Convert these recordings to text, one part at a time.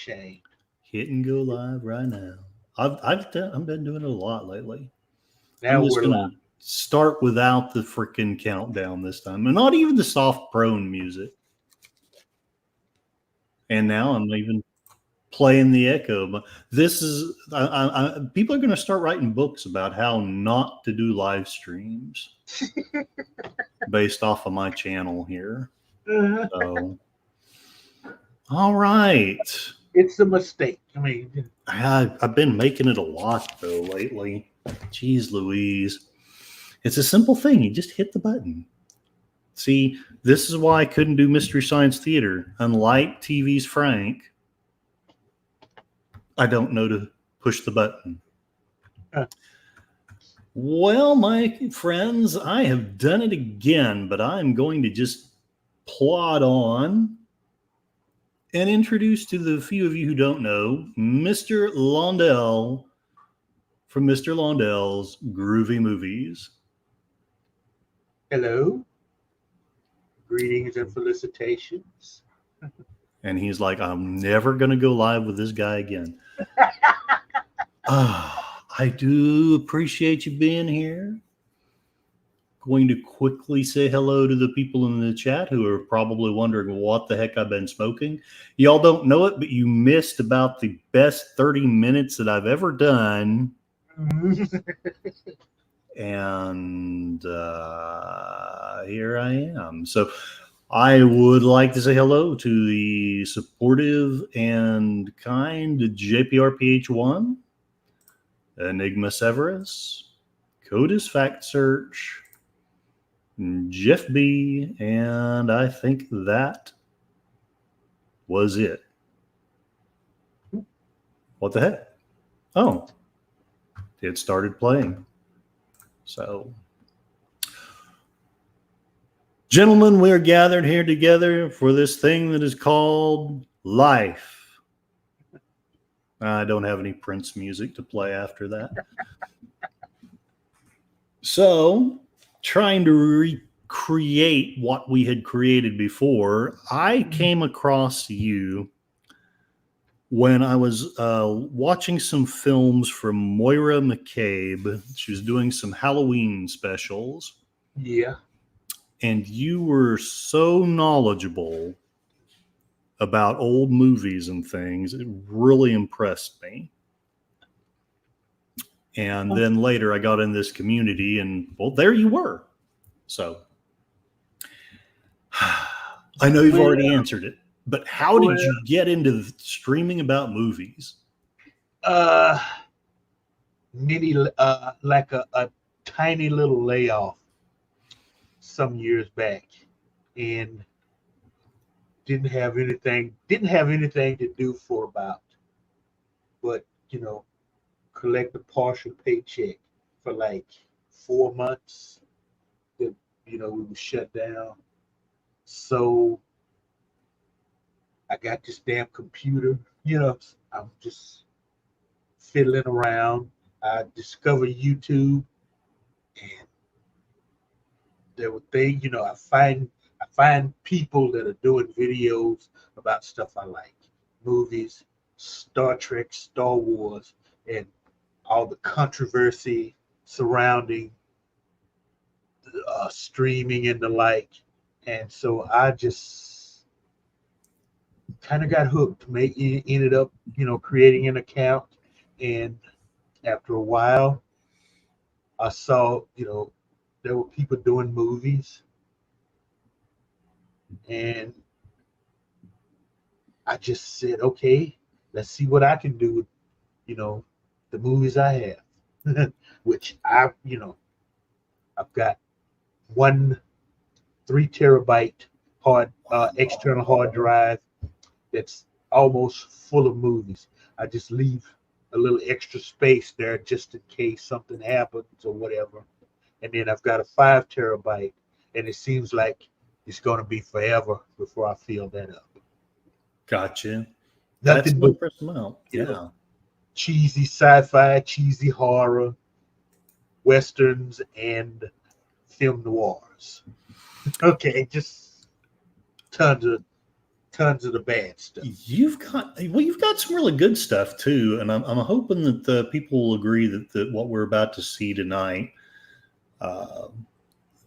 shame. Hit and go live right now. I've been doing it a lot lately. Now I'm just we're gonna live. start without the freaking countdown this time, and not even the soft prone music. And now I'm even playing the echo. But this is people are going to start writing books about how not to do live streams based off of my channel here. So, all right. It's a mistake. I mean, I've been making it a lot though lately. Jeez Louise. It's a simple thing. You just hit the button. See, this is why I couldn't do Mystery Science Theater. Unlike TV's Frank, I don't know to push the button. Well, my friends, I have done it again, but I'm going to just plod on and introduce to the few of you who don't know, Mr. Lonell from Mr. Londells Groovy Movies. hello. Greetings and felicitations. And he's like, I'm never going to go live with this guy again. I do appreciate you being here. Going to quickly say hello to the people in the chat who are probably wondering what the heck I've been smoking. Y'all don't know it, but you missed about the best 30 minutes that I've ever done. And here I am. So I would like to say hello to the supportive and kind JPRPH1, Enigma Severus, Codis Fact Search, Jeff B, and I think that was it. What the heck? Oh, it started playing. So, gentlemen, we are gathered here together for this thing that is called life. I don't have any Prince music to play after that. So, trying to recreate what we had created before, I came across you when I was watching some films from Moira McCabe. She was doing some Halloween specials. Yeah. And you were so knowledgeable about old movies and things. It really impressed me. And then later I got in this community and, well, there you were. So I know you've already answered it, but how did you get into streaming about movies? Like a tiny little layoff some years back, and didn't have anything to do for about, but collect a partial paycheck for like 4 months that we were shut down. So I got this damn computer, I'm just fiddling around. I discovered YouTube, and there were things, I find people that are doing videos about stuff I like, movies, Star Trek, Star Wars, and all the controversy surrounding streaming and the like. And so I just kind of got hooked. Ended up, creating an account, and after a while, I saw, there were people doing movies, and I just said, okay, let's see what I can do with, the movies I have, which I've got one 3 terabyte external hard drive that's almost full of movies. I just leave a little extra space there just in case something happens or whatever. And then I've got a 5 terabyte, and it seems like it's going to be forever before I fill that up. Gotcha. Nothing but cheesy sci-fi, cheesy horror, westerns, and film noirs. Okay, just tons of tons of the bad stuff. You've got some really good stuff too, and I'm hoping that the people will agree that what we're about to see tonight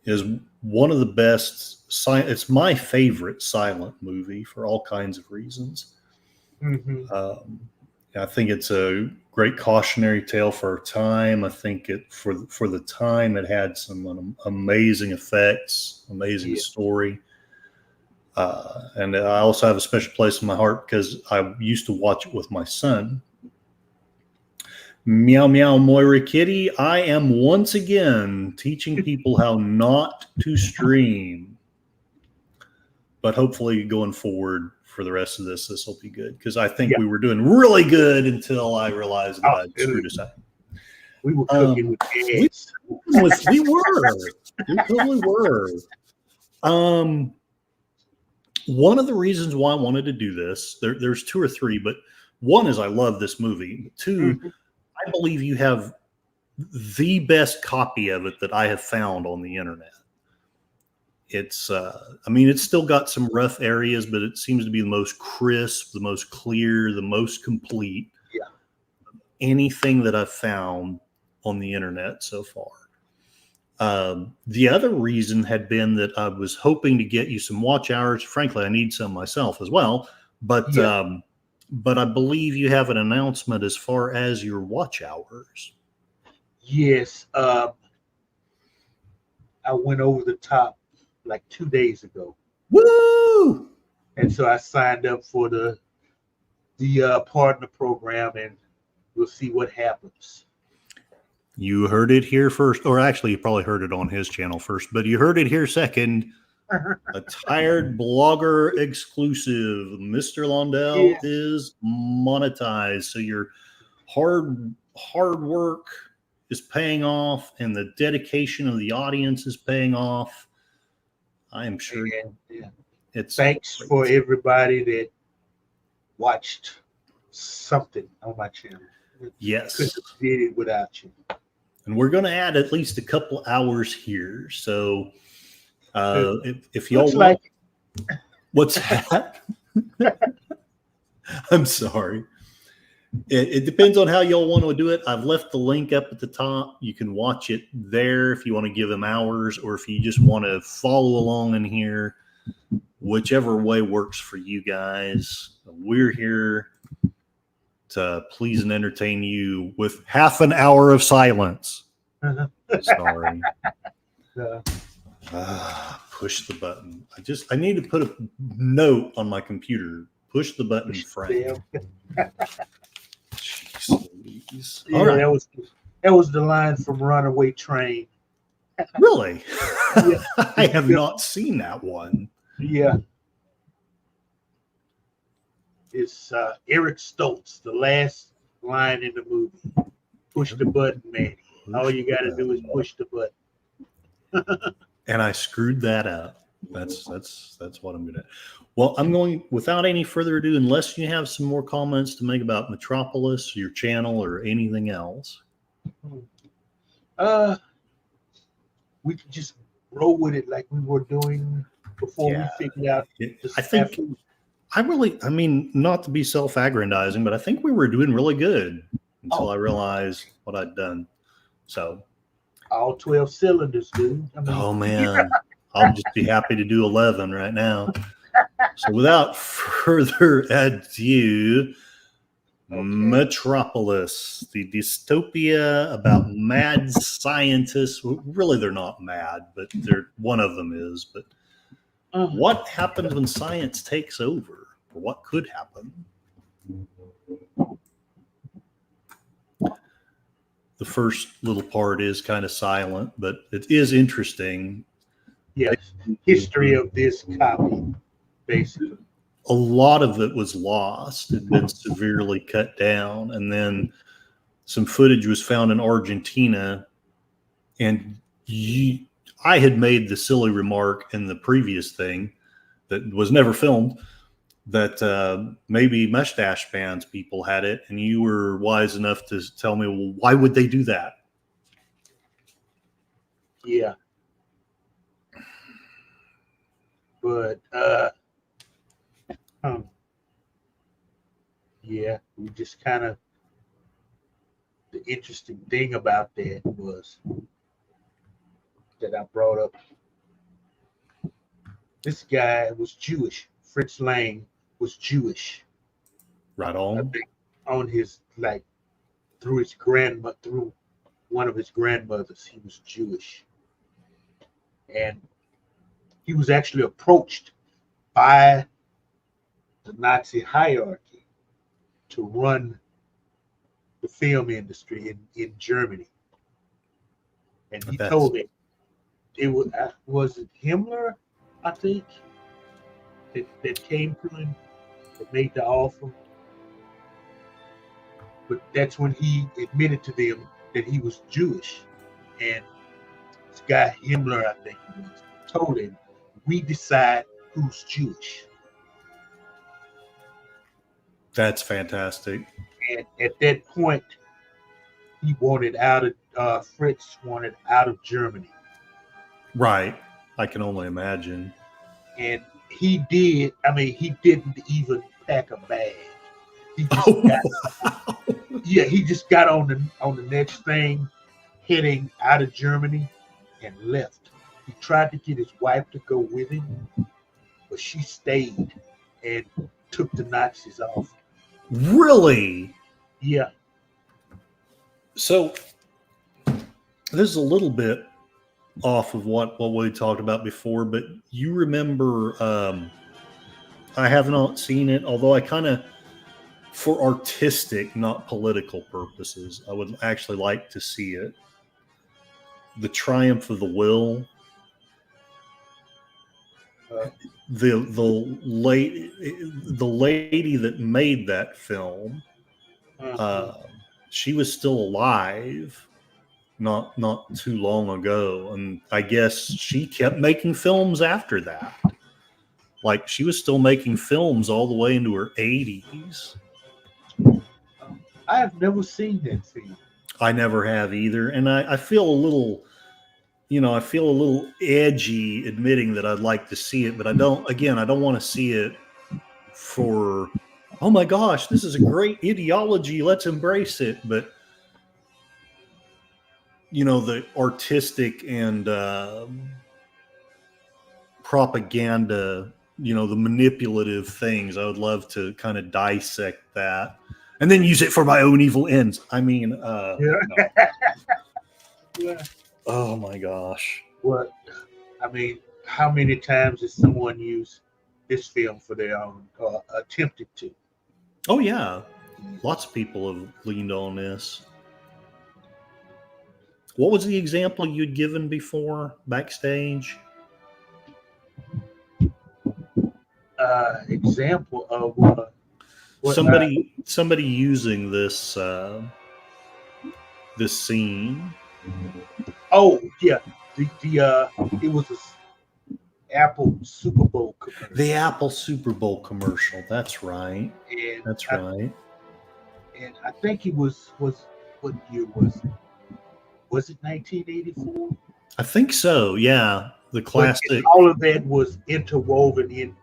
is one of the best. It's my favorite silent movie for all kinds of reasons. Mm-hmm. I think it's a great cautionary tale for our time. I think for the time it had some amazing effects, amazing story. And I also have a special place in my heart because I used to watch it with my son. Meow meow Moira Kitty, I am once again teaching people how not to stream. But hopefully going forward for the rest of this will be good because I think we were doing really good until I realized that I'd screwed us up. We were cooking with gas. We were. We totally were. One of the reasons why I wanted to do this, there's two or three, but one is I love this movie. Two, I believe you have the best copy of it that I have found on the internet. It's, it's still got some rough areas, but it seems to be the most crisp, the most clear, the most complete. Yeah. Anything that I've found on the internet so far. The other reason had been that I was hoping to get you some watch hours. Frankly, I need some myself as well. But I believe you have an announcement as far as your watch hours. Yes. I went over the top like 2 days ago. Woo! And so I signed up for the partner program, and we'll see what happens. You heard it here first, or actually you probably heard it on his channel first, but you heard it here second. A tired blogger exclusive. Mr. Lonell is monetized. So your hard work is paying off and the dedication of the audience is paying off. I am sure. It's thanks for everybody that watched something on my channel. Yes. Couldn't have did it without you. And we're going to add at least a couple hours here. So if y'all want, like what's that? I'm sorry. It depends on how y'all want to do it. I've left the link up at the top. You can watch it there if you want to give them hours, or if you just want to follow along in here, whichever way works for you guys. We're here to please and entertain you with half an hour of silence. Sorry. Push the button. I need to put a note on my computer. Push the button, Frank. Jeez Louise. Yeah, right. That was the line from Runaway Train. Really? I have not seen that one. Yeah. It's Eric Stoltz, the last line in the movie. Push the button, man. All you got to do is push the button. And I screwed that up. That's what I'm gonna. Well, I'm going without any further ado. Unless you have some more comments to make about Metropolis, your channel, or anything else. We could just roll with it like we were doing before we figured out. I think. I mean, not to be self-aggrandizing, but I think we were doing really good until I realized what I'd done. So, all 12 cylinders, dude. I mean, oh man, I'll just be happy to do 11 right now. So, without further ado, Metropolis, the dystopia about mad scientists. Really, they're not mad, but one of them is. But what happens when science takes over? Or what could happen? The first little part is kind of silent, but it is interesting. Yes, history of this copy, basically. A lot of it was lost. It had been severely cut down. And then some footage was found in Argentina. And I had made the silly remark in the previous thing that was never filmed that maybe mustache bands people had it, and you were wise enough to tell me, well, why would they do that? Yeah. But Um, yeah, we just kind of, the interesting thing about that was that I brought up. This guy was Jewish. Fritz Lang was Jewish. Right I on. think on his like through his grandmother, through one of his grandmothers, he was Jewish, and he was actually approached by the Nazi hierarchy to run the film industry in Germany, and he That's told it was it Himmler, I think, that came to him that made the offer. But that's when he admitted to them that he was Jewish. And this guy Himmler, I think he was, told him, "We decide who's Jewish." that's fantastic. And at that point, he wanted out of Fritz wanted out of Germany, Right. I can only imagine. and he did. I mean, he didn't even pack a bag. He just Oh, got wow. yeah, he just got on the next thing, heading out of Germany, and left. He tried to get his wife to go with him, but she stayed and took the Nazis off. Really? Yeah, So this is a little bit off of what we talked about before, but you remember, I have not seen it, although I kind of, for artistic, not political purposes, I would actually like to see it. The Triumph of the Will. uh, The lady that made that film, uh, she was still alive not too long ago, and I guess she kept making films after that. Like, she was still making films all the way into her 80s. I have never seen that film. I never have either, and I feel a little, I feel a little edgy admitting that I'd like to see it, but I don't. Again, I don't want to see it for, oh my gosh, this is a great ideology, let's embrace it. But the artistic and propaganda, the manipulative things, I would love to kind of dissect that and then use it for my own evil ends. I mean, Yeah, no. yeah. Oh my gosh. What? I mean, how many times has someone used this film for their own, attempted to? Oh yeah, lots of people have leaned on this. What was the example you'd given before backstage? Example of what? Somebody using this this scene. Oh yeah, the it was a Apple Super Bowl commercial. The Apple Super Bowl commercial. That's right. And That's right. And I think it was what year was it? Was it 1984? I think so. Yeah, the classic. All of that was interwoven in,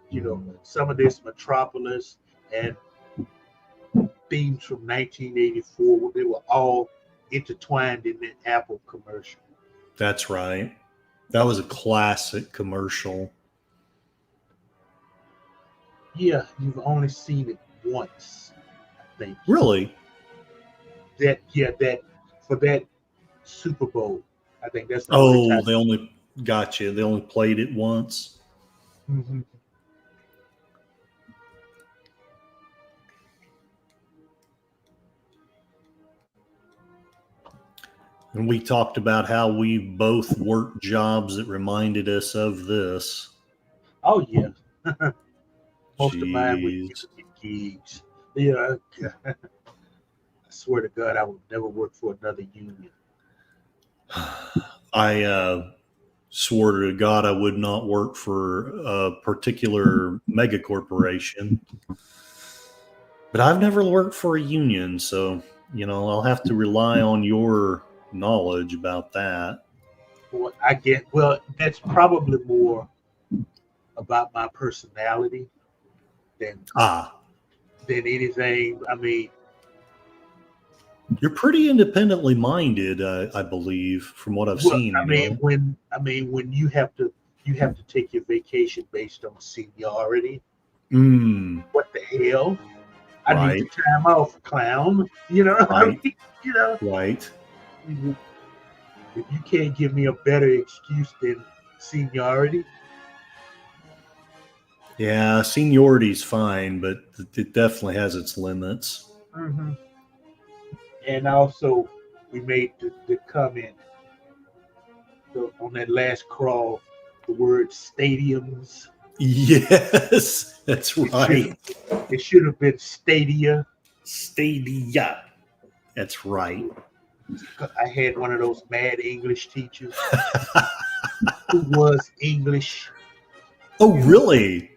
some of this Metropolis and themes from 1984. They were all intertwined in that Apple commercial. That's right. That was a classic commercial. Yeah, you've only seen it once, I think. Really? That for that Super Bowl, I think that's the only time. They only got you. They only played it once. Mm-hmm. And we talked about how we both worked jobs that reminded us of this. Oh yeah. Most Jeez. of mine were gigs. Yeah. I swear to God, I would never work for another union. I swore to God I would not work for a particular mega corporation. But I've never worked for a union, so, I'll have to rely on your knowledge about that. Well, that's probably more about my personality than Ah, anything. I mean, you're pretty independently minded, I believe, from what I've well, seen. I mean, when you have to take your vacation based on seniority. What the hell? I need Right, the time off, clown. You know, I right, mean, you know, right. if you can't give me a better excuse than seniority. Yeah, seniority's fine, but it definitely has its limits. Mm-hmm. And also, we made the comment on that last crawl, the word stadiums. Yes, that's It should right. it should have been stadia. Stadia. That's right. I had one of those mad English teachers who was English, Oh, you know, really?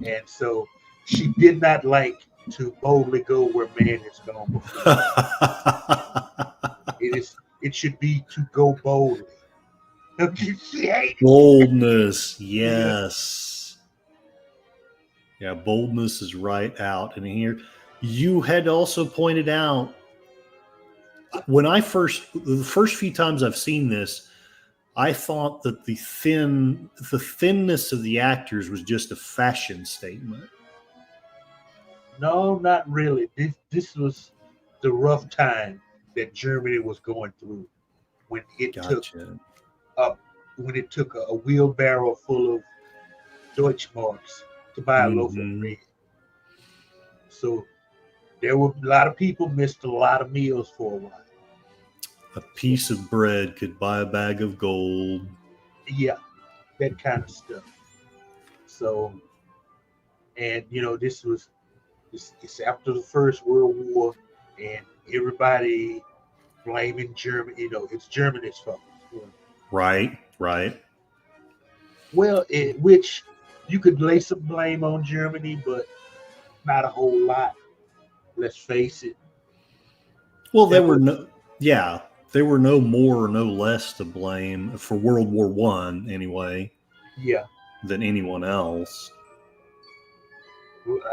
and so she did not like to boldly go where man has gone before. It should be to go boldly. She hated Boldness. it. Yes. Yeah, boldness is right out. And here, you had also pointed out when the first few times I've seen this, I thought that the thinness of the actors was just a fashion statement. No, not really. This was the rough time that Germany was going through when it took Gotcha. up when it took a wheelbarrow full of Deutschmarks to buy a loaf of Hmm. bread. So there were a lot of people missed a lot of meals for a while. A piece of bread could buy a bag of gold. Yeah, that kind of stuff. So, and it's after the First World War, and everybody blaming Germany. It's Germany's fault. Right, right. Well, which you could lay some blame on Germany, but not a whole lot. Let's face it. Well, That was there were no more or no less to blame for World War One anyway yeah. than anyone else.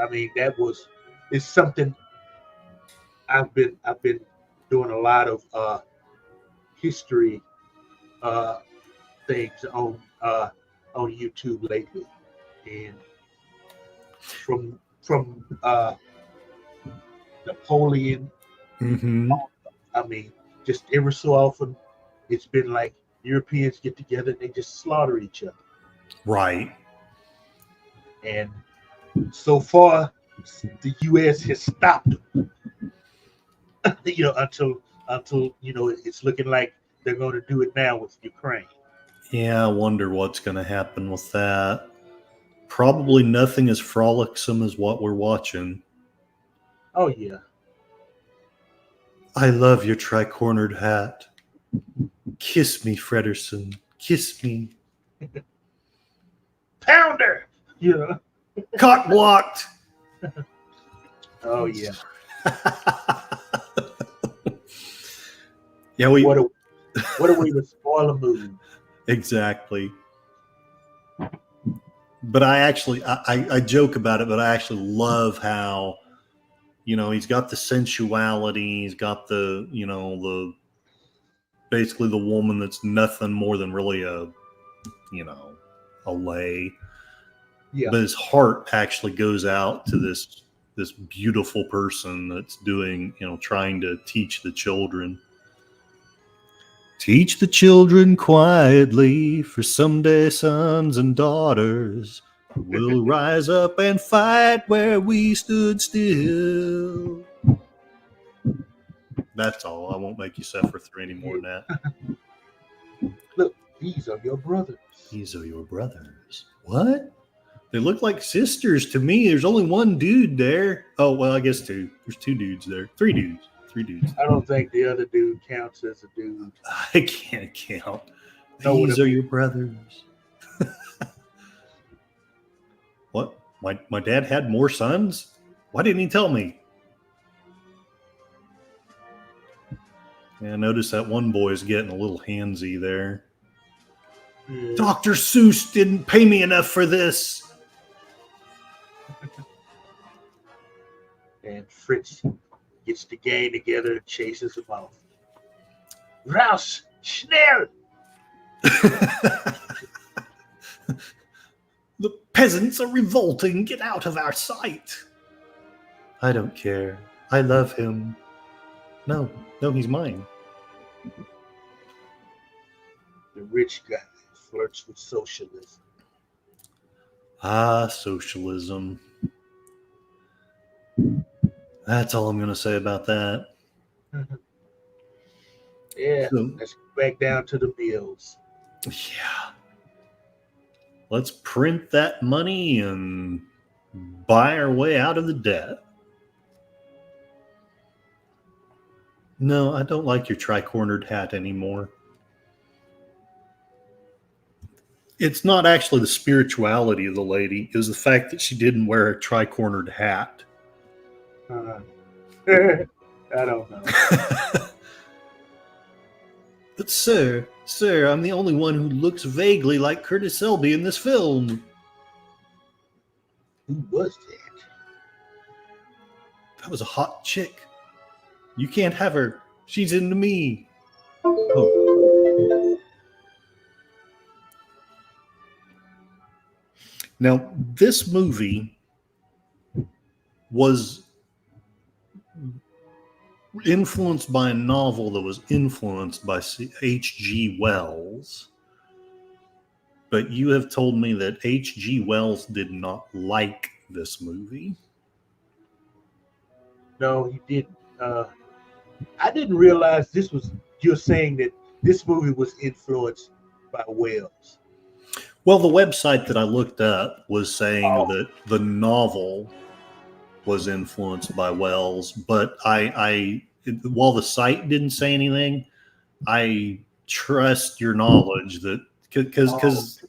I mean, it's something I've been doing a lot of history uh, things on YouTube lately, and from Napoleon. Hmm. I mean, just every so often, it's been like Europeans get together and they just slaughter each other. Right. And so far, the U.S. has stopped them. Until it's looking like they're going to do it now with Ukraine. Yeah, I wonder what's going to happen with that. Probably nothing as frolicsome as what we're watching. Oh yeah, I love your tri-cornered hat. Kiss me, Frederson. Kiss me. pounder. You know. Cock blocked. Oh yeah. Yeah, What a way to spoil a movie. Exactly. But I joke about it, but I actually love how, he's got the sensuality, he's got the basically the woman that's nothing more than really a lay. Yeah. But his heart actually goes out to this beautiful person that's doing, trying to teach the children. Teach the children quietly, for someday sons and daughters will rise up and fight where we stood still. That's all. I won't make you suffer through any more than that. Look, these are your brothers. These are your brothers. What? They look like sisters to me. There's only one dude there. Oh, well, I guess two. There's two dudes there. Three dudes. I don't think the other dude counts as a dude. I can't count. No, These are your brothers. What? My dad had more sons? Why didn't he tell me? Yeah, notice that one boy is getting a little handsy there. Yeah. Dr. Seuss didn't pay me enough for this. Fritz gets the gang together and chases him off. Raus, schnell! The peasants are revolting. Get out of our sight. I don't care. I love him. No, he's mine. The rich guy flirts with socialism. Ah, socialism. That's all I'm going to say about that. Yeah, So, let's go back down to the mills. Yeah. Let's print that money and buy our way out of the debt. No, I don't like your tri-cornered hat anymore. It's not actually the spirituality of the lady. It was the fact that she didn't wear a tri-cornered hat. I don't know. But sir, I'm the only one who looks vaguely like Curtis Selby in this film. Who was that? That was a hot chick. You can't have her. She's into me. Oh. Now, this movie was influenced by a novel that was influenced by H.G. Wells. But you have told me that H.G. Wells did not like this movie. No, he didn't. I didn't realize this was, you're saying that this movie was influenced by Wells. Well, the website that I looked up was saying that the novel was influenced by Wells, but while the site didn't say anything, I trust your knowledge that because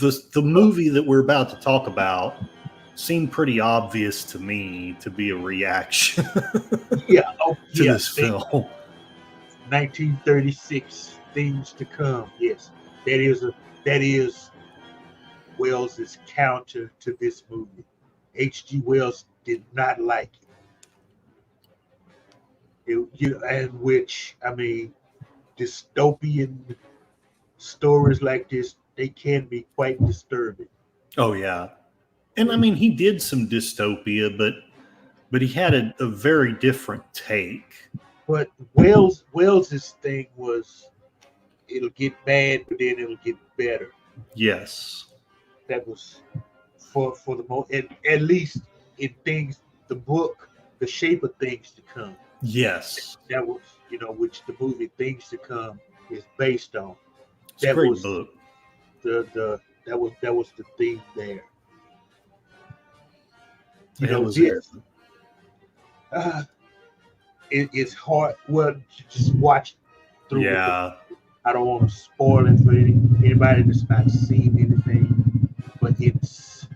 the movie that we're about to talk about seemed pretty obvious to me to be a reaction to this film. 1936, Things to Come. Yes, that is Wells' counter to this movie. H.G. Wells did not like it. And which, I mean, dystopian stories like this, they can be quite disturbing. Oh yeah, and I mean he did some dystopia, but he had a very different take. But Wells's thing was, it'll get bad, but then it'll get better. Yes, that was for the most, at least in things, the book, The Shape of Things to Come. Yes, that was, which the movie Things to Come is based on. It's a great book. That was the theme there. It's hard. Well, just watch through. Yeah. I don't want to spoil it for anybody that's not seen anything, but it's,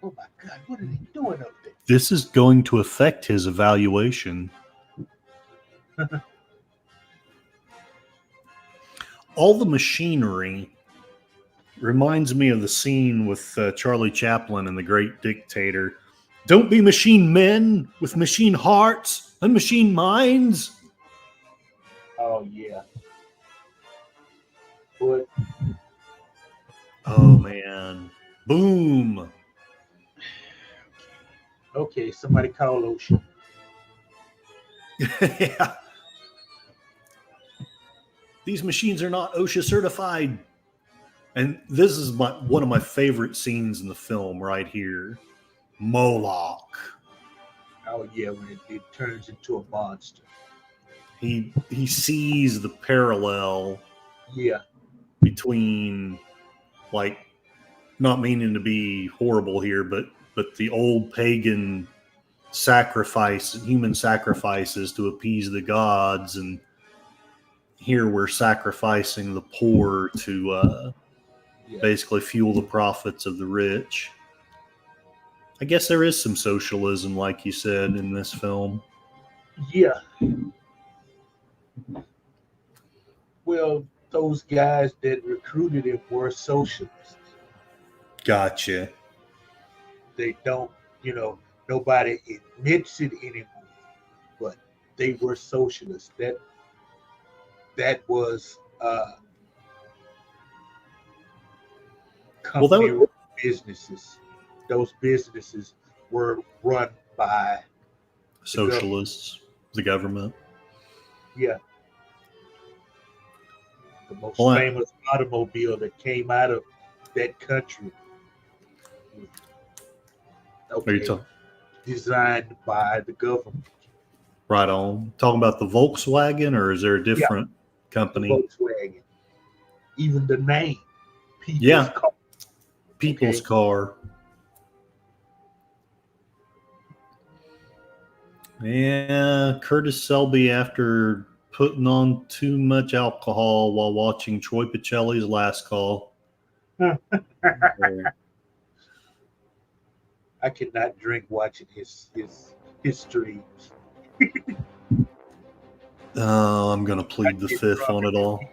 oh my God, what are they doing up there? This is going to affect his evaluation. All the machinery reminds me of the scene with Charlie Chaplin in The Great Dictator. Don't be machine men with machine hearts and machine minds. Oh, yeah. But, oh, man. Boom. Okay, somebody call OSHA. Yeah. These machines are not OSHA certified. And this is one of my favorite scenes in the film right here. Moloch. Oh yeah, when it turns into a monster. He sees the parallel between, like, not meaning to be horrible here, but the old pagan human sacrifices to appease the gods, and here we're sacrificing the poor to basically fuel the profits of the rich. I guess there is some socialism, like you said, in this film. Yeah. Well, those guys that recruited him were socialists. Gotcha. They don't, nobody admits it anymore. But they were socialists. That was company businesses. Those businesses were run by socialists, the government. Yeah. The most famous automobile that came out of that country. Okay. Designed by the government. Right on. Talking about the Volkswagen, or is there a different company? The Volkswagen. Even the name. Car. People's car. Yeah, Curtis Selby, after putting on too much alcohol while watching Troy Pacelli's Last Call. I cannot drink watching his streams. I'm gonna plead the fifth on it all.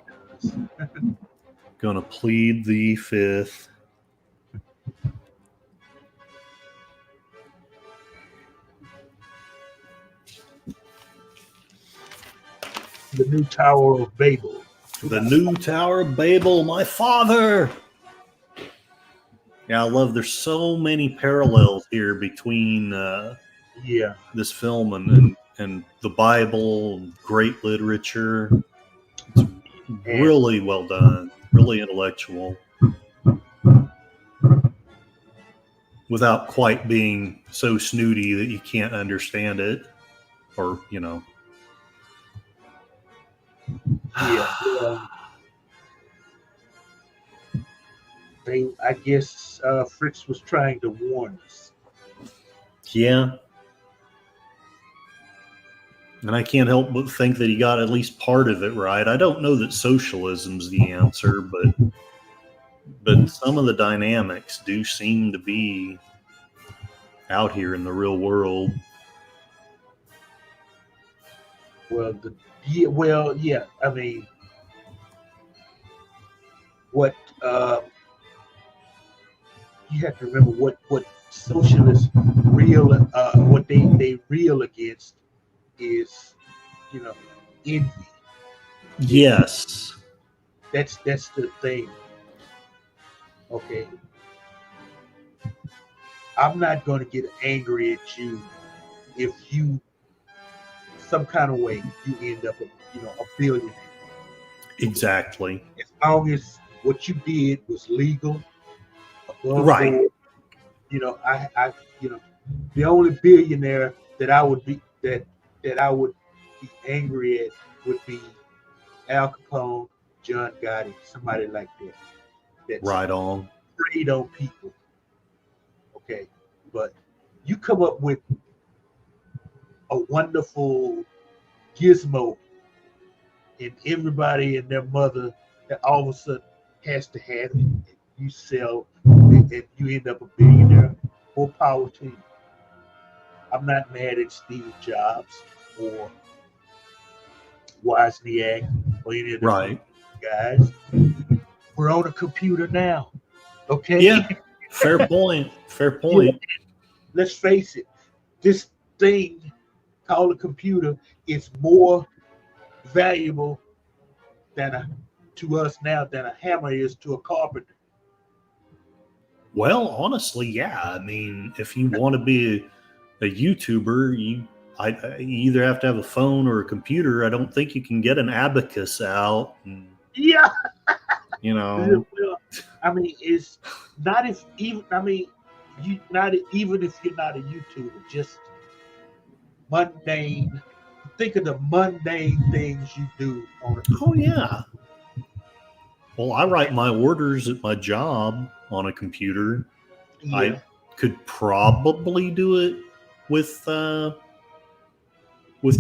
Gonna plead the fifth. The new Tower of Babel. The new Tower of Babel, my father. Yeah, I love. There's so many parallels here between this film and the Bible, great literature. It's really well done, really intellectual, without quite being so snooty that you can't understand it, or I guess Fritz was trying to warn us. Yeah. And I can't help but think that he got at least part of it right. I don't know that socialism's the answer, but some of the dynamics do seem to be out here in the real world. Yeah. I mean, what you have to remember what socialists what they reel against is, envy. Yes. That's the thing. Okay. I'm not going to get angry at you if you, some kind of way, you end up a billionaire. Exactly. As long as what you did was legal, above right. board, I the only billionaire that I would be that I would be angry at would be Al Capone, John Gotti, somebody like that. That's right on. Preyed on people. Okay, but you come up with a wonderful gizmo, and everybody and their mother that all of a sudden has to have it. And you sell, and you end up a billionaire. More power to you. I'm not mad at Steve Jobs or Wozniak or any of the guys. We're on a computer now. Okay. Yeah. Fair point. Fair point. Let's face it. This thing called a computer is more valuable to us now than a hammer is to a carpenter. Well, honestly, yeah. I mean, if you want to be a YouTuber, you either have to have a phone or a computer. I don't think you can get an abacus out. And, yeah. Well, I mean, it's not if even. I mean, you not even if you're not a YouTuber, just mundane. Think of the mundane things you do on. Oh yeah. Well, I write my orders at my job on a computer. Yeah. I could probably do it with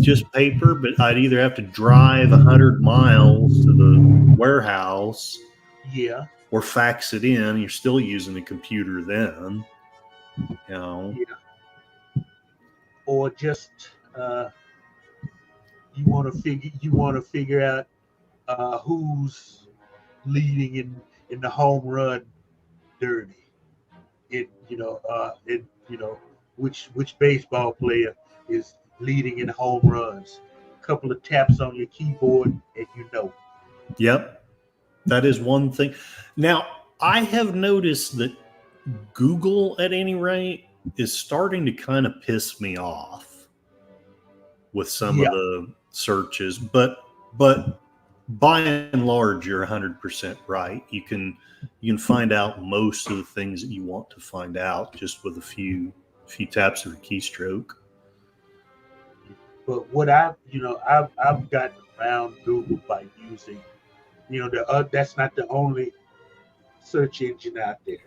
just paper, but I'd either have to drive 100 miles to the warehouse, or fax it in. You're still using a computer then, Yeah. Or just you want to figure out who's leading in the home run derby. which baseball player is leading in home runs. A couple of taps on your keyboard, and you know. Yep. That is one thing. Now, I have noticed that Google, at any rate, is starting to kind of piss me off with some of Yeah, the searches, but by and large, you're 100% right. You can find out most of the things that you want to find out just with a few taps of a keystroke. but what I've gotten around Google by using, that's not the only search engine out there.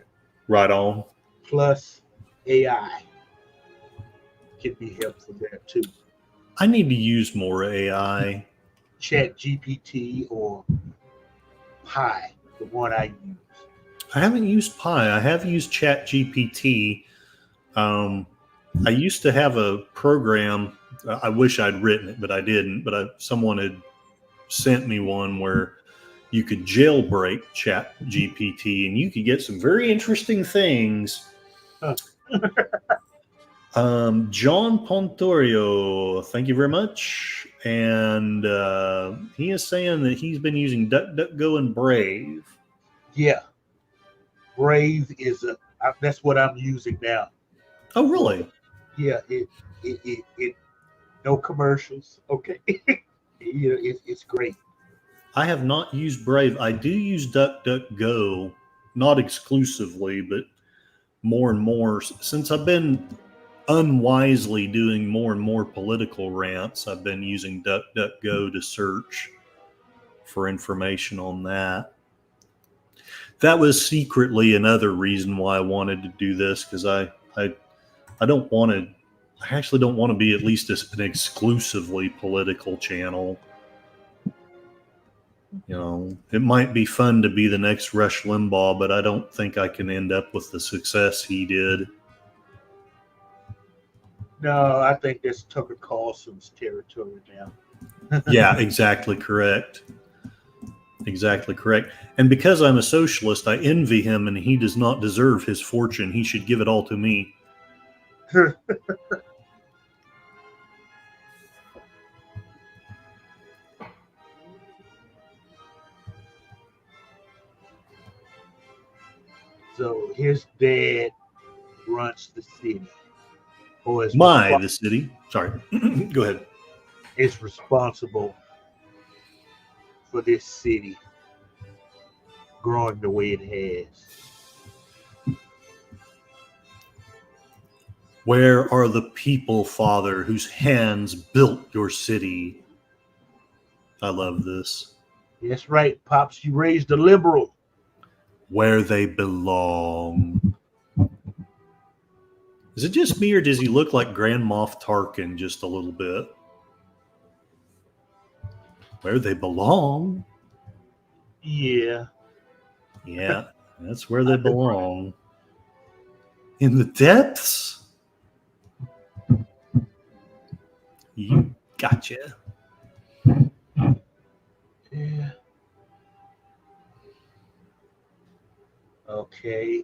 Right on. Plus, AI can be helpful there too. I need to use more AI. Chat GPT or Pi, the one I use. I haven't used Pi. I have used Chat GPT. I used to have a program. I wish I'd written it, but I didn't. But someone had sent me one where you could jailbreak Chat GPT and you could get some very interesting things. Huh. John Pontorio, thank you very much. And he is saying that he's been using DuckDuckGo and Brave. Yeah, Brave that's what I'm using now. Oh, really? Yeah, it no commercials. Okay, it's great. I have not used Brave. I do use DuckDuckGo, not exclusively, but more and more. Since I've been unwisely doing more and more political rants, I've been using DuckDuckGo to search for information on that. That was secretly another reason why I wanted to do this, because I don't want to. I actually don't want to be at least an exclusively political channel. You know, it might be fun to be the next Rush Limbaugh, but I don't think I can end up with the success he did. No, I think that's Tucker Carlson's territory now. Yeah, exactly correct. Exactly correct. And because I'm a socialist, I envy him, and he does not deserve his fortune. He should give it all to me. So his dad runs the city, or The city. Sorry. Go ahead. is responsible for this city growing the way it has. Where are the people, Father, whose hands built your city? I love this. That's right, Pops. You raised a liberal. Where they belong. Is it just me, or does he look like Grand Moff Tarkin just a little bit? Where they belong. Yeah. Yeah, that's where they belong. In the depths? You gotcha. Yeah. Okay.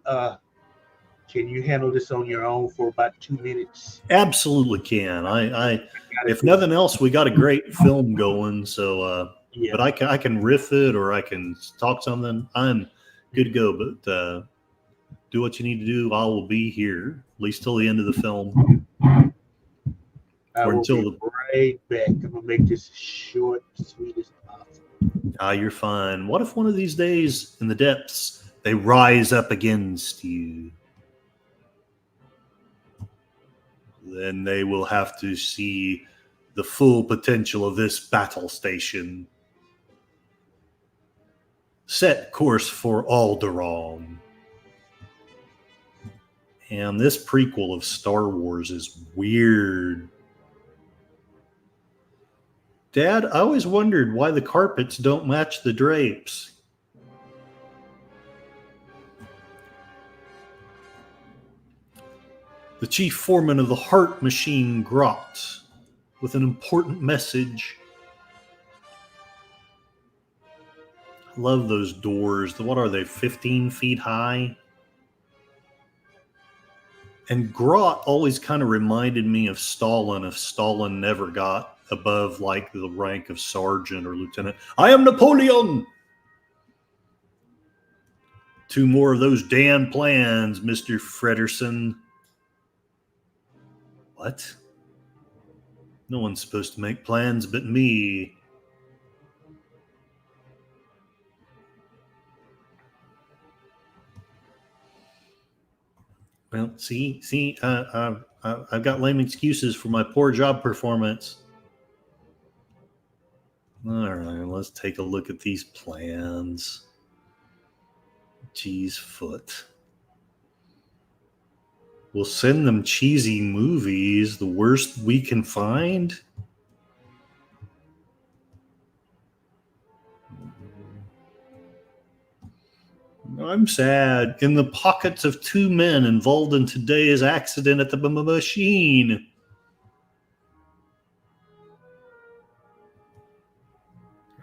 Can you handle this on your own for about 2 minutes? Absolutely can. I if nothing else, we got a great film going. So, Yeah. but I can riff it, or I can talk something. I'm good to go. But do what you need to do. I will be here at least till the end of the film. I or will until be right back. I'm gonna make this short, sweet as possible. You're fine. What if one of these days in the depths they rise up against you? Then they will have to see the full potential of this battle station. Set course for Alderaan. And this prequel of Star Wars is weird. Dad, I always wondered why the carpets don't match the drapes. The chief foreman of the Heart Machine Grot with an important message. I love those doors. What are they, 15 feet high? And Grot always kind of reminded me of Stalin if Stalin never got above like the rank of sergeant or lieutenant. I am Napoleon! 2 more of those damn plans, Mr. Frederson. What? No one's supposed to make plans but me. Well, see, I've got lame excuses for my poor job performance. All right, let's take a look at these plans. Cheese foot. We'll send them cheesy movies, the worst we can find. I'm sad. In the pockets of 2 men involved in today's accident at the machine.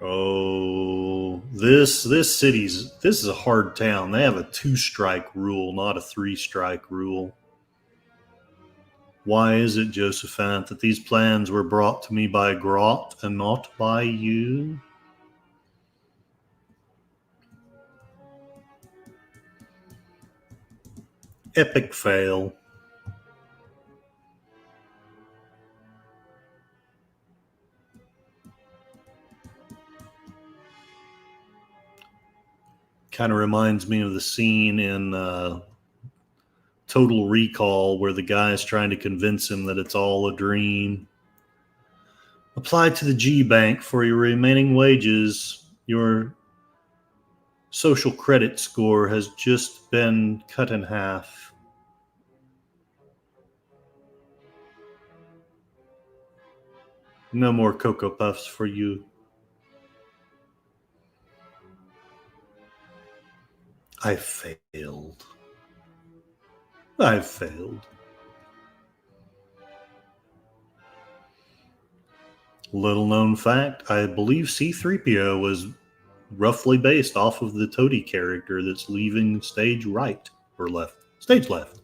Oh, this is a hard town. They have a 2-strike rule, not a 3-strike rule. Why is it, Josephat, that these plans were brought to me by Grot and not by you? Epic fail. Kind of reminds me of the scene in Total Recall where the guy is trying to convince him that it's all a dream. Apply to the G Bank for your remaining wages. Your social credit score has just been cut in half. No more Cocoa Puffs for you. I failed. I've failed. Little known fact, I believe C-3PO was roughly based off of the Toady character that's leaving stage right or left. Stage left.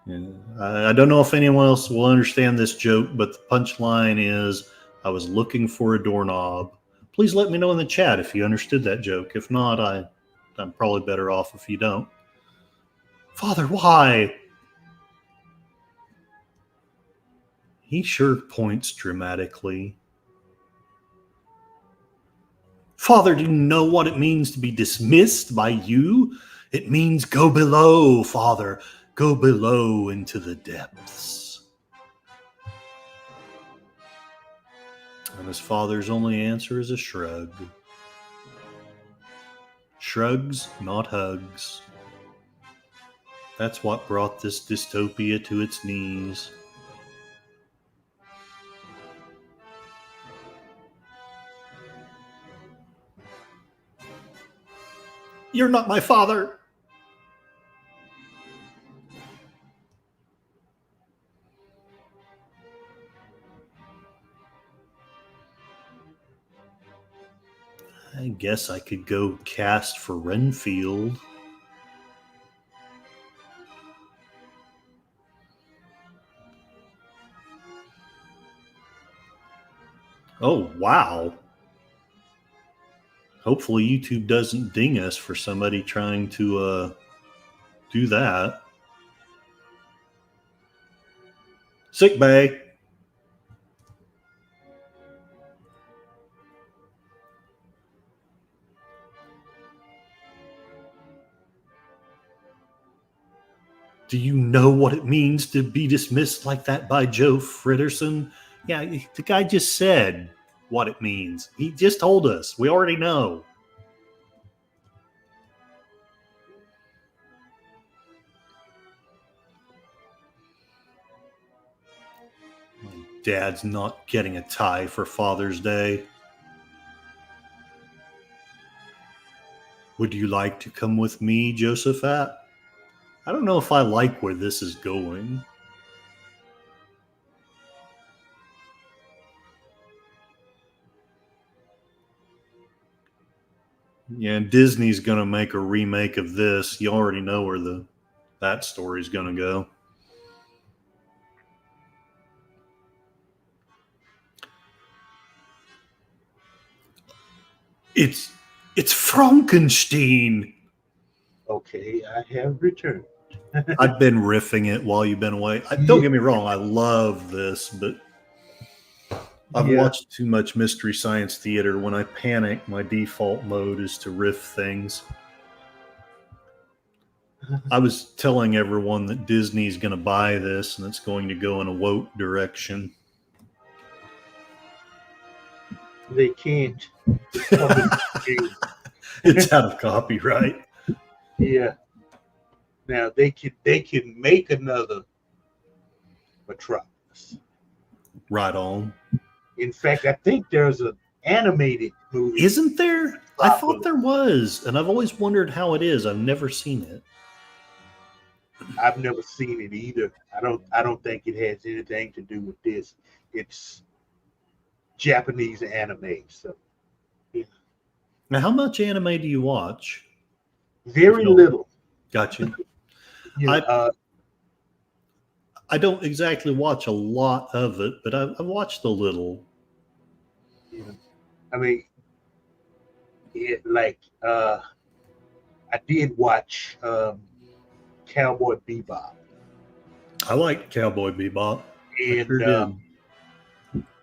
Yeah. I don't know if anyone else will understand this joke, but the punchline is, I was looking for a doorknob. Please let me know in the chat if you understood that joke. If not, I'm probably better off if you don't. Father, why? He sure points dramatically. Father, do you know what it means to be dismissed by you? It means go below, Father. Go below into the depths. And his father's only answer is a shrug. Shrugs, not hugs. That's what brought this dystopia to its knees. You're not my father. I guess I could go cast for Renfield. Oh, wow. Hopefully YouTube doesn't ding us for somebody trying to do that. Sick bay. Do you know what it means to be dismissed like that by Joe Fritterson? Yeah, the guy just said what it means. He just told us. We already know. My dad's not getting a tie for Father's Day. Would you like to come with me, Josephat? I don't know if I like where this is going. Yeah, and Disney's gonna make a remake of this. You already know where that story's gonna go. It's Frankenstein. Okay, I have returned. I've been riffing it while you've been away. Don't get me wrong, I love this, but I've watched too much Mystery Science Theater. When I panic, my default mode is to riff things. I was telling everyone that Disney's going to buy this and it's going to go in a woke direction. They can't. It's out of copyright. Yeah. Now they can make another Metropolis. Right on. In fact, I think there's an animated movie. Isn't there? I thought there was, and I've always wondered how it is. I've never seen it. I've never seen it either. I don't think it has anything to do with this. It's Japanese anime. So yeah. Now, how much anime do you watch? Very little. Gotcha. You know, I don't exactly watch a lot of it, but I've watched a little. Yeah. I mean, I did watch Cowboy Bebop. I like Cowboy Bebop. And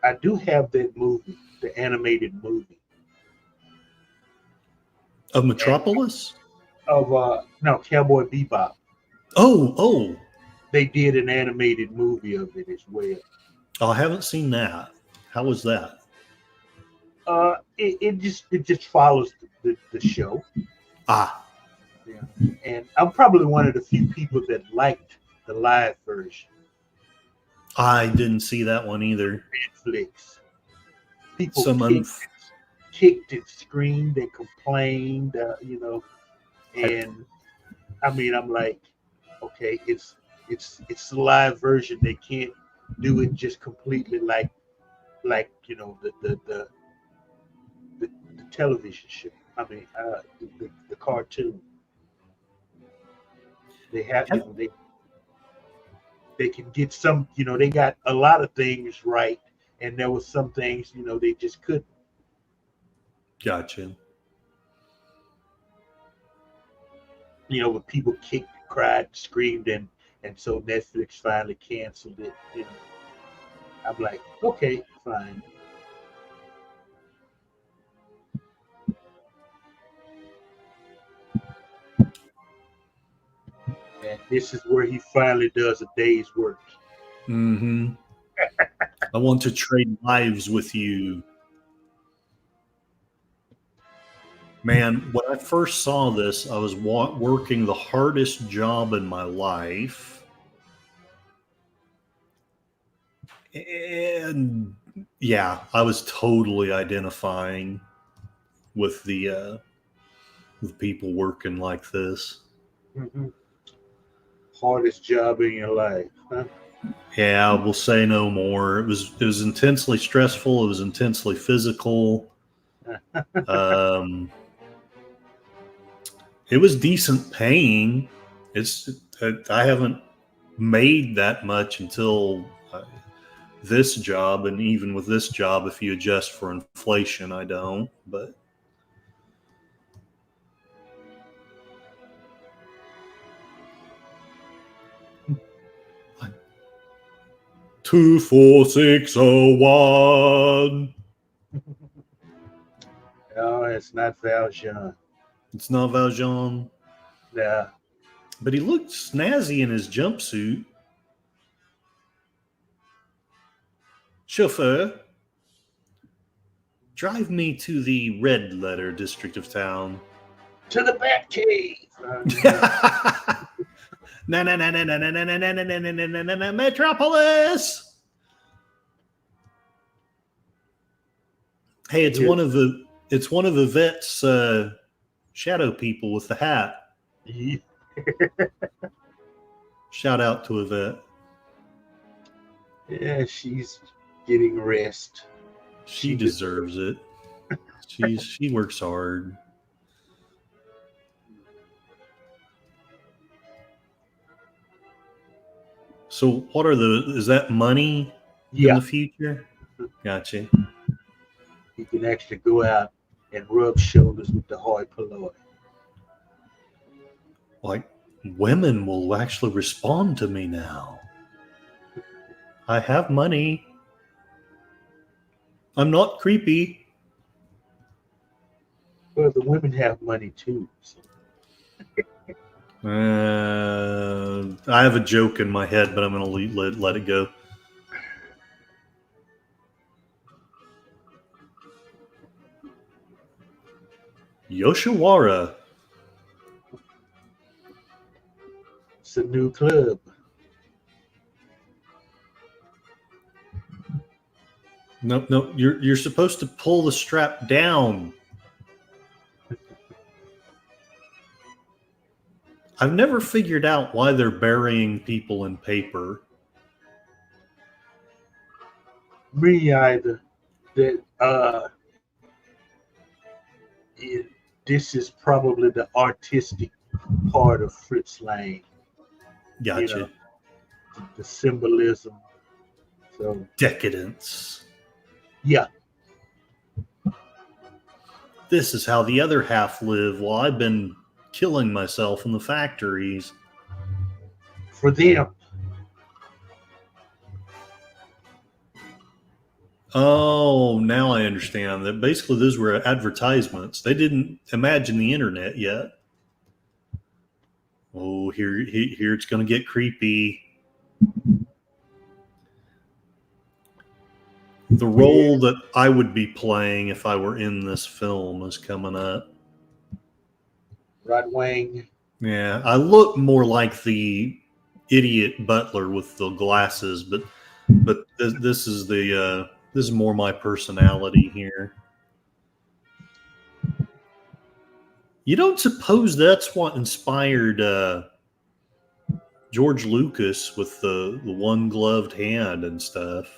I do have that movie, the animated movie. Of Metropolis? No, Cowboy Bebop. Oh. They did an animated movie of it as well. Oh, I haven't seen that. How was that? It just follows the show. Ah. Yeah. And I'm probably one of the few people that liked the live version. I didn't see that one either. Netflix. People kicked and screamed and complained, and I mean, I'm like, okay, it's the live version. They can't do it just completely like the television show. I mean, the cartoon. They have they can get some, they got a lot of things right, and there was some things, they just couldn't. Gotcha. When people kicked, cried, screamed, and so Netflix finally canceled it. I'm like, okay, fine. And this is where he finally does a day's work. Mm-hmm. I want to trade lives with you. Man, when I first saw this, I was working the hardest job in my life. And yeah, I was totally identifying with the people working like this. Mm-hmm. Hardest job in your life, huh? Yeah, we'll say no more. It was intensely stressful. It was intensely physical. It was decent paying. I haven't made that much until this job, and even with this job, if you adjust for inflation, I don't. But 24601. No, it's not Valjean. It's not Valjean. Yeah. But he looked snazzy in his jumpsuit. Chauffeur, drive me to the Red Letter district of town. To the Batcave. Metropolis. Hey, it's one of Yvette's shadow people with the hat. Yeah. Shout out to Yvette. Yeah, she's getting rest. She deserves it. She works hard. So what are is that money in Yeah, the future? Gotcha. he can actually go out and rub shoulders with the hoi polloi. Like, women will actually respond to me now. I have money. I'm not creepy. Well, the women have money too. So. I have a joke in my head, but I'm going to let it go. Yoshiwara. It's a new club. No, you're supposed to pull the strap down. I've never figured out why they're burying people in paper. Me either. That this is probably the artistic part of Fritz Lang. You Gotcha. know, the symbolism. So Decadence. yeah, This is how the other half live while I've been killing myself in the factories. for them. Oh, now I understand that basically those were advertisements. They didn't imagine the internet yet. Oh, here it's going to get creepy. The role that I would be playing if I were in this film is coming up. Right wing. Yeah, I look more like the idiot butler with the glasses, but this is this is more my personality here. You don't suppose that's what inspired George Lucas with the one gloved hand and stuff?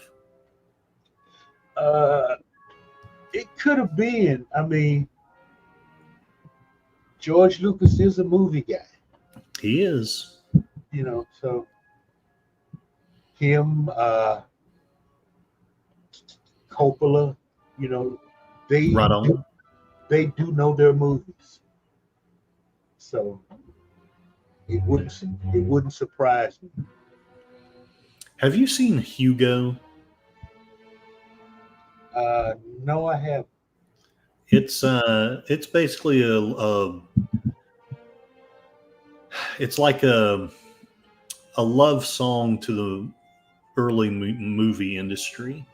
It could have been. I mean, George Lucas is a movie guy. He is. So him, Coppola, they Right do, on. they do know their movies. So it wouldn't surprise me. Have you seen Hugo? No, I haven't. It's basically it's like a love song to the early movie industry.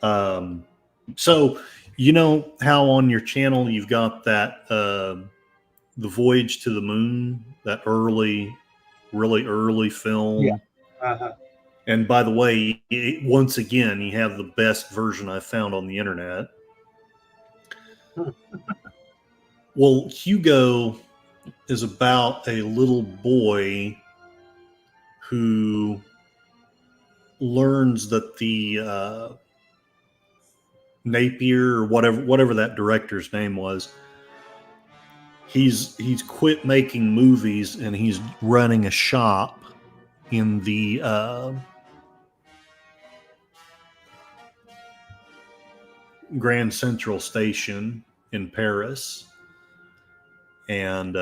So you know how on your channel you've got that the Voyage to the Moon, that really early Yeah. film. Uh-huh. And by the way, once again, you have the best version I found on the internet. Well, Hugo is about a little boy who learns that the Napier or whatever that director's name was, he's quit making movies and he's running a shop in the Grand Central Station in Paris. And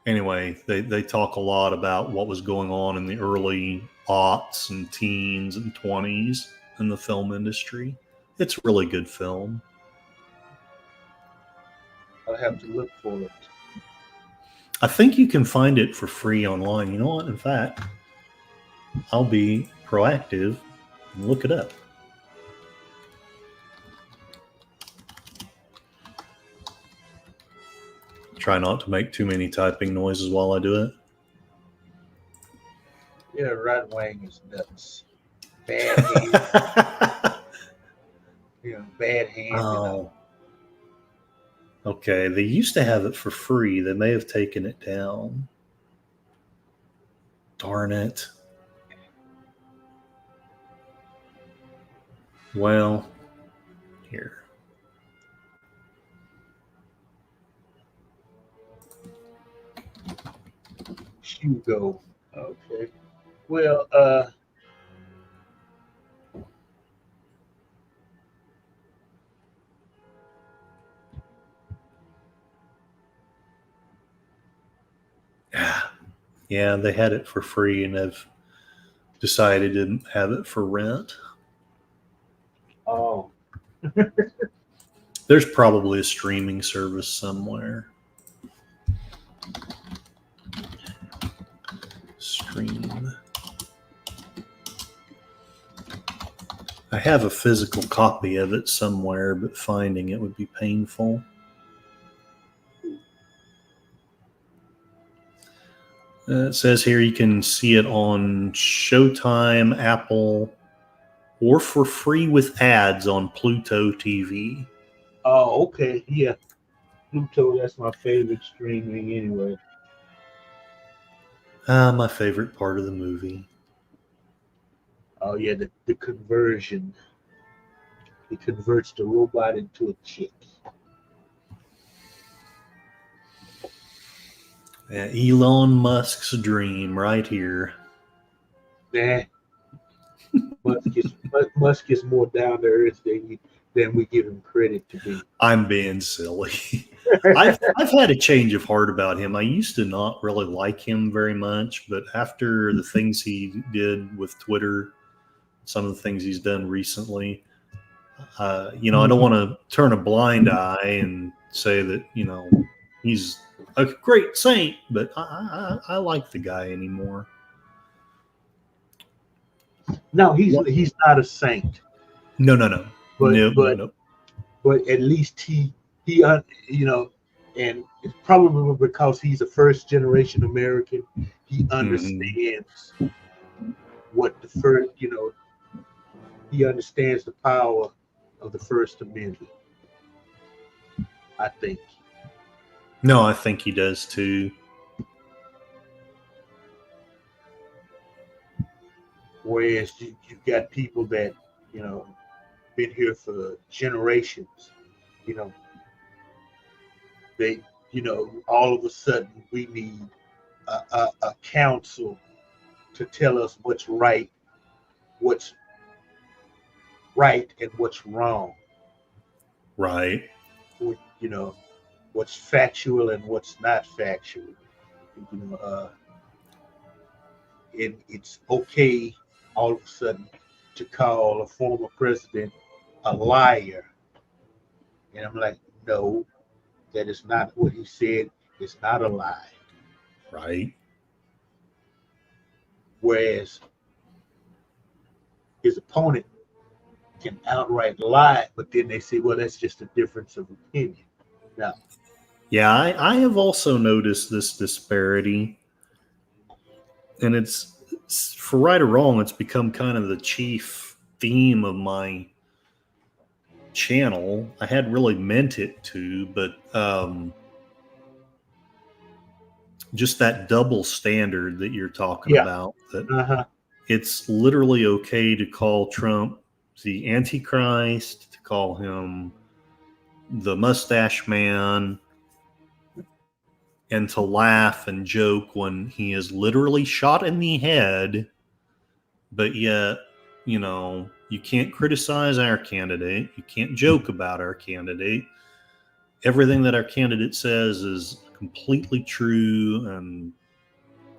anyway, they talk a lot about what was going on in the early aughts and teens and 20s in the film industry. It's a really good film. I'll have to look for it. I think you can find it for free online. You know what? In fact, I'll be proactive and look it up. Try not to make too many typing noises while I do it. Yeah, right wing is nuts. Bad hand. Bad hand. Oh. Okay, they used to have it for free. They may have taken it down. Darn it. Well, here. Hugo. Okay. Well, Yeah, they had it for free and have decided to have it for rent. oh, There's probably a streaming service somewhere. Stream. I have a physical copy of it somewhere, but finding it would be painful. It says here you can see it on Showtime, Apple, or for free with ads on Pluto TV. oh, okay. Yeah, Pluto. That's my favorite streaming anyway. My favorite part of the movie. Oh yeah, the conversion. It converts the robot into a chick. Yeah, Elon Musk's dream right here. Nah, Musk is more down to earth than we give him credit to be. I'm being silly. I've had a change of heart about him. I used to not really like him very much, but after the things he did with Twitter, some of the things he's done recently, I don't want to turn a blind eye and say that he's a great saint, but I like the guy anymore. No, he's not a saint. No. But No. but at least he and it's probably because he's a first generation American, he understands what the first he understands the power of the First Amendment. I think. No, I think he does too. Whereas you've got people that been here for generations, they all of a sudden we need a council to tell us what's right and what's wrong. Right. What's factual and what's not factual. And it's okay all of a sudden to call a former president a liar. And I'm like, no, that is not what he said. It's not a lie. Right. Whereas his opponent can outright lie, but then they say, well, that's just a difference of opinion. Now, yeah, I have also noticed this disparity, and it's for right or wrong, it's become kind of the chief theme of my channel. I hadn't really meant it to, but just that double standard that you're talking about, that it's literally okay to call Trump the Antichrist, to call him the mustache man, and to laugh and joke when he is literally shot in the head, but yet, you can't criticize our candidate. You can't joke about our candidate. Everything that our candidate says is completely true and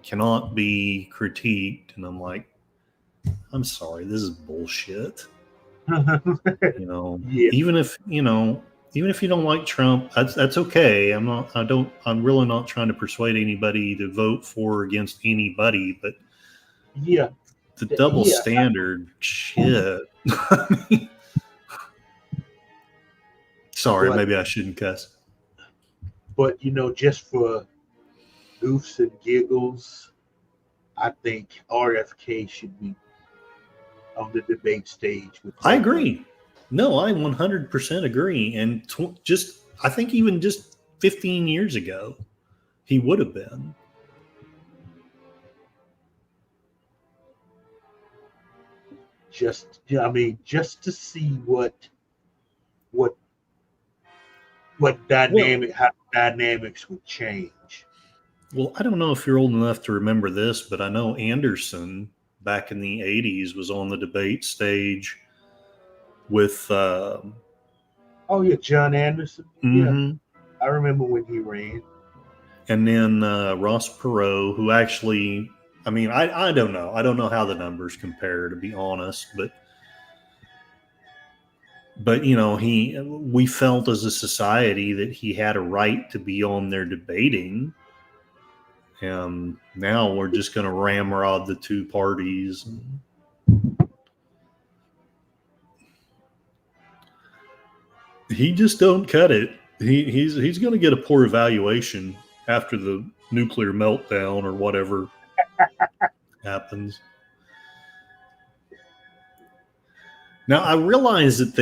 cannot be critiqued. And I'm like, I'm sorry, this is bullshit. Even if you don't like Trump, that's okay. I'm really not trying to persuade anybody to vote for or against anybody, but the double standard shit. Sorry, maybe I shouldn't cuss. But just for goofs and giggles, I think RFK should be on the debate stage. I agree. No, I 100% agree. And I think even just 15 years ago, he would have been. Just to see what dynamics would change. Well, I don't know if you're old enough to remember this, but I know Anderson back in the 80s was on the debate stage with. Oh yeah, John Anderson. Yeah, Mm-hmm. I remember when he ran. And then Ross Perot, who actually, I mean, I don't know. I don't know how the numbers compare, to be honest, but you know, we felt as a society that he had a right to be on there debating. And now we're just going to ramrod the two parties. He just don't cut it. He's going to get a poor evaluation after the nuclear meltdown or whatever happens. Now I realize that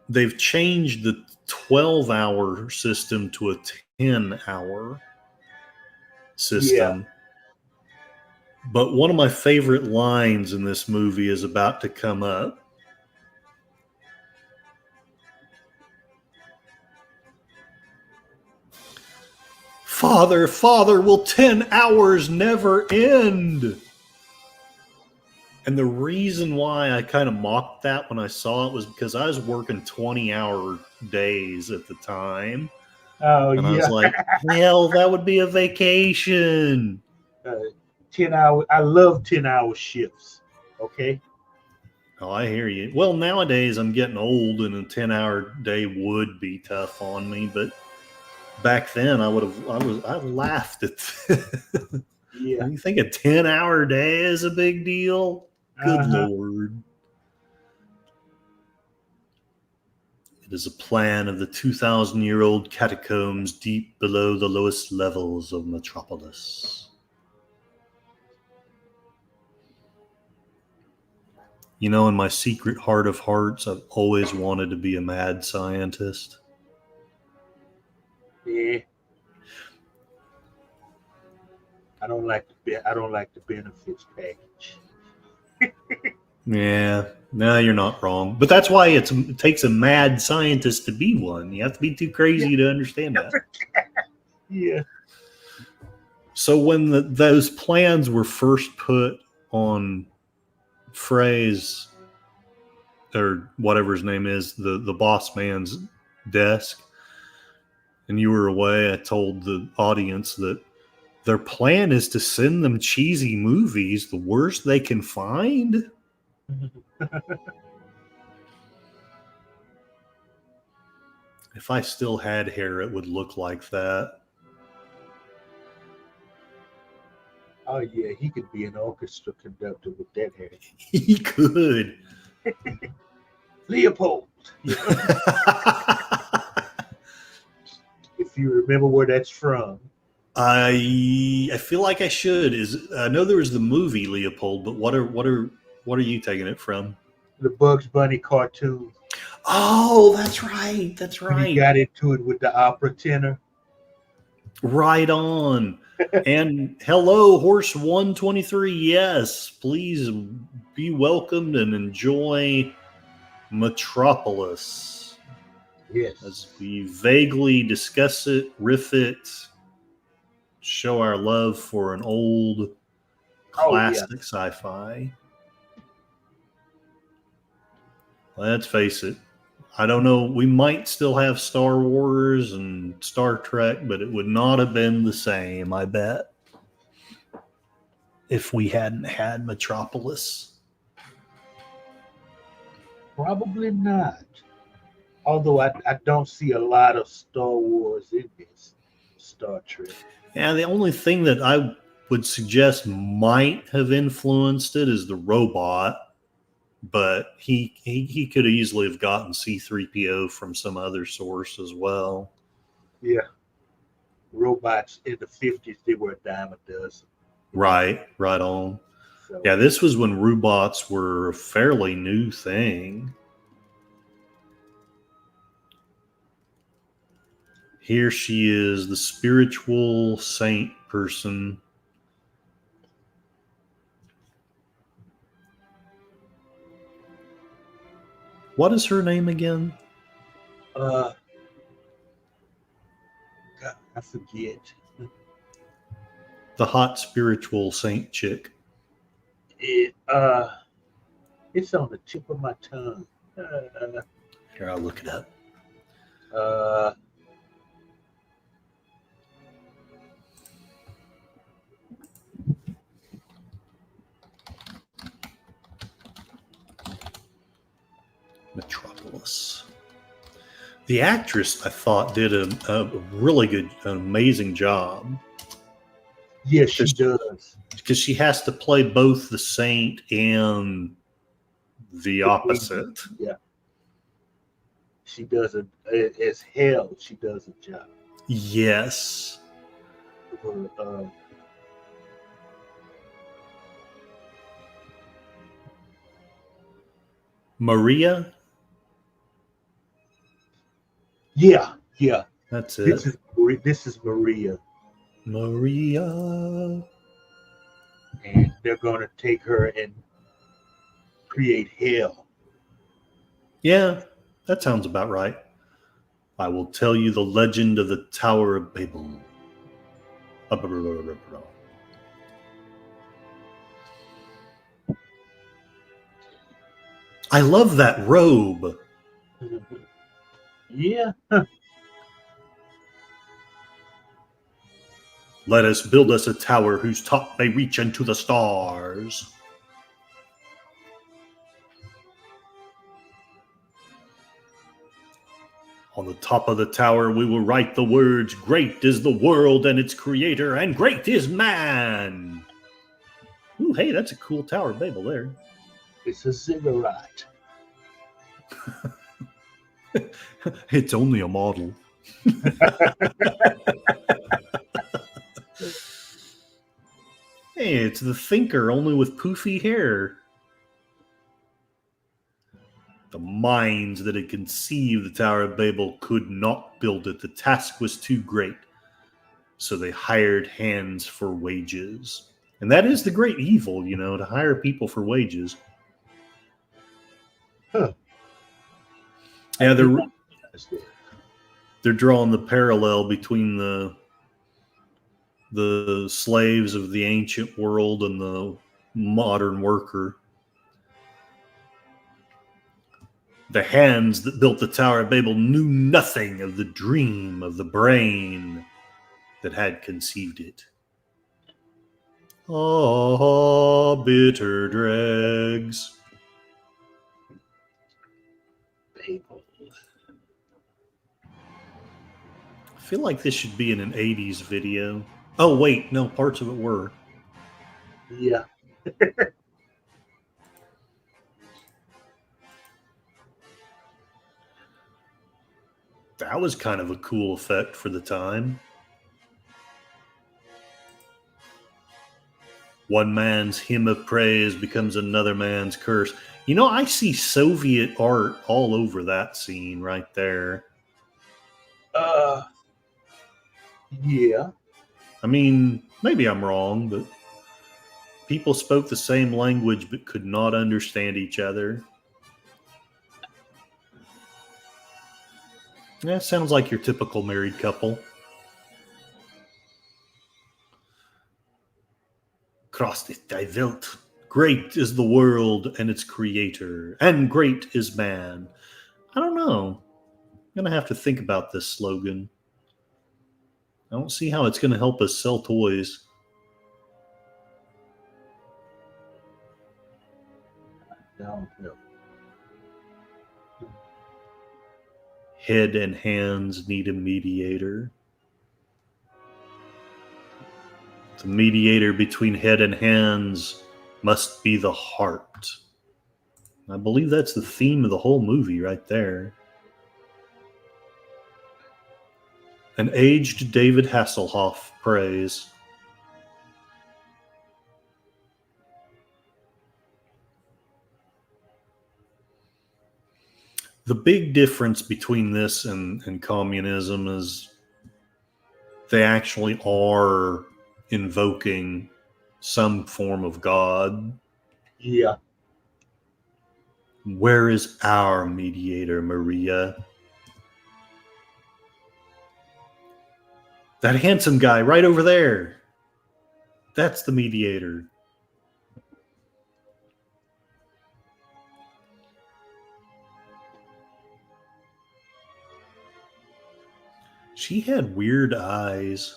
they've changed the 12-hour system to a 10-hour system. Yeah. But one of my favorite lines in this movie is about to come up. Father, Father, will 10 hours never end? And the reason why I kind of mocked that when I saw it was because I was working 20-hour days at the time. Oh, and yeah. I was like, hell, that would be a vacation. 10 hour. I love 10-hour shifts. Okay. Oh, I hear you. Well, nowadays I'm getting old and a 10-hour day would be tough on me, but back then I laughed at Yeah. You think a 10-hour day is a big deal? Good Lord. It is a plan of the 2,000-year-old catacombs deep below the lowest levels of Metropolis. You know, in my secret heart of hearts, I've always wanted to be a mad scientist. Yeah. I don't like the benefits package. Yeah, no, you're not wrong. But that's why it takes a mad scientist to be one. You have to be too crazy to understand that. Yeah. So when those plans were first put on Frey's, or whatever his name is, the boss man's desk, and you were away, I told the audience that their plan is to send them cheesy movies, the worst they can find. If I still had hair, it would look like that. Oh yeah, he could be an orchestra conductor with that hair. He could. Leopold. If you remember where that's from. I feel like I should. I know there was the movie Leopold, but what are you taking it from? The Bugs Bunny cartoon. Oh, that's right. That's right. He got into it with the opera tenor. Right on. And hello, Horse 123. Yes, please be welcomed and enjoy Metropolis. Yes. As we vaguely discuss it, riff it, show our love for an old classic sci-fi. Let's face it. I don't know. We might still have Star Wars and Star Trek, but it would not have been the same, I bet, if we hadn't had Metropolis. Probably not. Although I don't see a lot of Star Wars in this Star Trek. Yeah, the only thing that I would suggest might have influenced it is the robot. But he could easily have gotten C-3PO from some other source as well. Yeah. Robots in the 50s, they were a dime a dozen. Right on. So, yeah, this was when robots were a fairly new thing. Here she is, the spiritual saint person. What is her name again? God, I forget. The hot spiritual saint chick. It it's on the tip of my tongue. Here, I'll look it up. Uh, Metropolis. The actress, I thought, did a really good, an amazing job. yes, she does. Because she has to play both the saint and the opposite. Yeah. She does it as hell. She does a job. Yes. Maria? Yeah. That's it. This is Maria. Maria. And they're going to take her and create hell. Yeah, that sounds about right. I will tell you the legend of the Tower of Babel. I love that robe. Yeah. Let us build us a tower whose top may reach into the stars. On the top of the tower, we will write the words, "Great is the world and its creator, and great is man." Ooh, hey, that's a cool Tower of Babel there. It's a ziggurat. It's only a model. Hey, it's the thinker, only with poofy hair. The minds that had conceived the Tower of Babel could not build it. The task was too great. So they hired hands for wages. And that is the great evil, you know, to hire people for wages. Huh. Yeah, they're drawing the parallel between the slaves of the ancient world and the modern worker. The hands that built the Tower of Babel knew nothing of the dream of the brain that had conceived it. Ah, bitter dregs. Babel. I feel like this should be in an 80s video. Oh, wait, no, parts of it were. Yeah. That was kind of a cool effect for the time. One man's hymn of praise becomes another man's curse. You know, I see Soviet art all over that scene right there. Yeah. I mean, maybe I'm wrong, but people spoke the same language but could not understand each other. Yeah, sounds like your typical married couple. Cross ist die Welt. Great is the world and its creator, and great is man. I don't know. I'm going to have to think about this slogan. I don't see how it's going to help us sell toys. No. Head and hands need a mediator. The mediator between head and hands must be the heart. I believe that's the theme of the whole movie right there. An aged David Hasselhoff prays. The big difference between this and communism is they actually are invoking some form of God. Yeah. Where is our mediator, Maria? That handsome guy right over there. That's the mediator. She had weird eyes.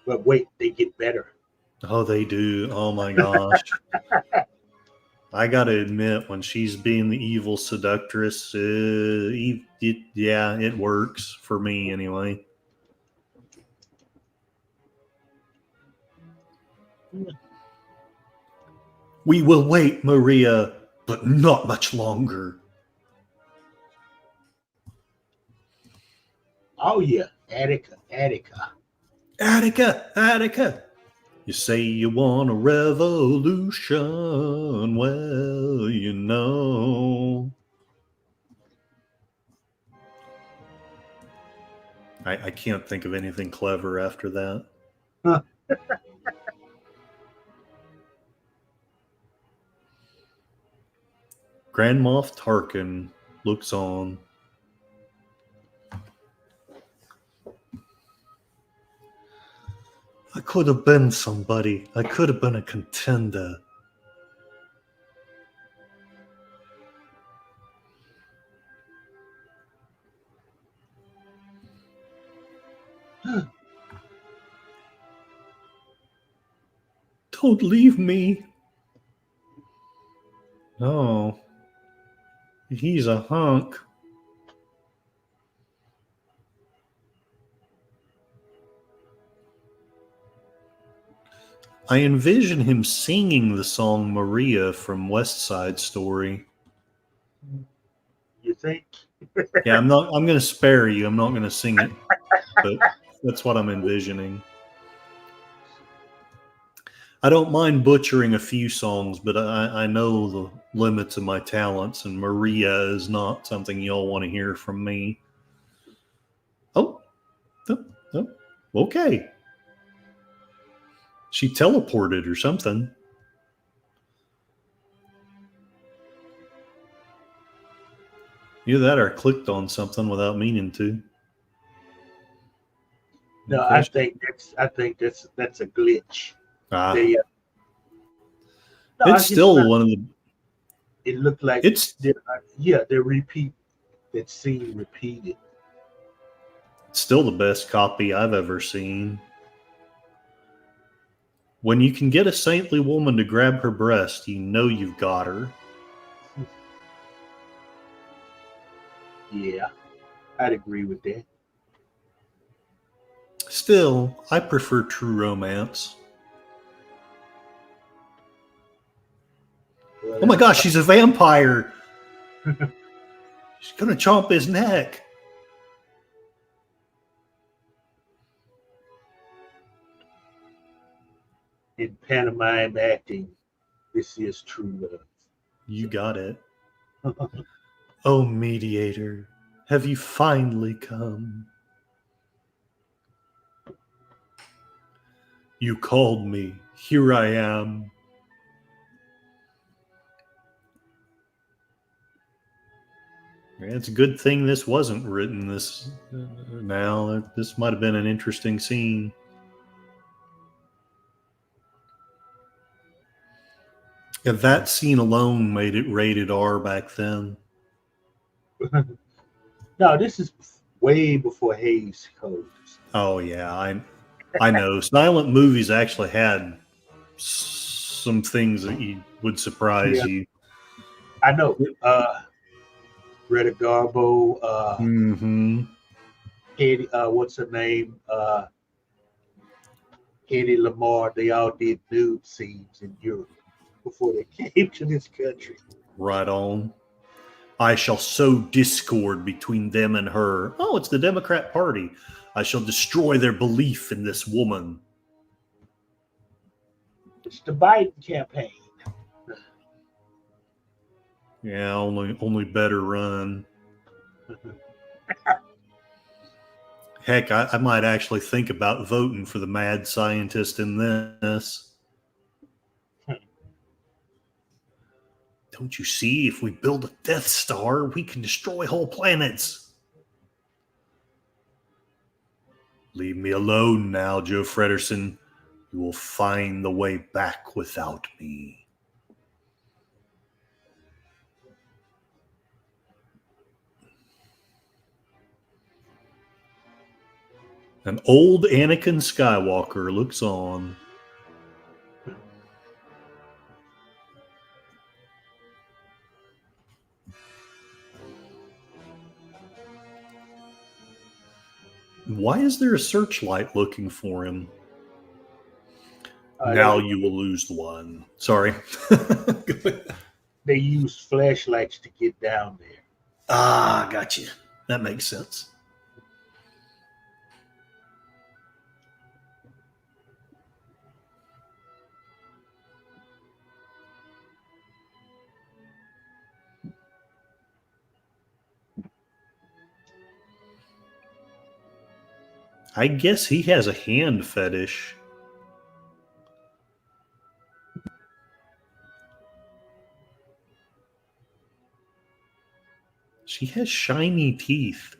But wait, they get better. Oh, they do. Oh my gosh. I gotta admit, when she's being the evil seductress, it works for me anyway. We will wait, Maria, but not much longer. Oh yeah, Attica. Attica. You say you want a revolution. Well, you know. I can't think of anything clever after that. Huh. Grand Moff Tarkin looks on. I could have been somebody. I could have been a contender. Don't leave me. Oh. He's a hunk. I envision him singing the song Maria from West Side Story. You think? Yeah, I'm going to spare you. I'm not going to sing it. But that's what I'm envisioning. I don't mind butchering a few songs, but I know the limits of my talents, and Maria is not something y'all want to hear from me. Oh, okay. She teleported or something. Either that or clicked on something without meaning to. No, I think that's a glitch. No, it's still one of the. It looked like they repeat that scene repeated. It's still the best copy I've ever seen. When you can get a saintly woman to grab her breast, you know you've got her. Yeah, I'd agree with that. Still, I prefer true romance. Oh my gosh, she's a vampire. She's gonna chomp his neck. In pantomime acting, this is true love. You got it. Oh, mediator, have you finally come? You called me. Here I am. It's a good thing this wasn't written this now. This might have been an interesting scene. If that scene alone made it rated R back then. No, this is way before Hays Code. Oh yeah, I know. Silent movies actually had some things that would surprise you. I know. Greta Garbo, Eddie, what's her name? Eddie Lamar. They all did nude scenes in Europe before they came to this country. Right on. I shall sow discord between them and her. Oh, it's the Democrat Party. I shall destroy their belief in this woman. It's the Biden campaign. Yeah, only better run. Heck, I might actually think about voting for the mad scientist in this. Don't you see? If we build a Death Star, we can destroy whole planets. Leave me alone now, Joe Fredersen. You will find the way back without me. An old Anakin Skywalker looks on. Why is there a searchlight looking for him? Now you will lose one. Sorry. They use flashlights to get down there. Ah, gotcha. That makes sense. I guess he has a hand fetish. She has shiny teeth.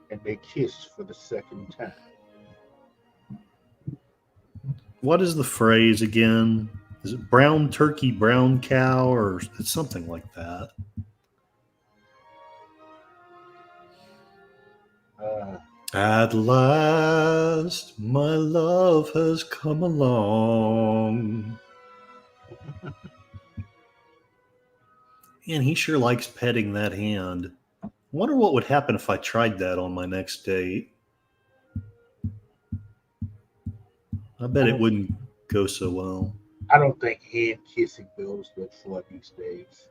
And they kiss for the second time. What is the phrase again? Is it brown turkey, brown cow, or it's something like that? At last, my love has come along. And he sure likes petting that hand. I wonder what would happen if I tried that on my next date. I bet it wouldn't go so well. I don't think hand kissing goes good for these days.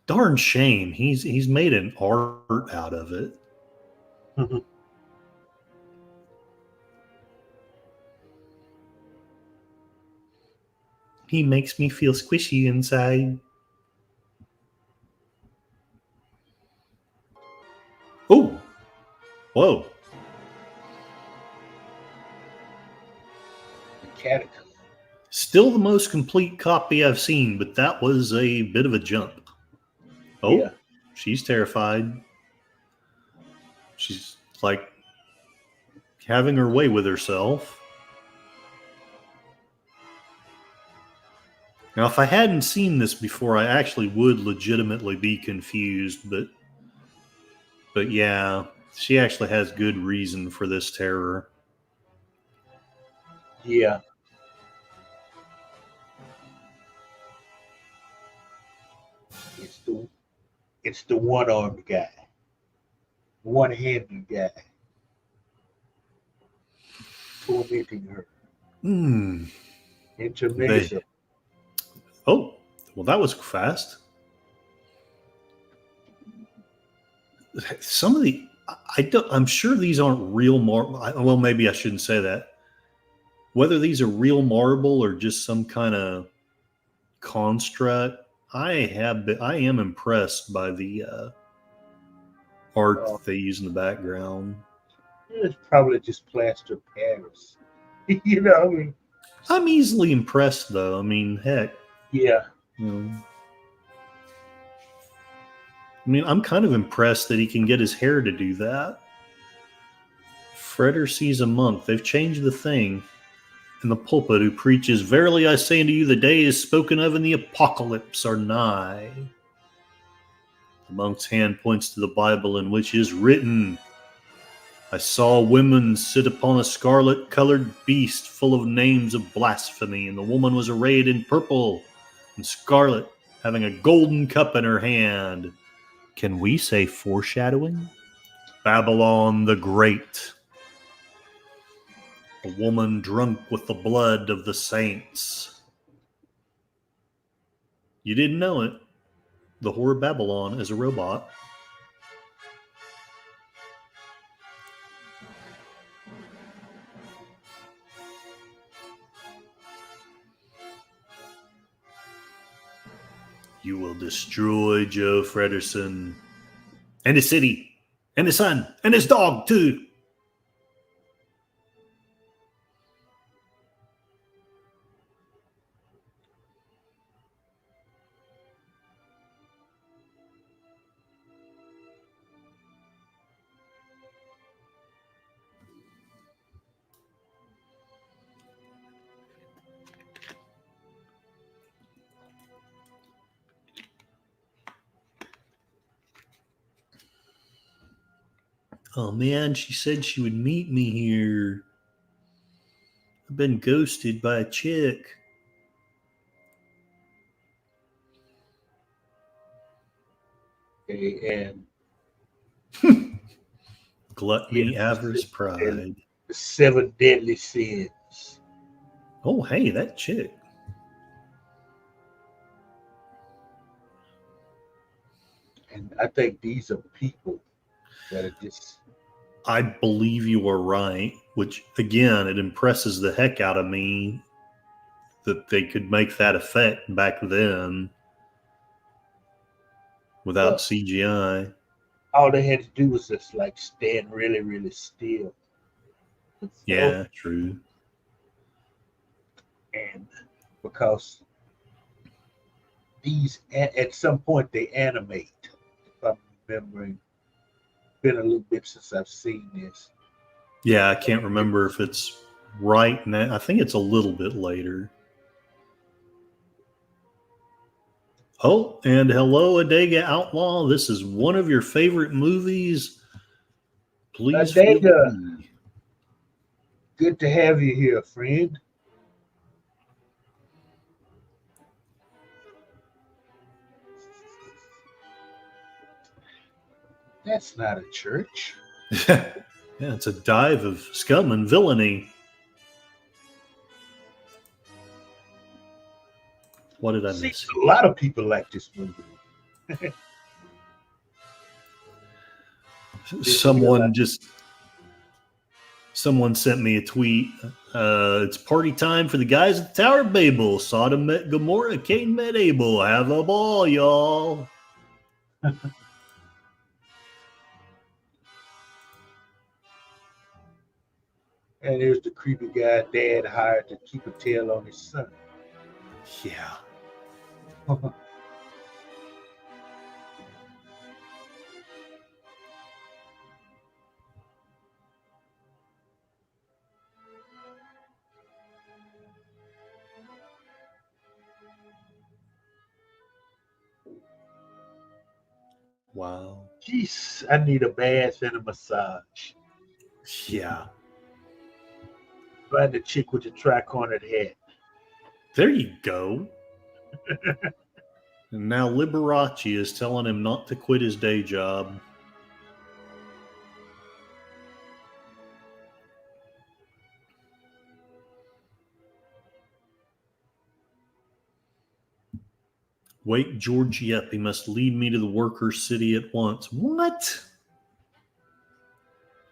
Darn shame. He's made an art out of it. He makes me feel squishy inside. Oh, whoa. The catacomb. Still the most complete copy I've seen, but that was a bit of a jump. Oh, yeah. She's terrified. She's like having her way with herself. Now, if I hadn't seen this before, I actually would legitimately be confused, but yeah, she actually has good reason for this terror. Yeah. It's the one-armed guy. One-handed guy. Tormenting her. Intermezzo. Oh, well, that was fast. Some of the, I'm sure these aren't real marble. Well, maybe I shouldn't say that. Whether these are real marble or just some kind of construct, I am impressed by the art that they use in the background. It's probably just plaster Paris. You know, I mean, I'm easily impressed, though. I mean, heck. Yeah. You know, I mean, I'm kind of impressed that he can get his hair to do that. Freder sees a monk. They've changed the thing. In the pulpit who preaches, "Verily I say unto you, the day is spoken of in the apocalypse are nigh." The monk's hand points to the Bible, in which is written, "I saw women sit upon a scarlet-colored beast full of names of blasphemy, and the woman was arrayed in purple and scarlet, having a golden cup in her hand." Can we say foreshadowing? Babylon the Great. A woman drunk with the blood of the saints. You didn't know it. The whore Babylon is a robot. You will destroy Joe Fredersen and his city and his son and his dog too. Oh man, she said she would meet me here. I've been ghosted by a chick. Okay, and Gluttony, avarice, pride. the 7 deadly sins. Oh, hey, that chick. And I think these are people that are just. I believe you are right, which again, it impresses the heck out of me that they could make that effect back then without Well, CGI. all they had to do was just like stand really, really still. Yeah, true. And because these at some point they animate. If I'm remembering, been a little bit since I've seen this. Yeah, I can't remember if it's right now. I think it's a little bit later. Oh, and hello, Adega Outlaw. This is one of your favorite movies. Please feel Adega, free. good to have you here, friend. That's not a church. Yeah, it's a dive of scum and villainy. What did I miss? A lot of people like this movie. Someone sent me a tweet. It's party time for the guys at the Tower of Babel. Sodom met Gomorrah, Cain met Abel. Have a ball, y'all. And there's the creepy guy dad hired to keep a tail on his son. Yeah. Wow. Jeez, I need a bath and a massage. Yeah. Find the chick with the tri-cornered hat. There you go. And now Liberace is telling him not to quit his day job. Wake Georgie up. He must lead me to the workers' city at once. What?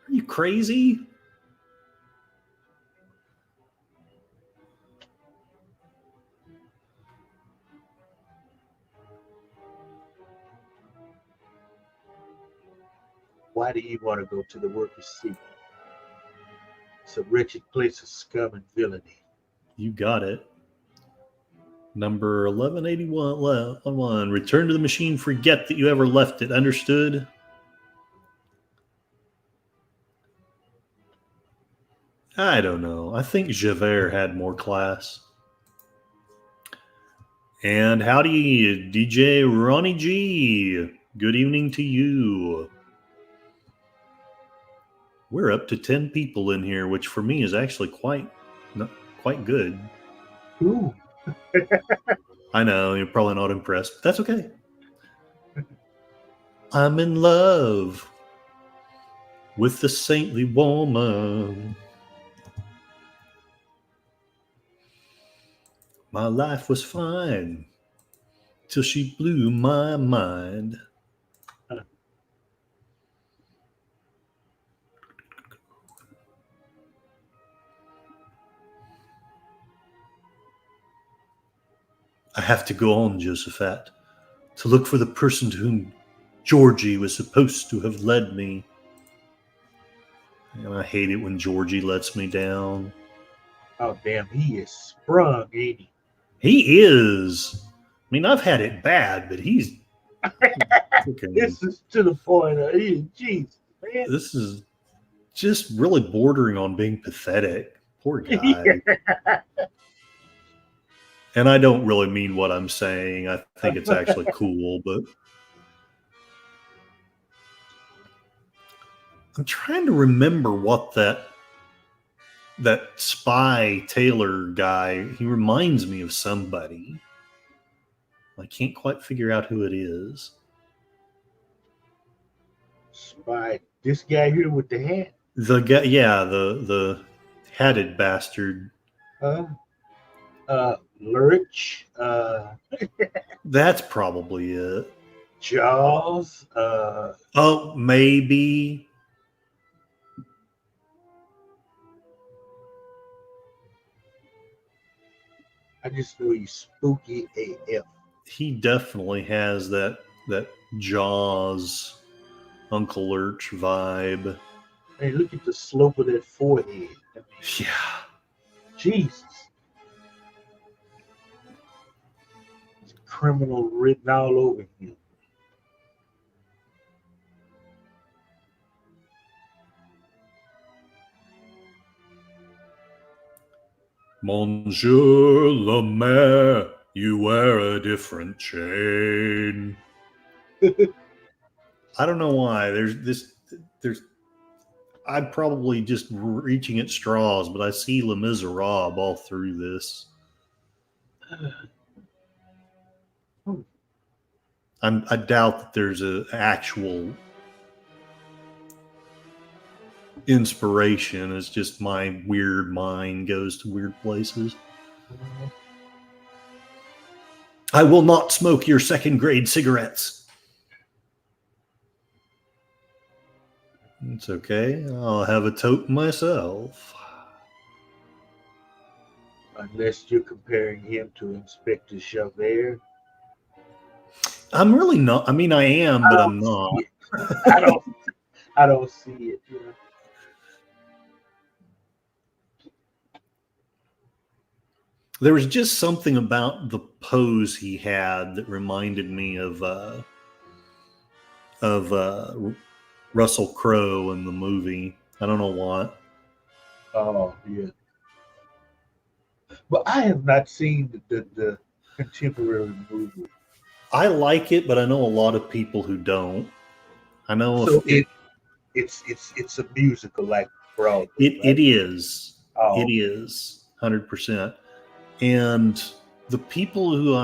Are you crazy? Why do you want to go to the workers' city? It's a wretched place of scum and villainy. You got it. Number 1181. Return to the machine. Forget that you ever left it. Understood? I don't know. I think Javert had more class. And howdy, DJ Ronnie G. Good evening to you. We're up to 10 people in here, which for me is actually quite good. Ooh. I know, you're probably not impressed, but that's okay. I'm in love with the saintly woman. My life was fine till she blew my mind. I have to go on, Josephat, to look for the person to whom Georgie was supposed to have led me. And I hate it when Georgie lets me down. Oh, damn, he is sprung, ain't he? He is. I mean, I've had it bad, but he's... This is to the point of, jeez, man. This is just really bordering on being pathetic. Poor guy. And I don't really mean what I'm saying. I think it's actually cool, but I'm trying to remember what that spy Taylor guy, he reminds me of somebody. I can't quite figure out who it is. Spy. This guy here with the hat. The guy, yeah, the hatted bastard. Lurch. That's probably it. Jaws. Oh, maybe. I just know he's spooky AF. He definitely has that Jaws, Uncle Lurch vibe. Hey, look at the slope of that forehead. I mean, Yeah. Jesus. It's criminal written all over him. Monsieur le Maire, you wear a different chain. I don't know why. There's I'm probably just reaching at straws, but I see Les Miserables all through this. I doubt that there's an actual inspiration. It's just my weird mind goes to weird places. I will not smoke your second grade cigarettes. It's okay. I'll have a toke myself. Unless you're comparing him to Inspector Javert. I'm really not. I mean, I am, but I'm not. I don't see it. You know? There was just something about the pose he had that reminded me of Russell Crowe in the movie. I don't know why. Oh yeah. But I have not seen the contemporary movie. I like it, but I know a lot of people who don't. I know so it's a musical like Broadway. It is. Oh. It is 100%. And the people who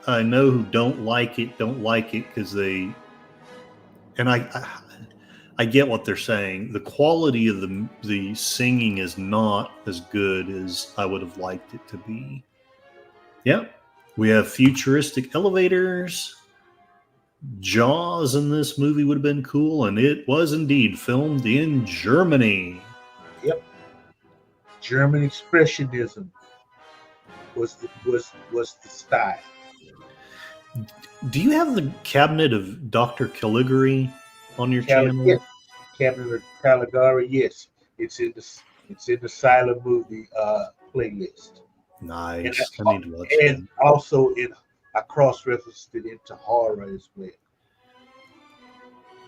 I know who don't like it because they, and I get what they're saying. The quality of the singing is not as good as I would have liked it to be. Yep. We have futuristic elevators. Jaws in this movie would have been cool, and it was indeed filmed in Germany. Yep. German expressionism was the style. Do you have the Cabinet of Dr. Caligari on your channel? Yes. Cabinet of Caligari, yes. It's in the silent movie playlist. Nice. I need to watch it. And also I cross-referenced it into horror as well.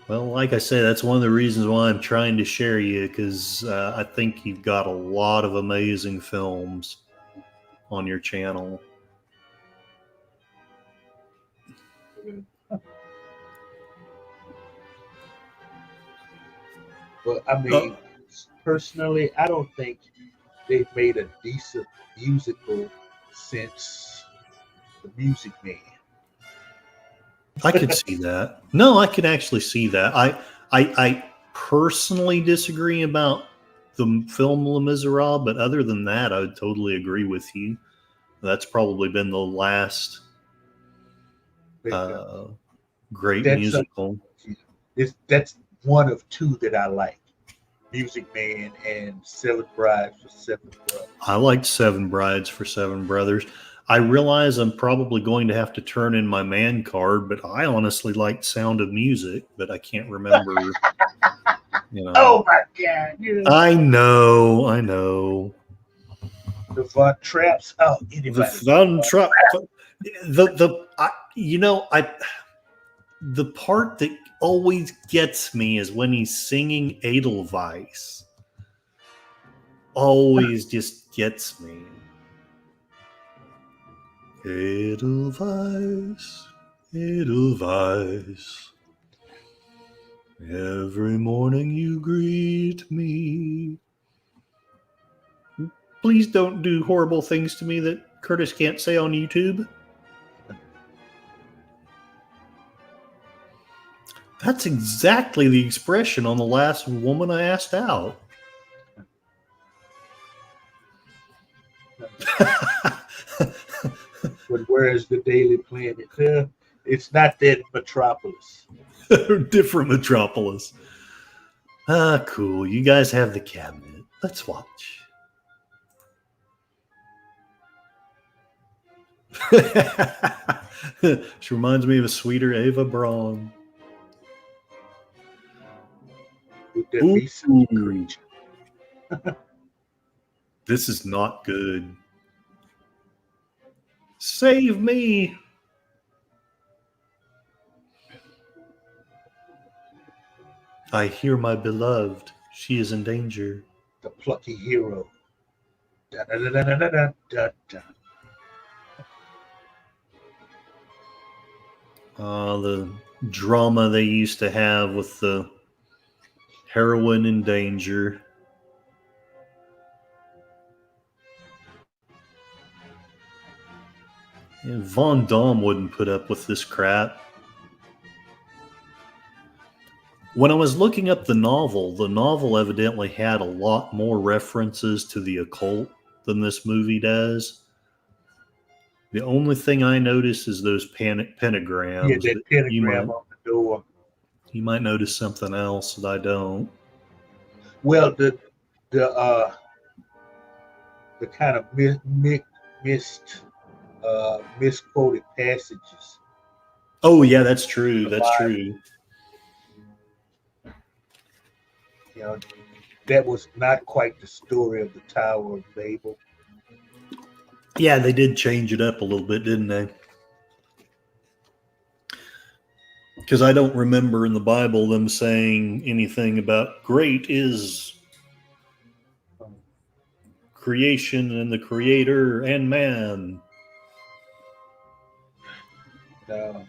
Well, like I say, that's one of the reasons why I'm trying to share you, because I think you've got a lot of amazing films on your channel. But I mean, personally, I don't think they've made a decent musical since The Music Man. I could see that. No, I could actually see that. I personally disagree about the film Les Miserables, but other than that, I would totally agree with you. That's probably been the last great musical. That's one of two that I like. Music Man and Seven Brides for Seven Brothers. I liked Seven Brides for Seven Brothers. I realize I'm probably going to have to turn in my man card, but I honestly liked Sound of Music, but I can't remember. Oh my God! Yeah. I know. The Von Trapps. Oh, anybody. The Von Trapp. The part that always gets me is when he's singing Edelweiss. Always just gets me. Edelweiss, Edelweiss. Every morning you greet me. Please don't do horrible things to me that Curtis can't say on YouTube. That's exactly the expression on the last woman I asked out. But where's the Daily Planet? It's not that Metropolis. Different Metropolis. Ah, cool. You guys have the cabinet. Let's watch. She reminds me of a sweeter Ava Braun. With that recent creature. This is not good. Save me. I hear my beloved. She is in danger. The plucky hero. Da, da, da, da, da, da, da, da. The drama they used to have with the heroine in danger. And Von Damme wouldn't put up with this crap. When I was looking up the novel evidently had a lot more references to the occult than this movie does. The only thing I noticed is those pentagrams. Yeah, that pentagram on the door. You might notice something else that I don't. Well, the kind of misquoted passages. Oh yeah, that's true. That's true. You know, that was not quite the story of the Tower of Babel. Yeah, they did change it up a little bit, didn't they? Because I don't remember in the Bible them saying anything about great is creation and the creator and man. No,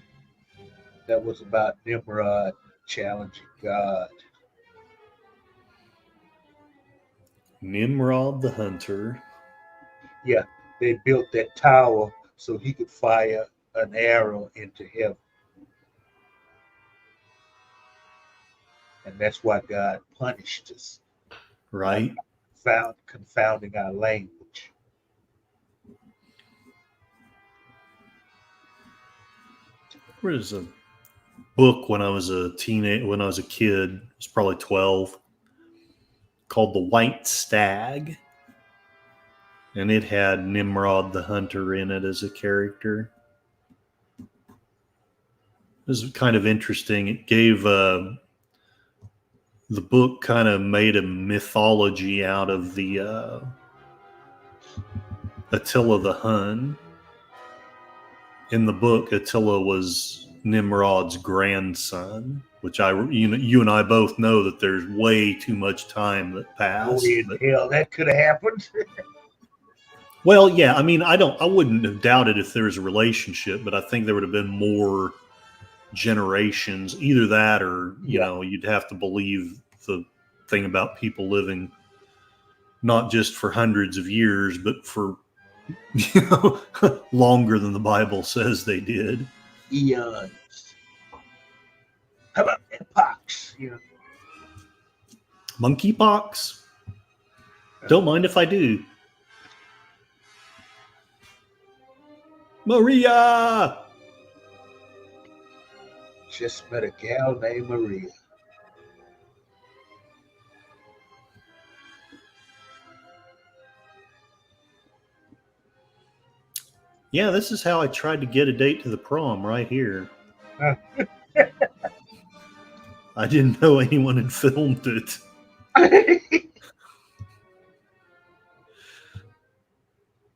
that was about Nimrod challenging God. Nimrod the hunter. Yeah, they built that tower so he could fire an arrow into heaven. And that's why God punished us. Right. Confounding our language. There was a book when I was a kid, I was probably 12, called The White Stag. And it had Nimrod the hunter in it as a character. It was kind of interesting. It gave the book kind of made a mythology out of the Attila the Hun. In the book, Attila was Nimrod's grandson, which you and I both know that there's way too much time that passed. Oh, hell, that could have happened. Well, yeah, I mean, I wouldn't have doubted if there was a relationship, but I think there would have been more generations, either that or, you know, you'd have to believe the thing about people living not just for hundreds of years, but for, longer than the Bible says they did. Eons. How about pox? Monkeypox? Don't mind if I do. Maria! Just met a gal named Maria. Yeah, this is how I tried to get a date to the prom, right here. I didn't know anyone had filmed it.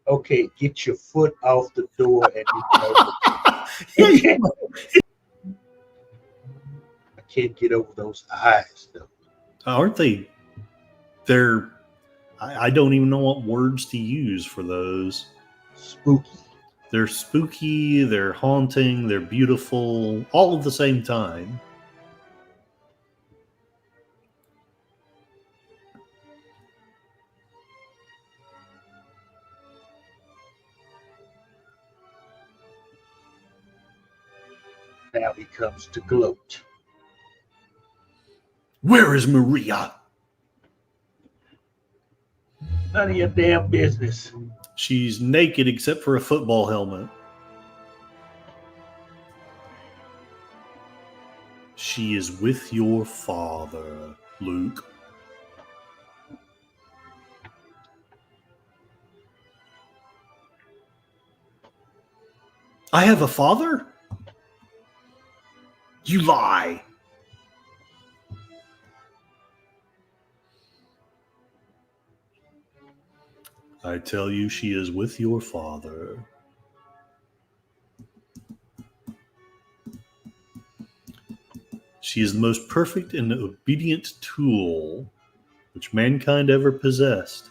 Okay, get your foot off the door and I can't get over those eyes, though. Aren't they? I don't even know what words to use for those. Spooky. They're spooky, they're haunting, they're beautiful, all at the same time. Now he comes to gloat. Where is Maria? None of your damn business. She's naked except for a football helmet. She is with your father, Luke. I have a father? You lie. I tell you, she is with your father. She is the most perfect and obedient tool which mankind ever possessed.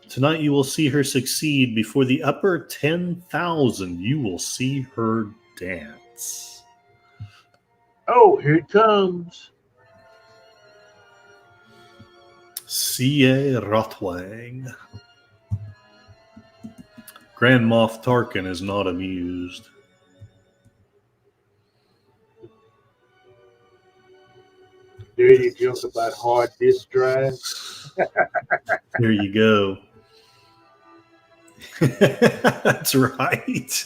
Tonight you will see her succeed. Before the upper 10,000, you will see her dance. Oh, here it comes. C.A. Rotwang. Grand Moff Tarkin is not amused. Dirty joke about hard disk drive. Here you go. That's right.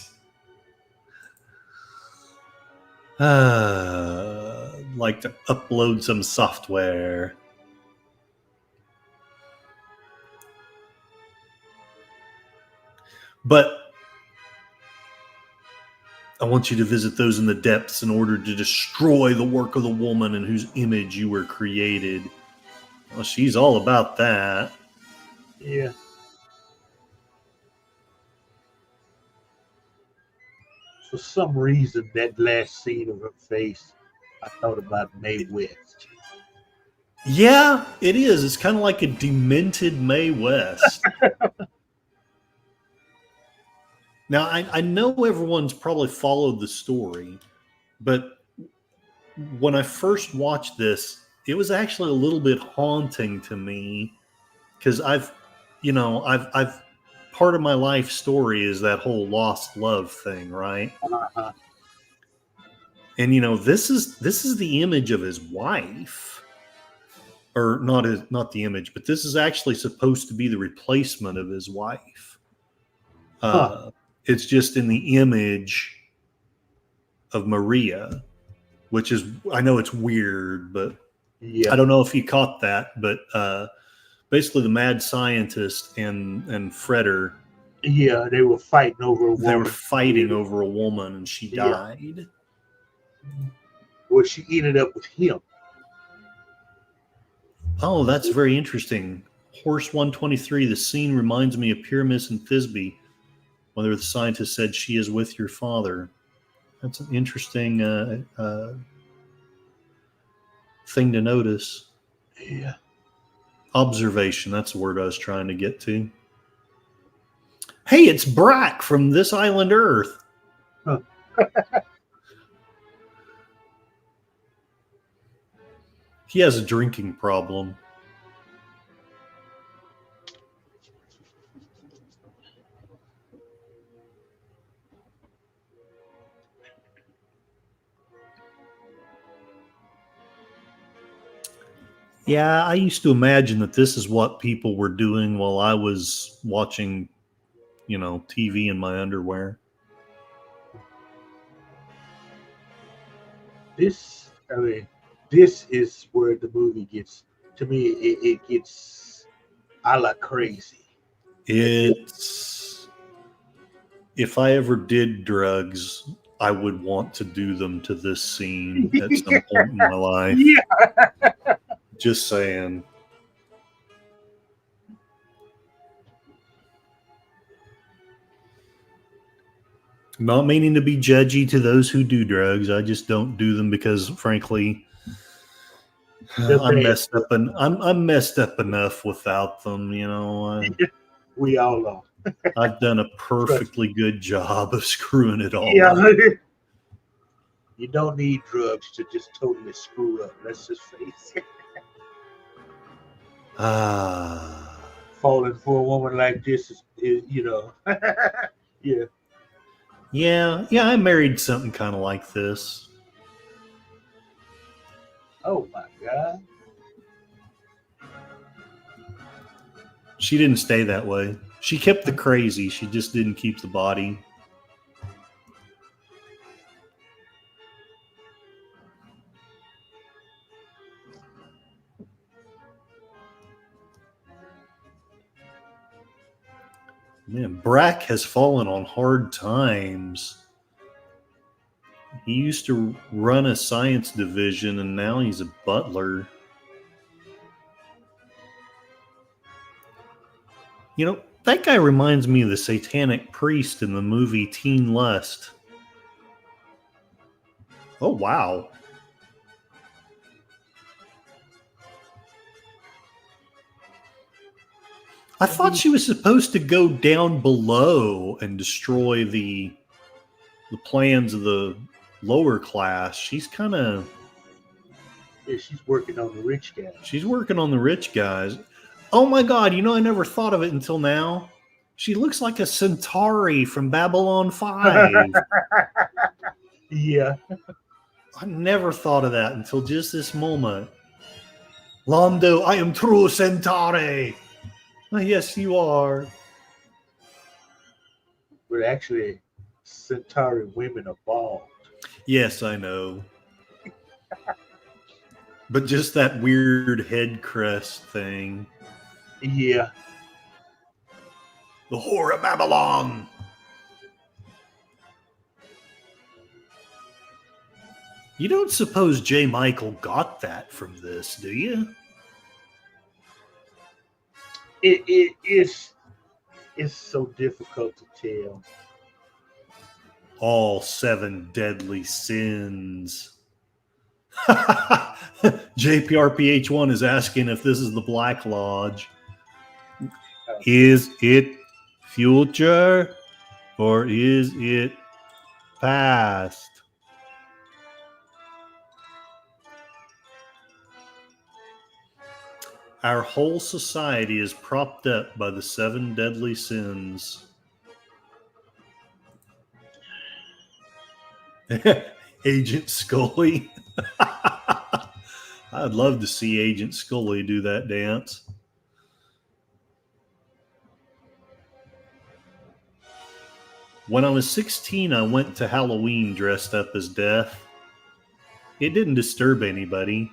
Like to upload some software. But I want you to visit those in the depths in order to destroy the work of the woman in whose image you were created. Well, she's all about that. Yeah. For some reason, that last scene of her face, I thought about Mae West. Yeah, it is. It's kind of like a demented Mae West. Now, I know everyone's probably followed the story, but when I first watched this, it was actually a little bit haunting to me because I've part of my life story is that whole lost love thing, right? Uh-huh. And this is the image of his wife, or not the image, but this is actually supposed to be the replacement of his wife. It's just in the image of Maria, which is, I know it's weird, but Yeah. I don't know if you caught that, but basically the mad scientist and Freder, Yeah, they were fighting over a woman. They were fighting over a woman, and she died. Well, she ended up with him. Oh, that's very interesting. Horse 123, the scene reminds me of Pyramus and Thisbe, whether the scientist said she is with your father. That's an interesting thing to notice. Yeah. Observation, that's the word I was trying to get to. Hey, it's Brack from This Island Earth. Huh. He has a drinking problem. Yeah, I used to imagine that this is what people were doing while I was watching, TV in my underwear. This is where the movie gets, to me, it gets a la crazy. It's, if I ever did drugs, I would want to do them to this scene at some point in my life. Yeah. Just saying. Not meaning to be judgy to those who do drugs. I just don't do them because, frankly, I'm messed up, and I'm messed up enough without them. We all are. I've done a perfectly good job of screwing it all Yeah. up. You don't need drugs to just totally screw up. Let's just face it. Falling for a woman like this is yeah. Yeah, I married something kind of like this. Oh my God. She didn't stay that way. She kept the crazy. She just didn't keep the body. Man, Brack has fallen on hard times. He used to run a science division, and now he's a butler. You know, that guy reminds me of the satanic priest in the movie Teen Lust. Oh, wow. I thought she was supposed to go down below and destroy the plans of the lower class. She's kind of... Yeah, she's working on the rich guy. She's working on the rich guys. Oh my God, you know, I never thought of it until now. She looks like a Centauri from Babylon 5. Yeah. I never thought of that until just this moment. Londo, I am true Centauri. Oh, yes, you are. But actually, Centauri women are bald. Yes, I know. But just that weird head crest thing. Yeah. The whore of Babylon. You don't suppose J. Michael got that from this, do you? It is. It's so difficult to tell. All 7 deadly sins. JPRPH1 is asking if this is the Black Lodge. Is it future or is it past? Our whole society is propped up by the 7 deadly sins. Agent Scully. I'd love to see Agent Scully do that dance. When I was 16, I went to Halloween dressed up as Death. It didn't disturb anybody.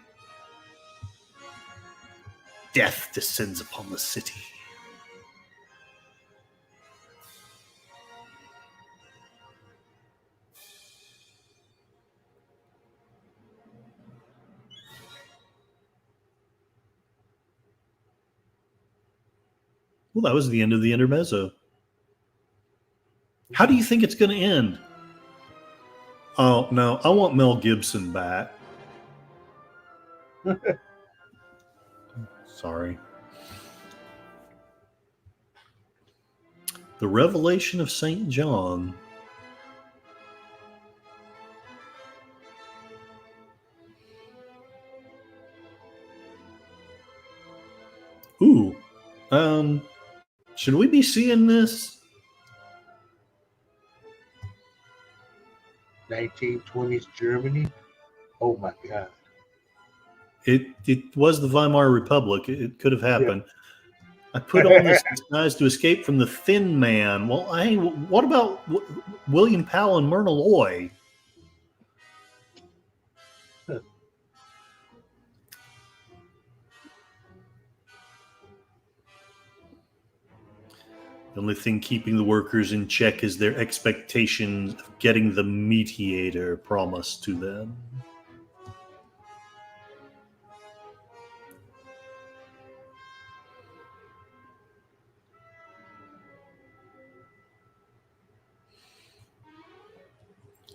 Death descends upon the city. Well, that was the end of the intermezzo. How do you think it's going to end? Oh, no, I want Mel Gibson back. Sorry. The Revelation of St. John. Ooh. Should we be seeing this? 1920s Germany. Oh my God. It was the Weimar Republic. It could have happened. Yeah. I put on this disguise to escape from the Thin Man. Well, hey, what about William Powell and Myrna Loy? Huh. The only thing keeping the workers in check is their expectations of getting the mediator promised to them.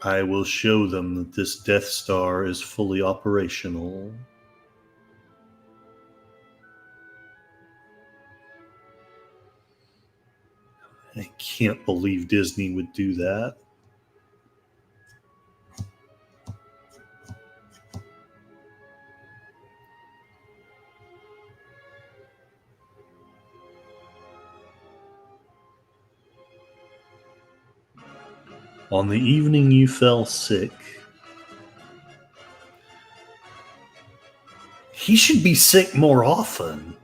I will show them that this Death Star is fully operational. I can't believe Disney would do that. On the evening you fell sick. He should be sick more often.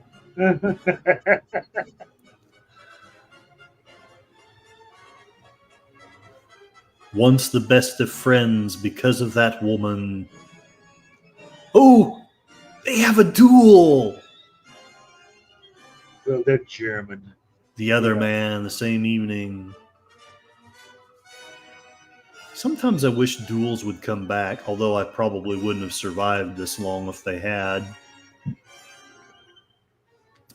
Once the best of friends because of that woman. Oh, they have a duel. Well, they're German. The other man, the same evening. Sometimes I wish duels would come back, although I probably wouldn't have survived this long if they had.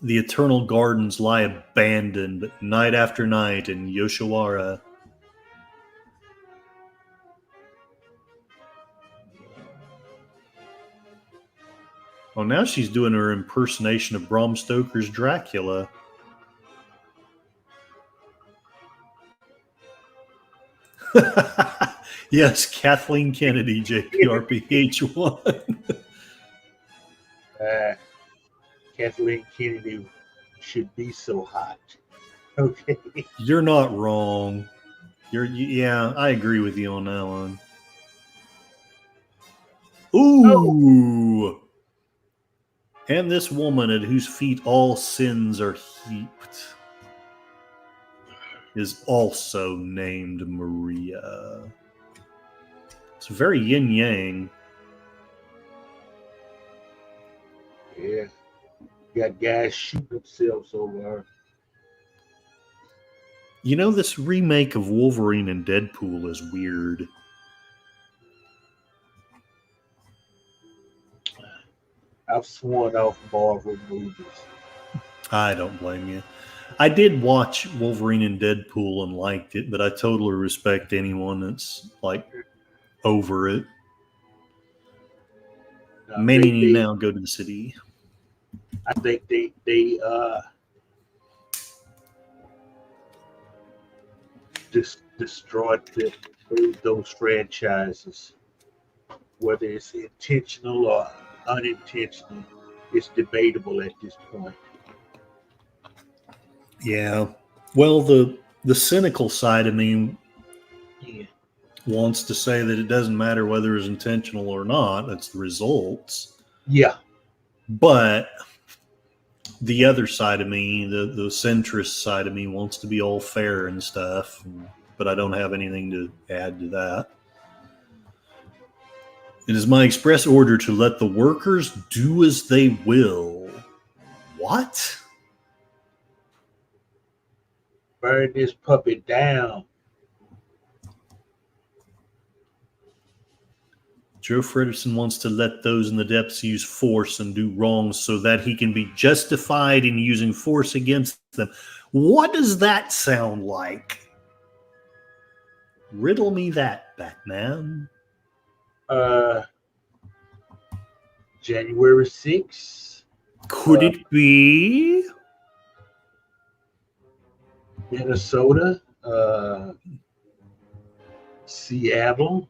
The eternal gardens lie abandoned night after night in Yoshiwara. Oh, now she's doing her impersonation of Bram Stoker's Dracula. Yes, Kathleen Kennedy, JPRPH1. Kathleen Kennedy should be so hot. Okay. You're not wrong. Yeah, I agree with you on that one. Ooh. Oh. And this woman at whose feet all sins are heaped is also named Maria. It's very yin-yang. Yeah. Got guys shooting themselves over her. You know, this remake of Wolverine and Deadpool is weird. I've sworn off Marvel movies. I don't blame you. I did watch Wolverine and Deadpool and liked it, but I totally respect anyone that's like over it. Many now go to the city. I think they destroyed those franchises, whether it's intentional or unintentional. It's debatable at this point. Yeah. Well, the cynical side of me wants to say that it doesn't matter whether it's intentional or not. It's the results. Yeah. But the other side of me, the centrist side of me, wants to be all fair and stuff. But I don't have anything to add to that. It is my express order to let the workers do as they will. What? Burn this puppy down. Joe Fredersen wants to let those in the depths use force and do wrong so that he can be justified in using force against them. What does that sound like? Riddle me that, Batman. January 6th. Could it be? Minnesota. Seattle.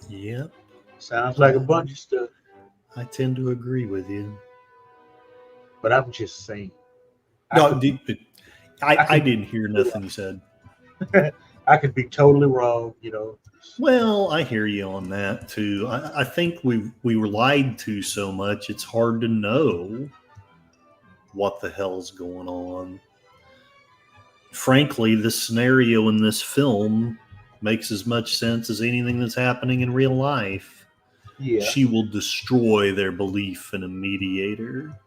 Yep. Sounds like a bunch of stuff. I tend to agree with you. But I'm just saying. No, I didn't hear nothing you said. I could be totally wrong, you know. Well, I hear you on that too. I think we were lied to so much, it's hard to know what the hell's going on. Frankly, the scenario in this film makes as much sense as anything that's happening in real life. Yeah. She will destroy their belief in a mediator.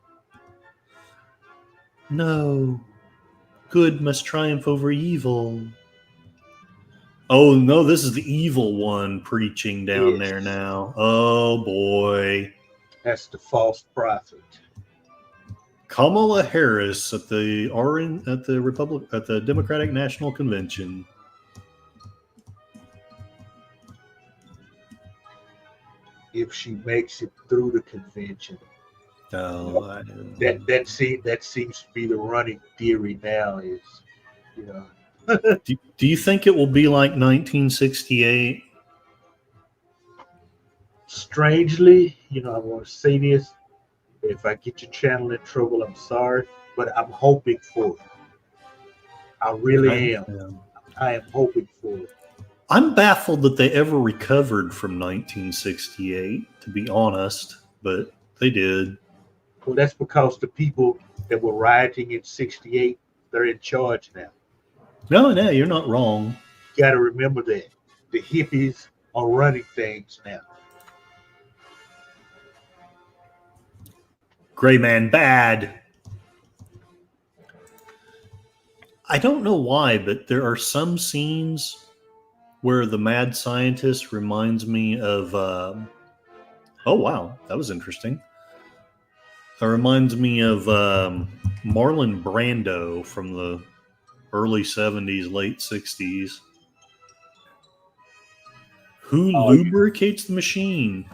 No. Good must triumph over evil. Oh, no, this is the evil one preaching down there now. Oh, boy. That's the false prophet. Kamala Harris at the Democratic National Convention. If she makes it through the convention. Oh, that seems to be the running theory now is, you know. Do you think it will be like 1968? Strangely, you know, I want to say this. If I get your channel in trouble, I'm sorry, but I'm hoping for it. I really am. I am hoping for it. I'm baffled that they ever recovered from 1968, to be honest, but they did. Well, that's because the people that were rioting in '68, they're in charge now. No, you're not wrong. You got to remember that the hippies are running things now. Gray man bad. I don't know why, but there are some scenes where the mad scientist reminds me of. Oh wow, that was interesting. It reminds me of Marlon Brando from the early '70s, late '60s. Who lubricates the machine?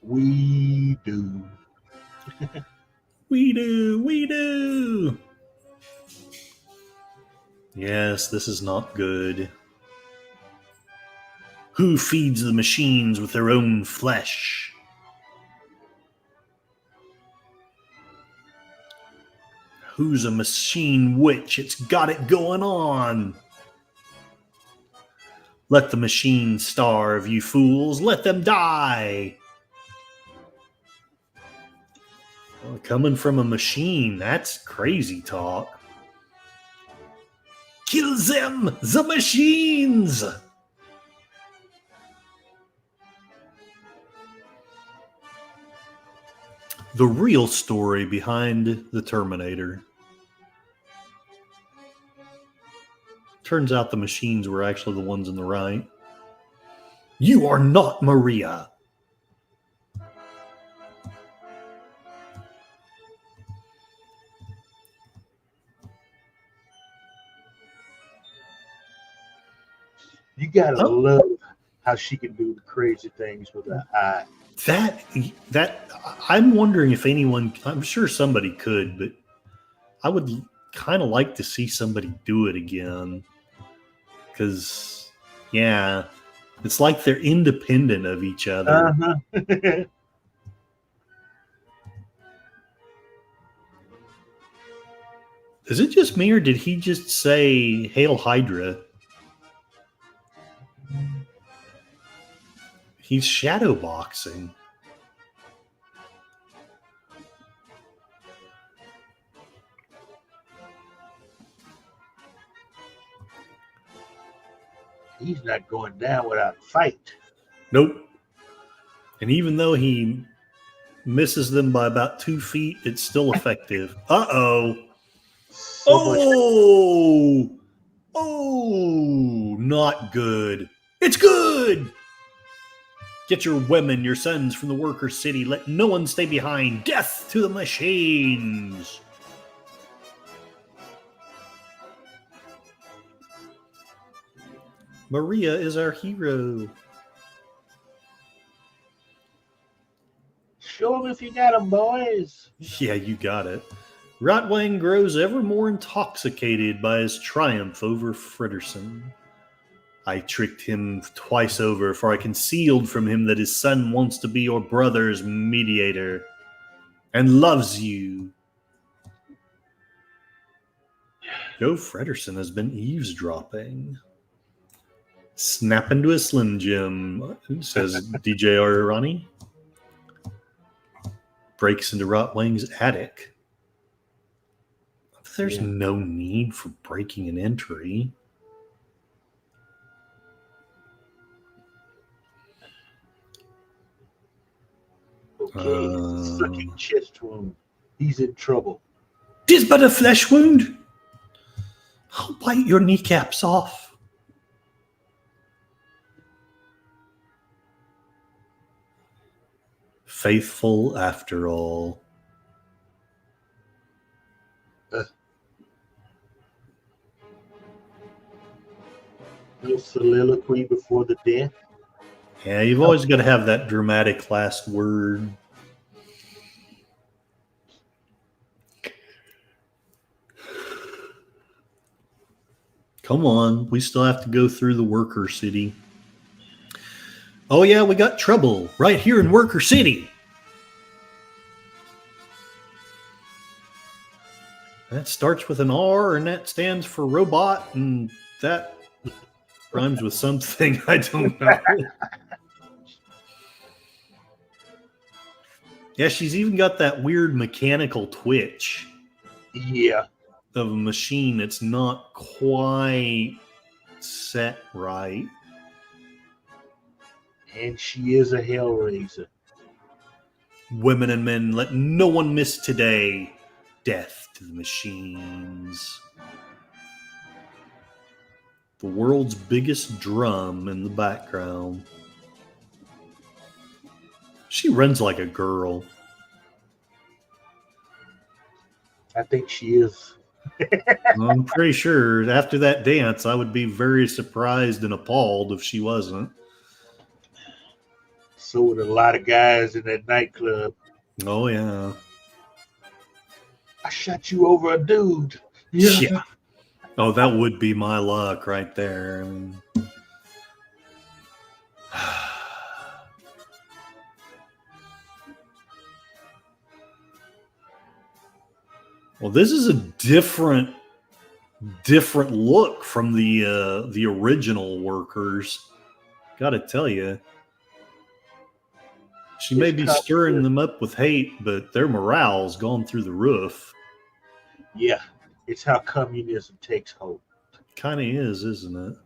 We do. We do. Yes, this is not good. Who feeds the machines with their own flesh? Who's a machine witch? It's got it going on. Let the machines starve, you fools. Let them die. Well, coming from a machine, that's crazy talk. Kill them, the machines! The real story behind the Terminator. Turns out the machines were actually the ones in the right. You are not Maria. You gotta love how she can do the crazy things with her eye. That I'm wondering if anyone. I'm sure somebody could, but I would kind of like to see somebody do it again. Because, yeah, it's like they're independent of each other. Uh-huh. Is it just me, or did he just say Hail Hydra? He's shadow boxing. He's not going down without a fight. Nope. And even though he misses them by about 2 feet, it's still effective. Uh-oh. Oh, not good. It's good. Get your women, your sons from the worker city. Let no one stay behind. Death to the machines. Maria is our hero. Show them if you got them, boys. Yeah, you got it. Rotwang grows ever more intoxicated by his triumph over Frederson. I tricked him twice over, for I concealed from him that his son wants to be your brother's mediator and loves you. Joe Frederson has been eavesdropping. Snap into a Slim Jim, says DJ Arani. Breaks into Rotwang's attic. There's no need for breaking an entry. Okay, sucking chest wound. He's in trouble. 'Tis but a flesh wound. I'll bite your kneecaps off. Faithful after all. No soliloquy before the death. Yeah, you've always got to have that dramatic last word. Come on, we still have to go through the worker city. Oh yeah, we got trouble right here in Worker City. That starts with an R, and that stands for robot, and that rhymes with something. I don't know. Yeah, she's even got that weird mechanical twitch. Yeah. Of a machine that's not quite set right. And she is a hellraiser. Women and men, let no one miss today. Death to the machines. The world's biggest drum in the background. She runs like a girl. I think she is. I'm pretty sure after that dance, I would be very surprised and appalled if she wasn't. So would a lot of guys in that nightclub. Oh, yeah. I shot you over a dude. Yeah. Oh, that would be my luck right there. I mean, well, this is a different look from the original workers. Gotta tell you, she may be stirring them up with hate, but their morale's gone through the roof. Yeah, it's how communism takes hold. Kind of is, isn't it?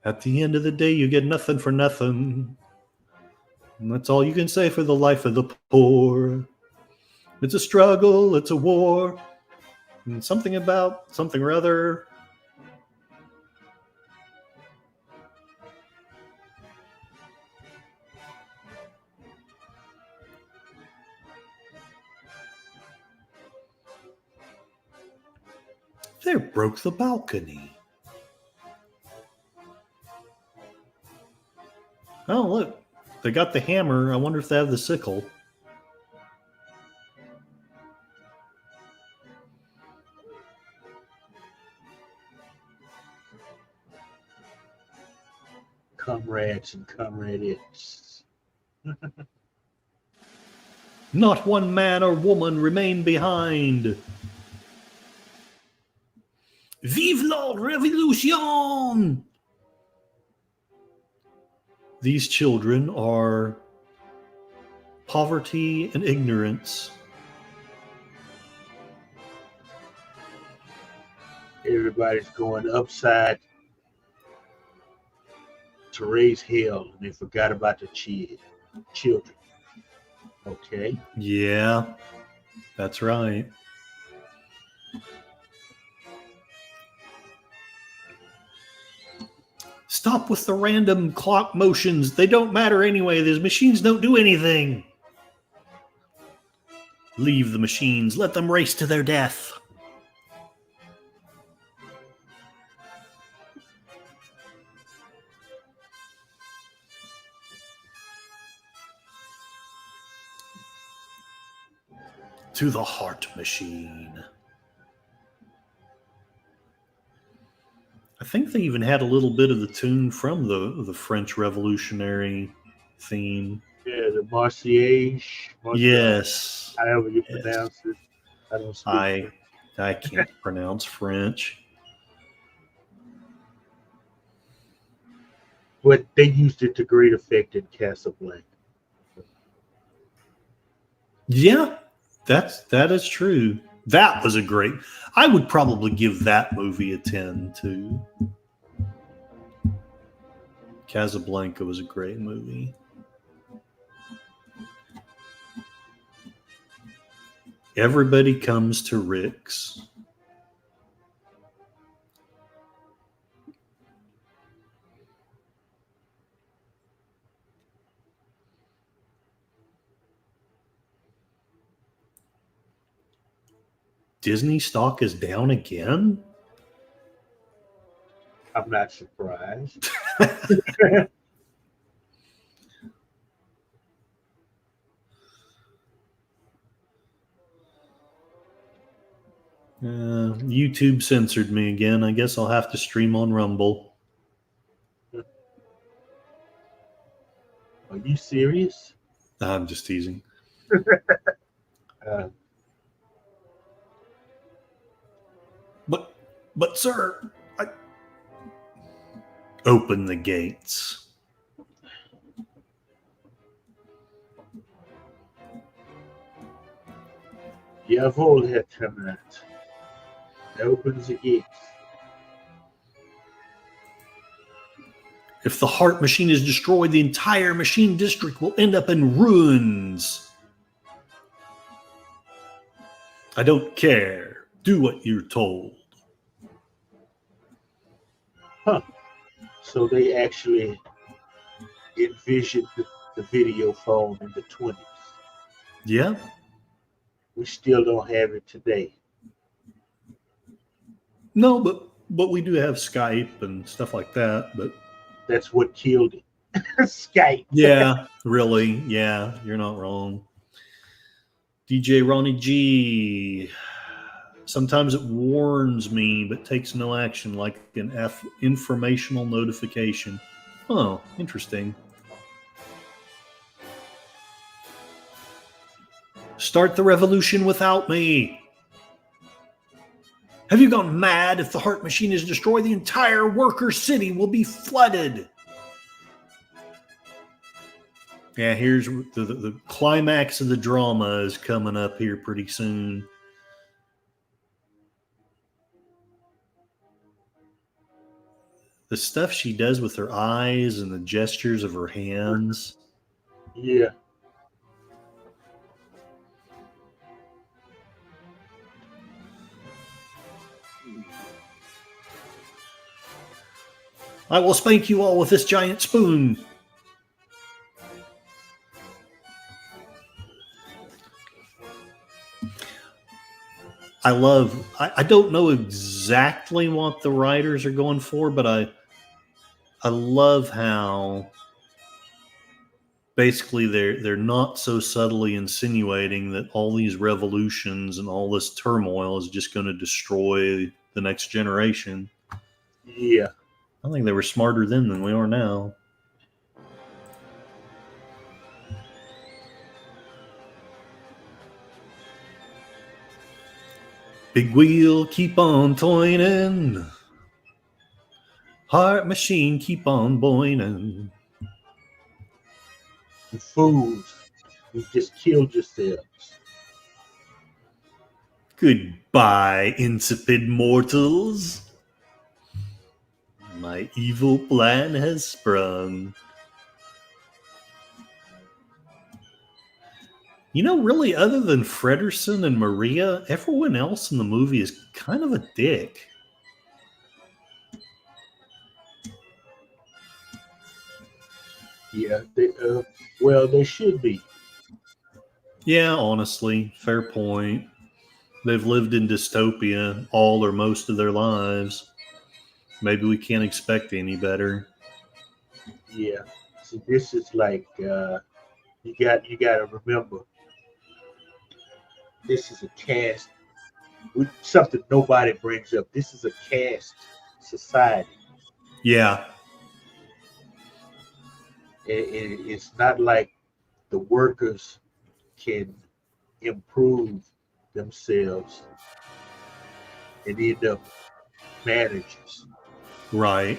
At the end of the day, you get nothing for nothing. And that's all you can say for the life of the poor. It's a struggle, it's a war, and something about something or other. There broke the balcony. Oh, look. They got the hammer. I wonder if they have the sickle. Comrades and comradettes. Not one man or woman remain behind. Vive la révolution! These children are poverty and ignorance. Everybody's going upside to raise hell, and they forgot about the children. Okay. Yeah, that's right. Stop with the random clock motions. They don't matter anyway. These machines don't do anything. Leave the machines. Let them race to their death. To the heart machine. I think they even had a little bit of the tune from the French Revolutionary theme. Yeah, the Marseillaise. Yes. However you pronounce it. I don't speak. I can't pronounce French. But they used it to great effect in Casablanca. Yeah, that is true. That was a great. I would probably give that movie a 10 too. Casablanca was a great movie. Everybody comes to Rick's. Disney stock is down again? I'm not surprised. YouTube censored me again. I guess I'll have to stream on Rumble. Are you serious? I'm just teasing. Uh, But sir, open the gates. Jawohl, Herr Terminat. Open the gates. If the heart machine is destroyed, the entire machine district will end up in ruins. I don't care. Do what you're told. Huh. So they actually envisioned the video phone in the 20s. Yeah. We still don't have it today. No, but we do have Skype and stuff like that. But that's what killed it. Skype. Yeah, really. Yeah, you're not wrong. DJ Ronnie G. Sometimes it warns me, but takes no action, like an informational notification. Oh, interesting. Start the revolution without me. Have you gone mad? If the heart machine is destroyed, the entire worker city will be flooded. Yeah, here's the climax of the drama is coming up here pretty soon. The stuff she does with her eyes and the gestures of her hands. Yeah. I will spank you all with this giant spoon. I don't know exactly what the writers are going for, but I love how basically they're not so subtly insinuating that all these revolutions and all this turmoil is just going to destroy the next generation. Yeah. I think they were smarter then than we are now. Big wheel, keep on toining. Heart machine, keep on boining. You fools. You just killed yourselves. Goodbye, insipid mortals. My evil plan has sprung. You know, really, other than Frederson and Maria, everyone else in the movie is kind of a dick. Yeah, they should be. Yeah, honestly, fair point. They've lived in dystopia all or most of their lives. Maybe we can't expect any better. Yeah. So this is like you got to remember, this is a caste. Something nobody brings up. This is a caste society. Yeah. It's not like the workers can improve themselves and end up managers. Right.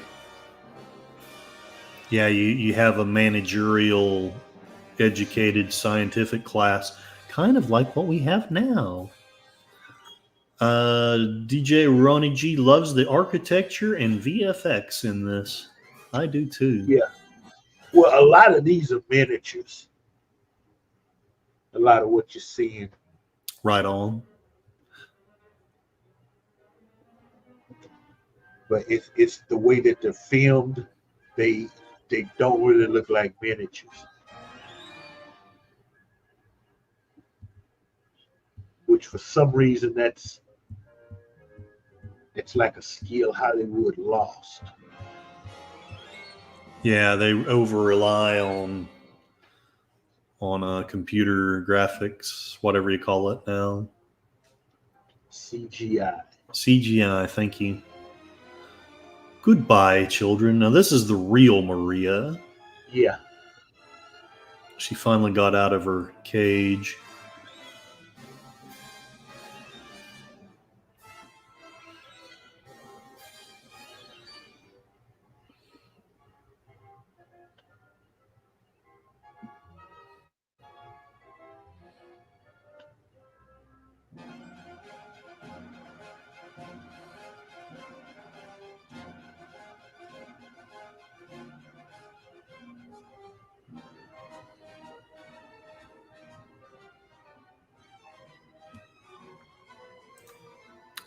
Yeah, you have a managerial, educated, scientific class, kind of like what we have now. DJ Ronnie G loves the architecture and VFX in this. I do too. Yeah. Well, a lot of these are miniatures. A lot of what you're seeing. Right on. But it's the way that they're filmed. They don't really look like miniatures. Which for some reason it's like a skill Hollywood lost. Yeah, they over rely on computer graphics, whatever you call it now. CGI. CGI, thank you. Goodbye, children. Now, this is the real Maria. Yeah. She finally got out of her cage.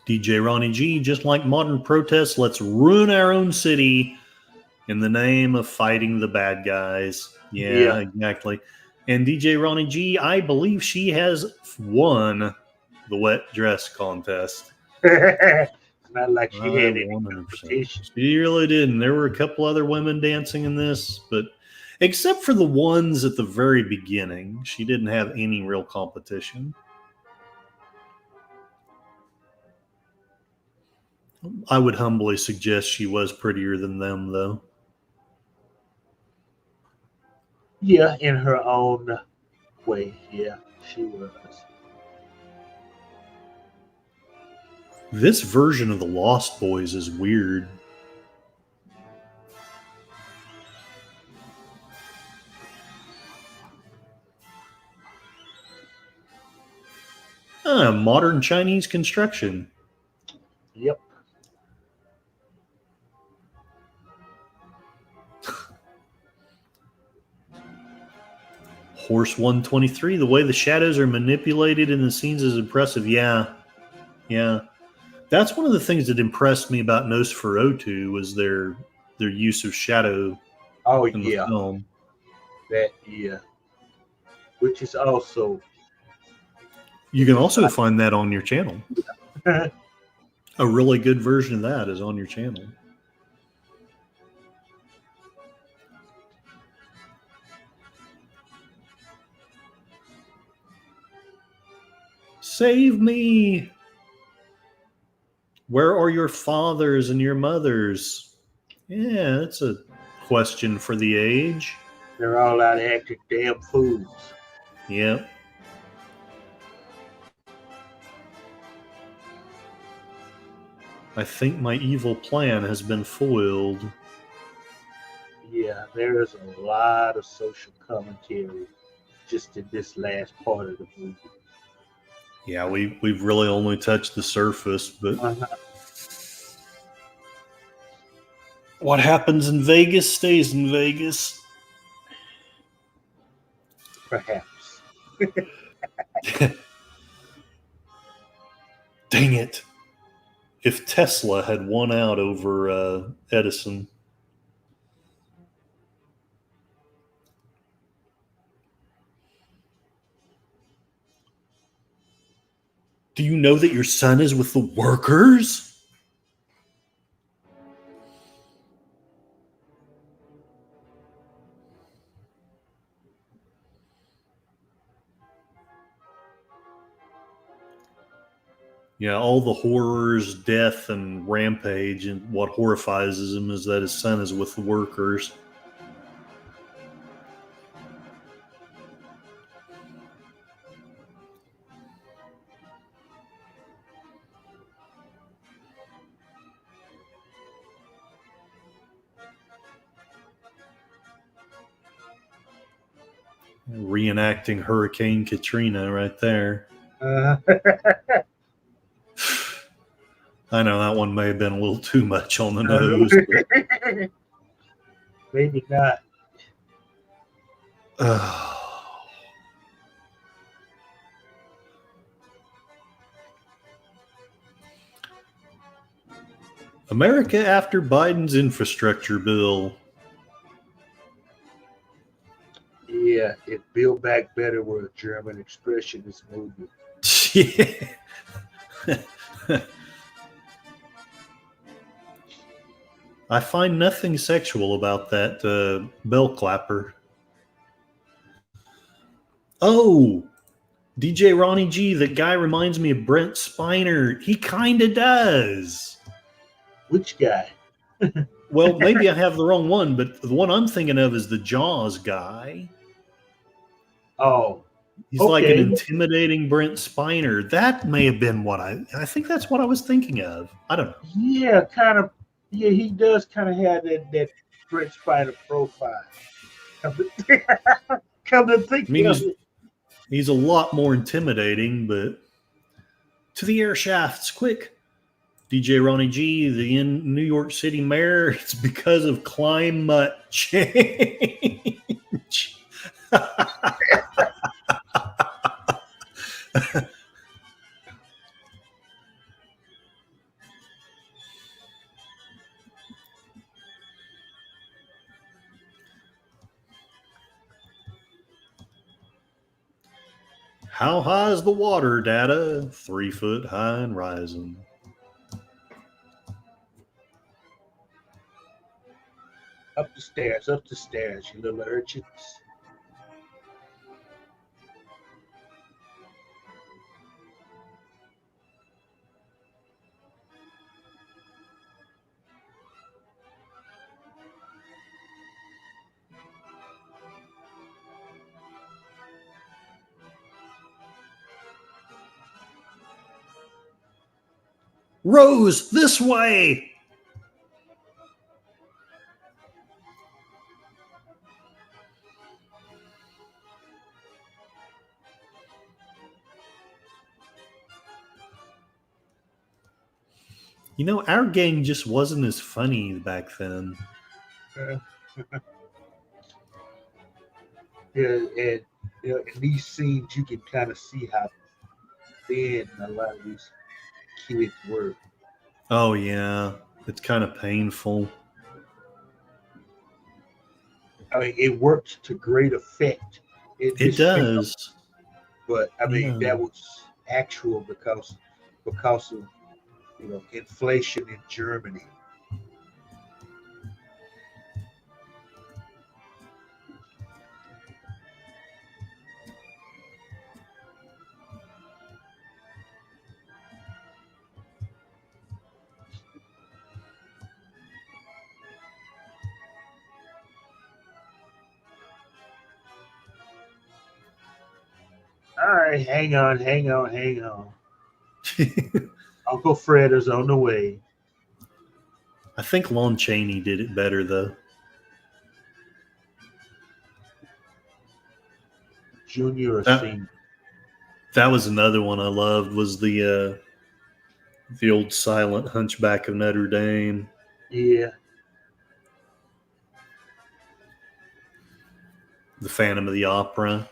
DJ Ronnie G, just like modern protests, let's ruin our own city in the name of fighting the bad guys. Yeah, exactly. And DJ Ronnie G, I believe she has won the wet dress contest. It's not like she had any 100%. competition. She really didn't. There were a couple other women dancing in this, but except for the ones at the very beginning, she didn't have any real competition. I would humbly suggest she was prettier than them, though. Yeah, in her own way. Yeah, she was. This version of the Lost Boys is weird. Modern Chinese construction. Yep. Horse 123, the way the shadows are manipulated in the scenes is impressive. Yeah. That's one of the things that impressed me about Nosferatu was their use of shadow in the film. Which is also... You can also find that on your channel. A really good version of that is on your channel. Save me! Where are your fathers and your mothers? Yeah, that's a question for the age. They're all out acting damn fools. Yep. I think my evil plan has been foiled. Yeah, there is a lot of social commentary just in this last part of the movie. Yeah, we've really only touched the surface, but what happens in Vegas stays in Vegas. Perhaps. Dang it. If Tesla had won out over Edison. Do you know that your son is with the workers? Yeah, all the horrors, death, and rampage, and what horrifies him is that his son is with the workers. Reenacting Hurricane Katrina right there. I know that one may have been a little too much on the nose. Maybe not. America after Biden's infrastructure bill. Yeah, if Build Back Better were a German expression, this movie. Yeah. I find nothing sexual about that bell clapper. Oh, DJ Ronnie G, that guy reminds me of Brent Spiner. He kind of does. Which guy? Well, maybe I have the wrong one, but the one I'm thinking of is the Jaws guy. Oh, he's okay. like an intimidating Brent Spiner. That may have been what I think that's what I was thinking of. I don't know. Yeah, kind of. Yeah, he does kind of have that Brent Spiner profile. Come to think I mean, of it. he's a lot more intimidating, but to the air shafts, quick. DJ Ronnie G, the New York City mayor, it's because of climate change. How high is the water, Data? 3 foot high and rising. Up the stairs, you little urchins. Rose, this way! You know, our gang just wasn't as funny back then. Yeah, and in these scenes, you can kind of see how thin a lot of these kids were. Oh, yeah. It's kind of painful. I mean, it worked to great effect. It does. But I mean, that was actual because of inflation in Germany. All right, hang on. Uncle Fred is on the way. I think Lon Chaney did it better, though. Junior or senior? That was another one I loved, was the old silent Hunchback of Notre Dame. Yeah. The Phantom of the Opera.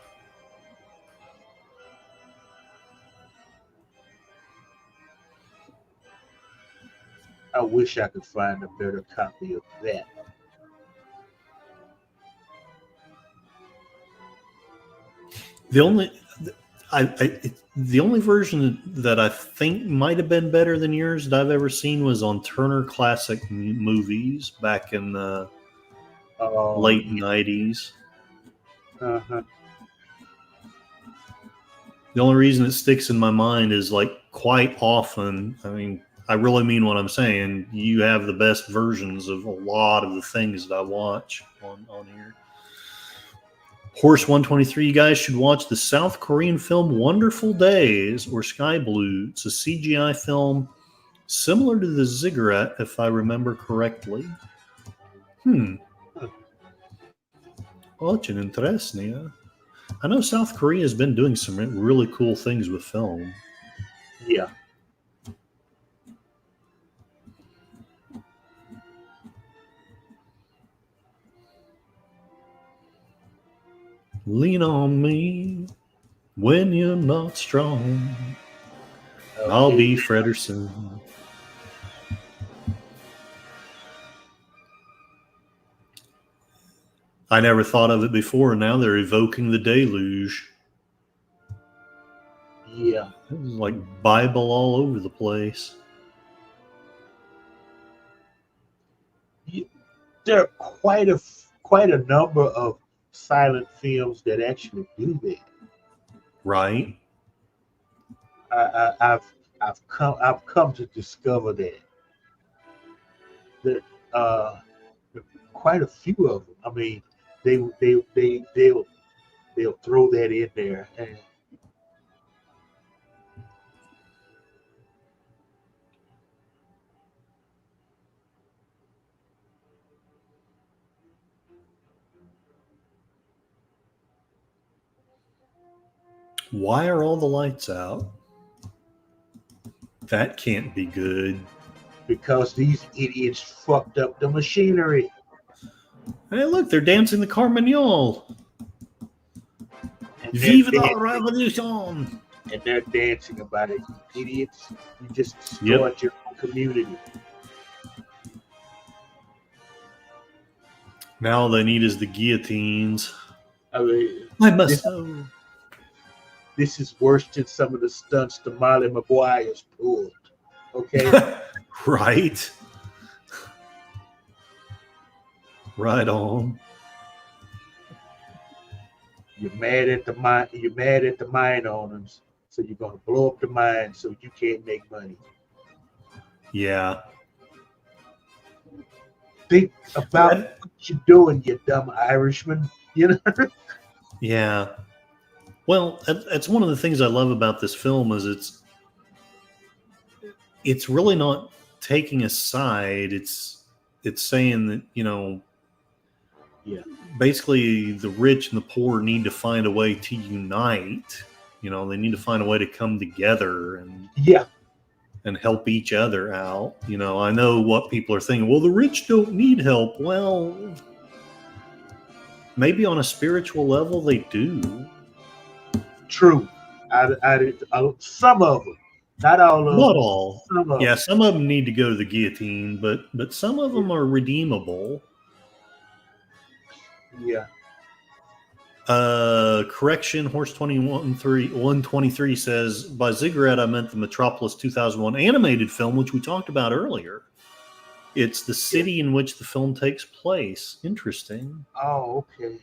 I wish I could find a better copy of that. The only version that I think might have been better than yours that I've ever seen was on Turner Classic Movies back in the late 90s. Uh-huh. The only reason it sticks in my mind is, like, quite often, I mean, I really mean what I'm saying, you have the best versions of a lot of the things that I watch on here. Horse 123, you guys should watch the South Korean film Wonderful Days or Sky Blue. It's a CGI film similar to The Ziggurat, if I remember correctly. Очень интересно. I know South Korea has been doing some really cool things with film. Yeah. Lean on me when you're not strong. Okay. I'll be Frederson. I never thought of it before. Now they're evoking the deluge. Yeah. It was like Bible all over the place. There are quite a number of silent films that actually do that. Right. I've come to discover that quite a few of them. I mean, they'll throw that in there, and Why are all the lights out? That can't be good. because these idiots fucked up the machinery. Hey, look, they're dancing the Carmagnole. And they're Vive la dancing, revolution! and they're dancing about it. You idiots, you just destroyed your own community. Now all they need is the guillotines. I mean, I must this, know. this is worse than some of the stunts the Molly Maguires pulled. Okay, Right. Right on. you're mad at the mine. You're mad at the mine owners, so you're gonna blow up the mine so you can't make money. Yeah. Think about what you're doing, you dumb Irishman. You know. Yeah. Well, that's one of the things I love about this film is it's really not taking a side. It's saying that, Yeah. basically the rich and the poor need to find a way to unite. They need to find a way to come together and help each other out. I know what people are thinking. Well, the rich don't need help. Well, maybe on a spiritual level they do. True. Some of them, not all of them. Not all. Some of Yeah, them. some of them need to go to the guillotine, but some of them are redeemable. Yeah. Correction, Horse 123 says, by Ziggurat I meant the Metropolis 2001 animated film, which we talked about earlier. It's the city in which the film takes place. Interesting. Oh, okay.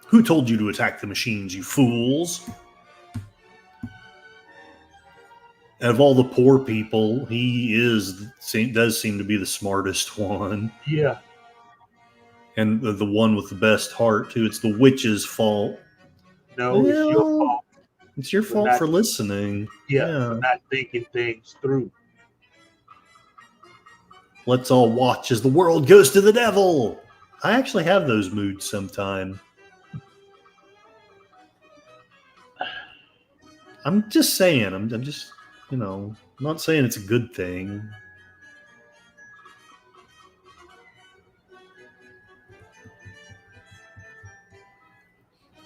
Who told you to attack the machines, you fools? Out of all the poor people, he does seem to be the smartest one. Yeah. And the one with the best heart, too. It's the witch's fault. No, it's your fault. It's your fault for listening. Yeah, for not thinking things through. Let's all watch as the world goes to the devil. I actually have those moods sometime. I'm just saying. I'm just, I'm not saying it's a good thing.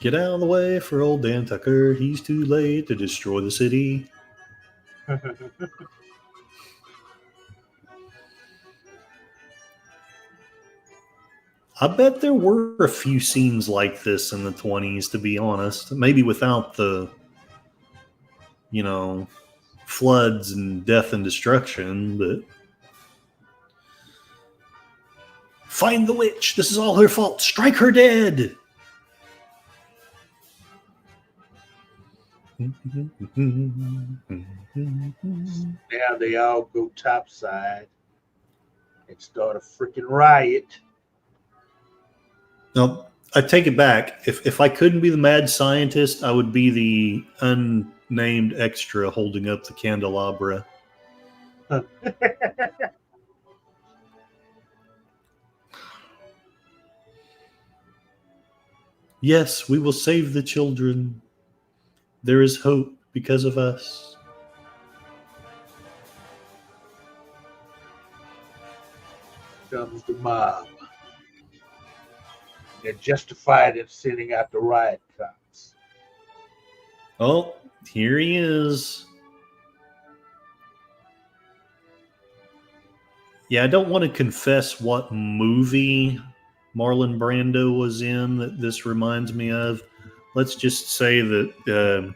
Get out of the way for old Dan Tucker. He's too late to destroy the city. I bet there were a few scenes like this in the 20s, to be honest. Maybe without the, floods and death and destruction, but find the witch. This is all her fault. Strike her dead. Now they all go topside and start a freaking riot. No, I take it back. If I couldn't be the mad scientist, I would be the unnamed extra holding up the candelabra. Yes, we will save the children. There is hope because of us. Comes the mob. They're justified in sending out the riot cops. Oh, here he is. Yeah, I don't want to confess what movie Marlon Brando was in that this reminds me of. Let's just say that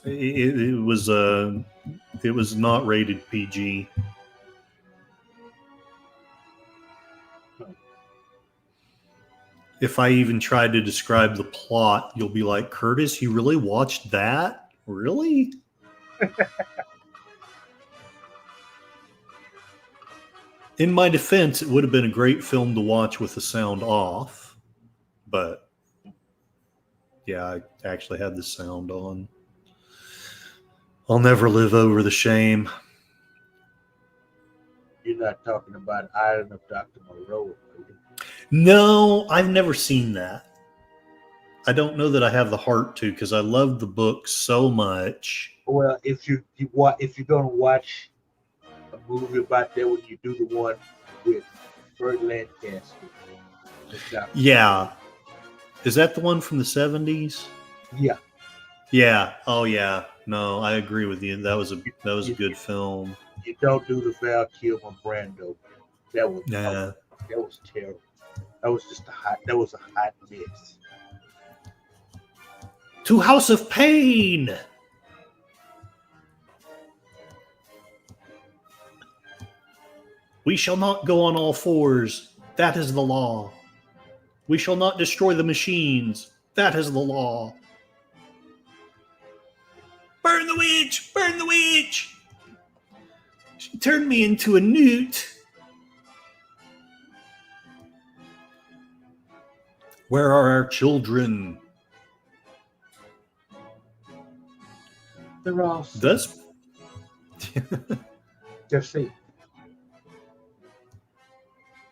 it was not rated PG. If I even tried to describe the plot, you'll be like, Curtis, you really watched that? Really? In my defense, it would have been a great film to watch with the sound off, but yeah, I actually had the sound on. I'll never live over the shame. You're not talking about Island of Dr. Moreau, are you? No, I've never seen that. I don't know that I have the heart to because I love the book so much. Well, if you're gonna watch a movie about that, when you do the one with Burt Lancaster, Yeah. Is that the one from the 70s? Yeah. Yeah. Oh yeah. No, I agree with you. That was a good film. You don't do the Val Kilmer Brando. That was terrible. That was just a hot mess. To House of Pain. We shall not go on all fours. That is the law. We shall not destroy the machines. That is the law. Burn the witch! Burn the witch! She turned me into a newt. Where are our children? They're all That's just see.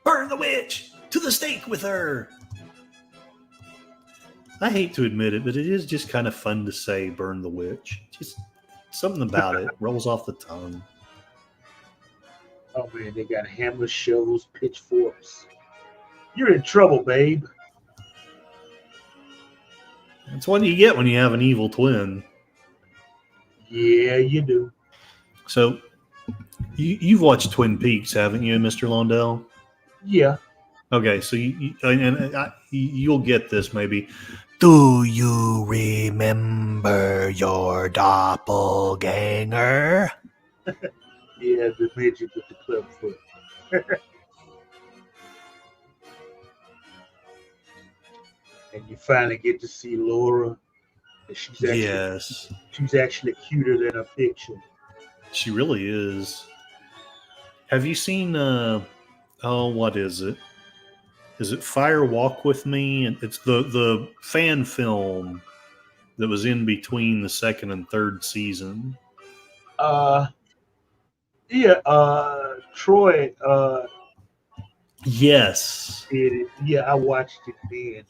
Burn the witch! To the stake with her! I hate to admit it, but it is just kind of fun to say burn the witch. Just something about it rolls off the tongue. Oh man, they got hammers, shovels, pitchforks. You're in trouble, babe. That's what you get when you have an evil twin. Yeah, you do. So, you've watched Twin Peaks, haven't you, Mr. Lonell? Yeah. Okay, so you'll get this maybe. Do you remember your doppelganger? Yeah, the midget with the club foot. And you finally get to see Laura. And she's actually cuter than a picture. She really is. Have you seen what is it? Is it Fire Walk with Me? It's the fan film that was in between the second and third season. Troy yes. did it. Yeah, I watched it then.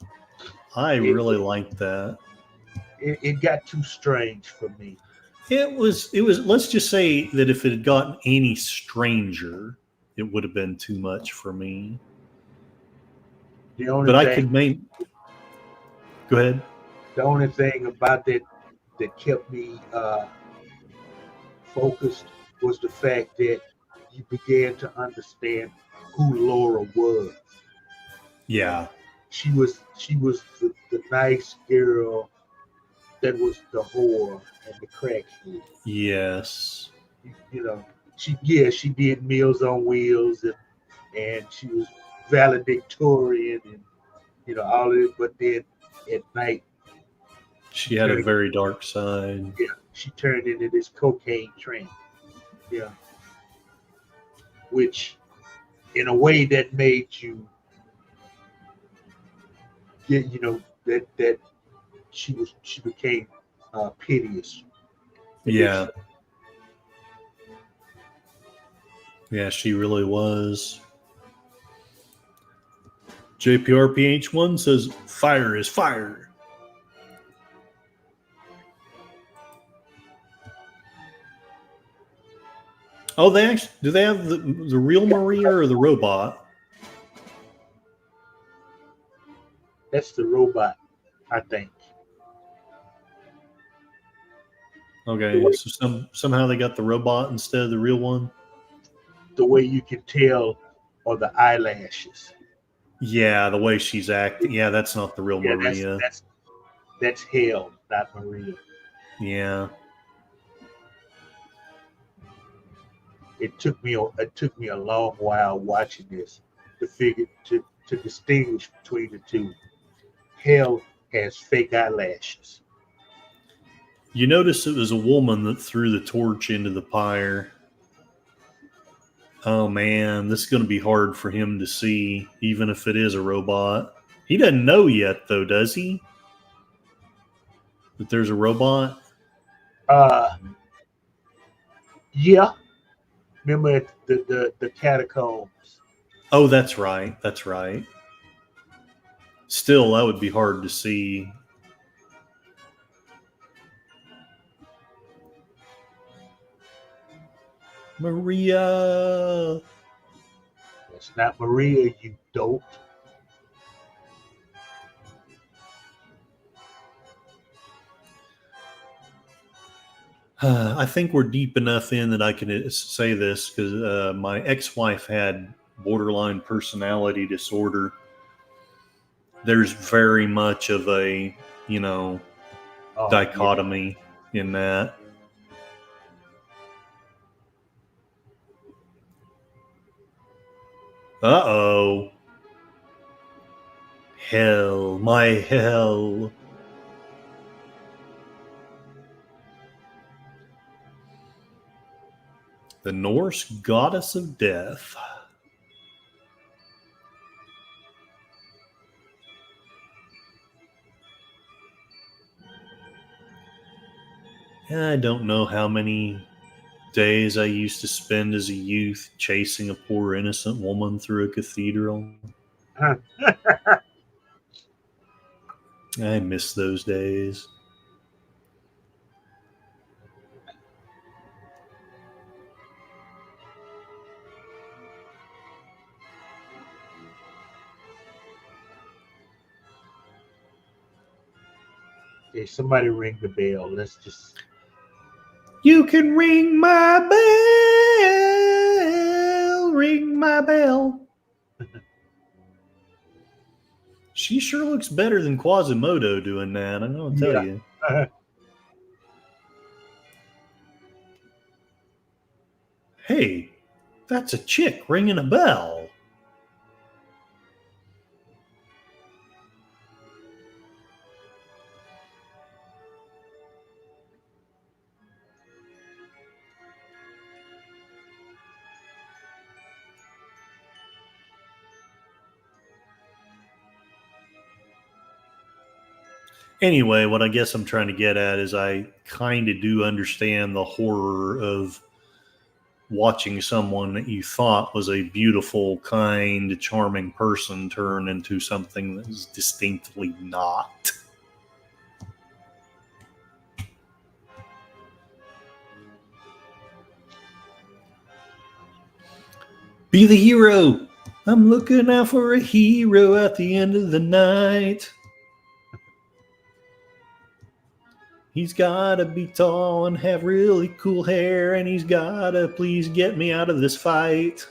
I really liked that. It got too strange for me. It was let's just say that if it had gotten any stranger, it would have been too much for me. Go ahead. The only thing about that kept me focused was the fact that you began to understand who Laura was. Yeah. She was the nice girl that was the whore and the crackhead. Yes. You know, she did Meals on Wheels and she was valedictorian and all of it, but then at night she had a very dark side. Yeah, she turned into this cocaine train. Yeah. Which in a way that made you get, that she became piteous. Yeah. Yeah, she really was. JPRPH1 says, fire is fire. Oh, do they have the real Maria or the robot? That's the robot, I think. Okay, so somehow they got the robot instead of the real one? The way you can tell are the eyelashes. Yeah, the way she's acting. Yeah, that's not the real Maria. That's Hale, not Maria. Yeah. It took me a long while watching this to distinguish between the two. Hale has fake eyelashes. You notice it was a woman that threw the torch into the pyre. Oh man, this is going to be hard for him to see, even if it is a robot. He doesn't know yet, though, does he? That there's a robot? Yeah. Remember the catacombs. Oh, that's right. That's right. Still, that would be hard to see. Maria. It's not Maria, you dope. I think we're deep enough in that I can say this because my ex-wife had borderline personality disorder. There's very much of a, dichotomy in that. Uh-oh. Hell, my hell. The Norse goddess of death. I don't know how many days I used to spend as a youth chasing a poor innocent woman through a cathedral. I miss those days. Okay, somebody ring the bell. Let's just. You can ring my bell. Ring my bell. She sure looks better than Quasimodo doing that, I'm going to tell you. Hey, that's a chick ringing a bell. Anyway, what I guess I'm trying to get at is I kind of do understand the horror of watching someone that you thought was a beautiful, kind, charming person turn into something that is distinctly not. Be the hero. I'm looking out for a hero at the end of the night. He's gotta be tall and have really cool hair, and he's gotta please get me out of this fight.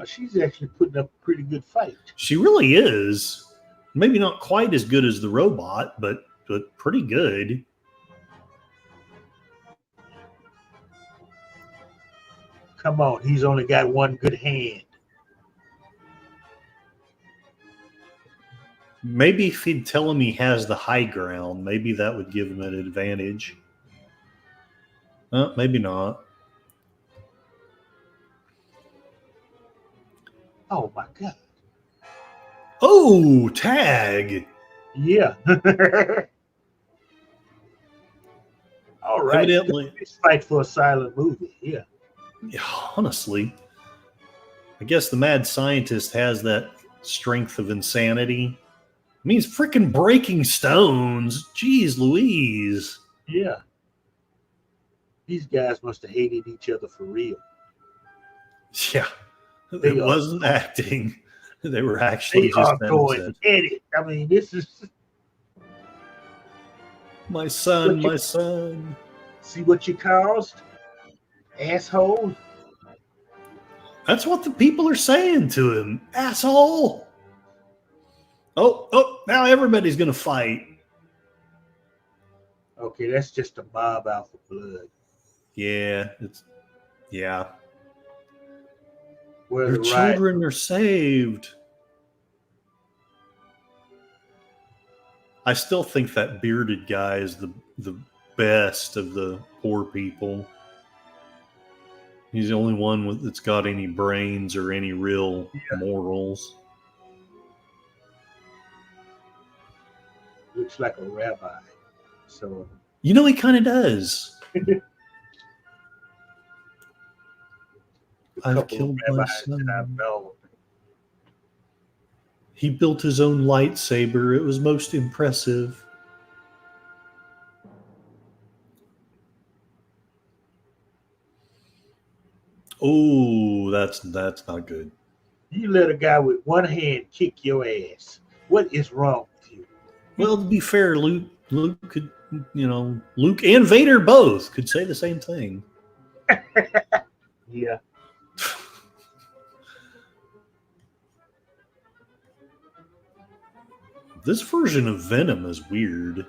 She's actually putting up a pretty good fight. She really is. Maybe not quite as good as the robot, but pretty good. Come on, he's only got one good hand. Maybe if he'd tell him he has the high ground, maybe that would give him an advantage. Maybe not. Oh my God. Oh, tag. Yeah. All right. Evidently. Fight for a silent movie. Yeah. Honestly, I guess the mad scientist has that strength of insanity. I mean, he's freaking breaking stones. Jeez Louise. Yeah. These guys must have hated each other for real. Yeah. It wasn't acting. They were actually just going at it. I mean, this is my son, my son. See what you caused, asshole. That's what the people are saying to him, asshole. Oh, now everybody's gonna fight. Okay, that's just a mob out for blood. Yeah, Where Your the right, children are saved. I still think that bearded guy is the best of the poor people. He's the only one that's got any brains or any real morals. looks like a rabbi. So You know, he kind of does. a I've couple of killed my rabbis that I've son. known. He built his own lightsaber. It was most impressive. Oh, that's not good. You let a guy with one hand kick your ass. What is wrong with you? Well, to be fair, Luke could, Luke and Vader both could say the same thing. Yeah. This version of Venom is weird.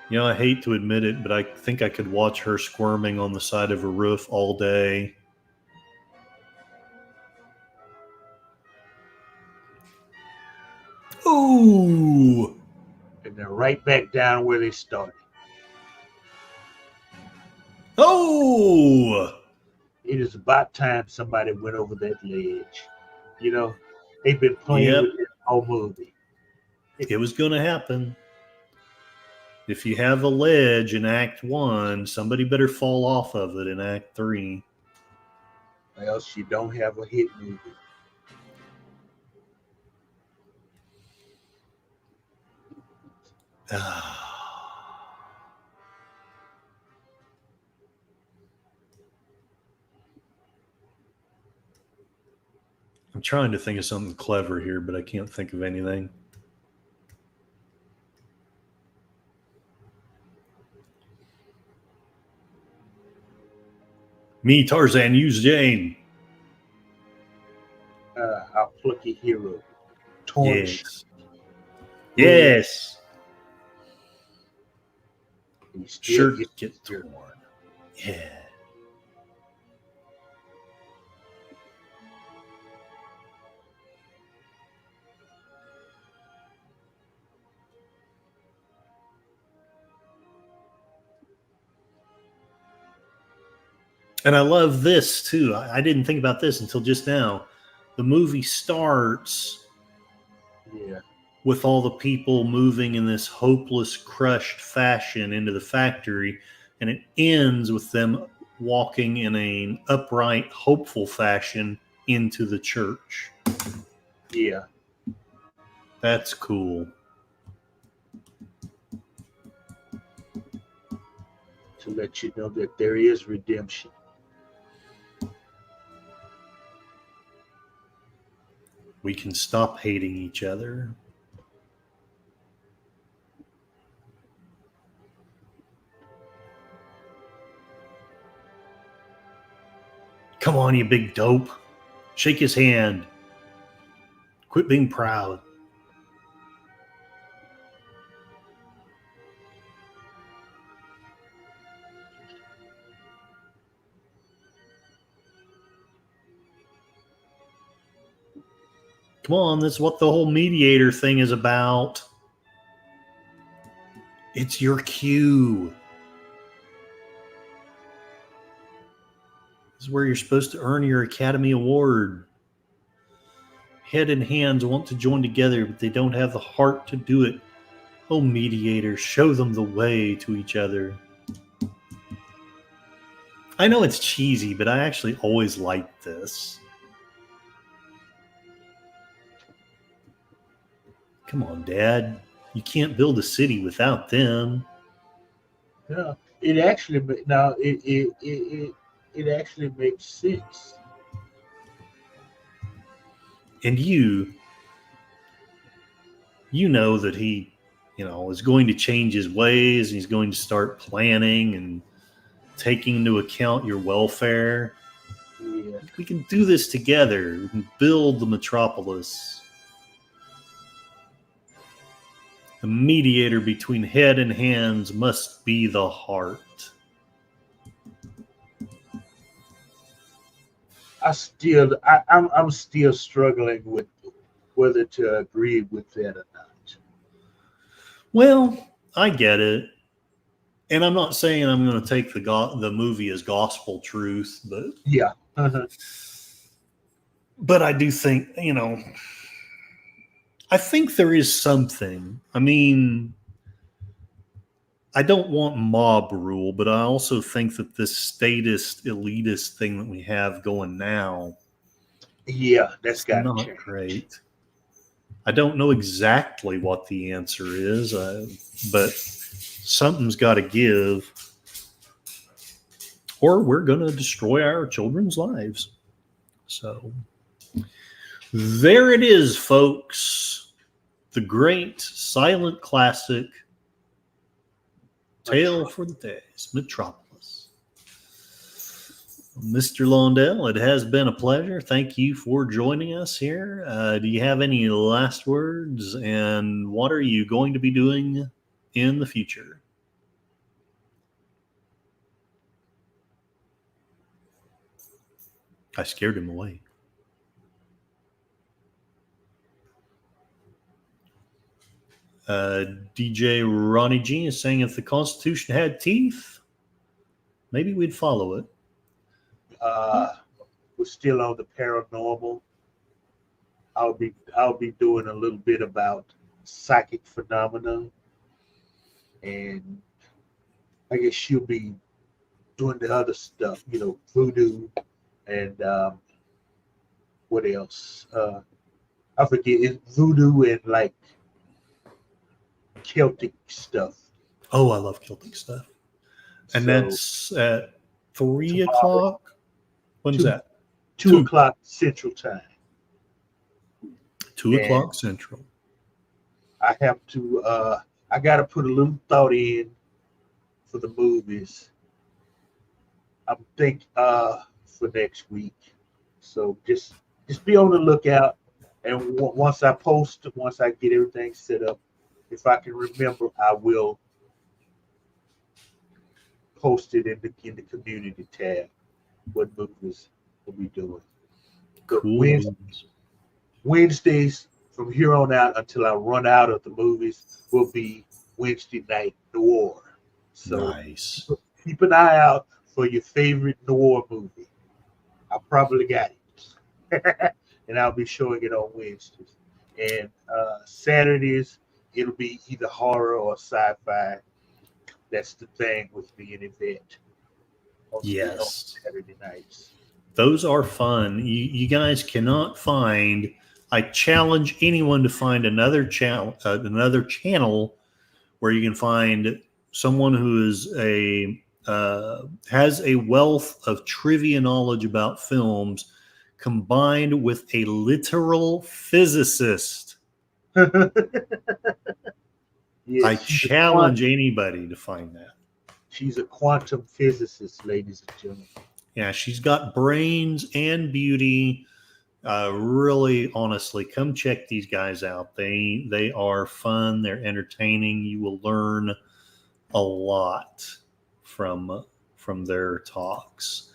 You know, I hate to admit it, but I think I could watch her squirming on the side of a roof all day. Ooh! And they're right back down where they started. Oh! It is about time somebody went over that ledge. You know, they've been playing with this whole movie. It was going to happen. If you have a ledge in Act 1, somebody better fall off of it in Act 3. Or else you don't have a hit movie. I'm trying to think of something clever here, but I can't think of anything. Me, Tarzan, use Jane. Our plucky hero. Torn Yes. Yes. Shirt get torn. Yeah. And I love this too. I didn't think about this until just now. The movie starts with all the people moving in this hopeless, crushed fashion into the factory, and it ends with them walking in an upright, hopeful fashion into the church. Yeah. That's cool. To let you know that there is redemption. We can stop hating each other. Come on, you big dope. Shake his hand. Quit being proud. Come on, that's what the whole mediator thing is about. It's your cue. This is where you're supposed to earn your Academy Award. Head and hands want to join together, but they don't have the heart to do it. Oh, mediator, show them the way to each other. I know it's cheesy, but I actually always liked this. Come on, Dad. You can't build a city without them. Yeah, it actually it actually makes sense. And you know that he, is going to change his ways, and he's going to start planning and taking into account your welfare. Yeah. We can do this together. We can build the Metropolis. The mediator between head and hands must be the heart. I'm still struggling with whether to agree with that or not. Well, I get it. And I'm not saying I'm going to take the movie as gospel truth, but yeah. But I do think, I think there is something. I mean, I don't want mob rule, but I also think that this statist, elitist thing that we have going now, yeah, that's got not change. Great. I don't know exactly what the answer is, but something's got to give, or we're going to destroy our children's lives. So there it is, folks. The great silent classic Tale for the Days, Metropolis. Mr. Lonell, it has been a pleasure. Thank you for joining us here. Do you have any last words? And what are you going to be doing in the future? I scared him away. DJ Ronnie G is saying if the Constitution had teeth, maybe we'd follow it. We're still on the paranormal. I'll be doing a little bit about psychic phenomena, and I guess she'll be doing the other stuff, voodoo and what else? I forget. It's voodoo and like Celtic stuff. Oh, I love Celtic stuff. And so, that's at 3 o'clock. When's that? 2 o'clock Central Time. 2 o'clock Central. I have to. I got to put a little thought in for the movies. I'm thinking for next week. So just be on the lookout. And once I get everything set up, if I can remember, I will post it in the community tab. What movies we'll be doing. Cool. Wednesdays from here on out until I run out of the movies will be Wednesday night noir. So nice. Keep an eye out for your favorite noir movie. I probably got it. And I'll be showing it on Wednesdays. And Saturdays, it'll be either horror or sci-fi. That's the thing with me and Yvette. Yes. On Saturday nights. Those are fun. You guys cannot find. I challenge anyone to find another channel where you can find someone who is has a wealth of trivia knowledge about films, combined with a literal physicist. Yes, I challenge anybody to find that. She's a quantum physicist, ladies and gentlemen. Yeah, she's got brains and beauty. Really, honestly, come check these guys out. They are fun. They're entertaining. You will learn a lot from their talks.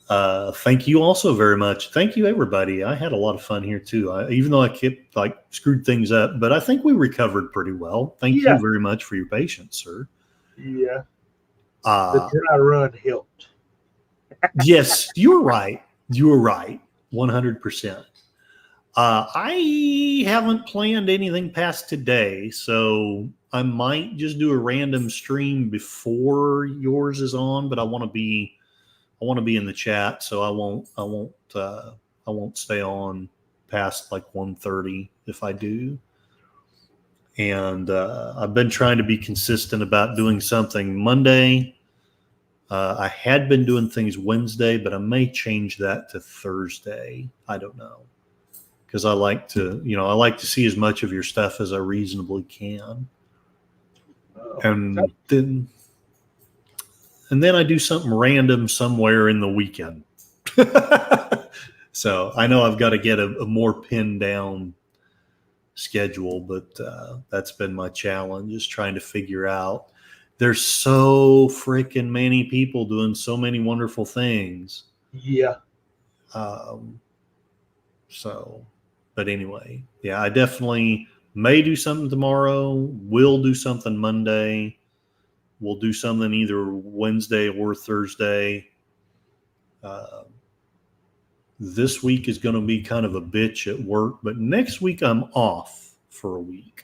Thank you also very much. Thank you, everybody. I had a lot of fun here too. Even though I kept screwed things up, but I think we recovered pretty well. Thank you very much for your patience, sir. Yeah. The dry run helped. Yes, you were right. 100%. I haven't planned anything past today, so I might just do a random stream before yours is on, but I want to be in the chat, so I won't stay on past 1:30 if I do. And I've been trying to be consistent about doing something Monday. I had been doing things Wednesday, but I may change that to Thursday. I don't know, because I like to see as much of your stuff as I reasonably can. And then I do something random somewhere in the weekend. So I know I've got to get a more pinned down schedule, but that's been my challenge, is trying to figure out. There's so freaking many people doing so many wonderful things. Yeah. So, but anyway, yeah, I definitely may do something tomorrow. Will do something Monday. We'll do something either Wednesday or Thursday. This week is going to be kind of a bitch at work, but next week I'm off for a week.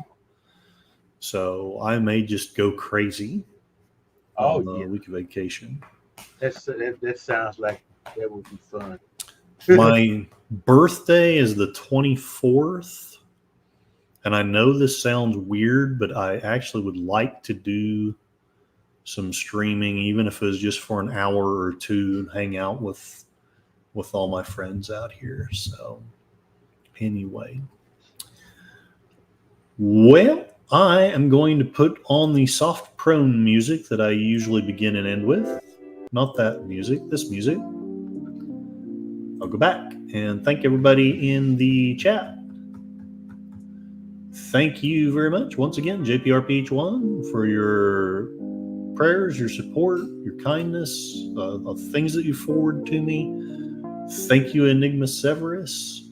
So I may just go crazy on the week of vacation. That sounds like that would be fun. My birthday is the 24th. And I know this sounds weird, but I actually would like to do some streaming, even if it was just for an hour or two, and hang out with all my friends out here. So anyway, well, I am going to put on the soft prone music that I usually begin and end with. Not that music, this music. I'll go back and thank everybody in the chat. Thank you very much once again, JPRPH1, for your prayers, your support, your kindness, of things that you forward to me. Thank you, Enigma Severus.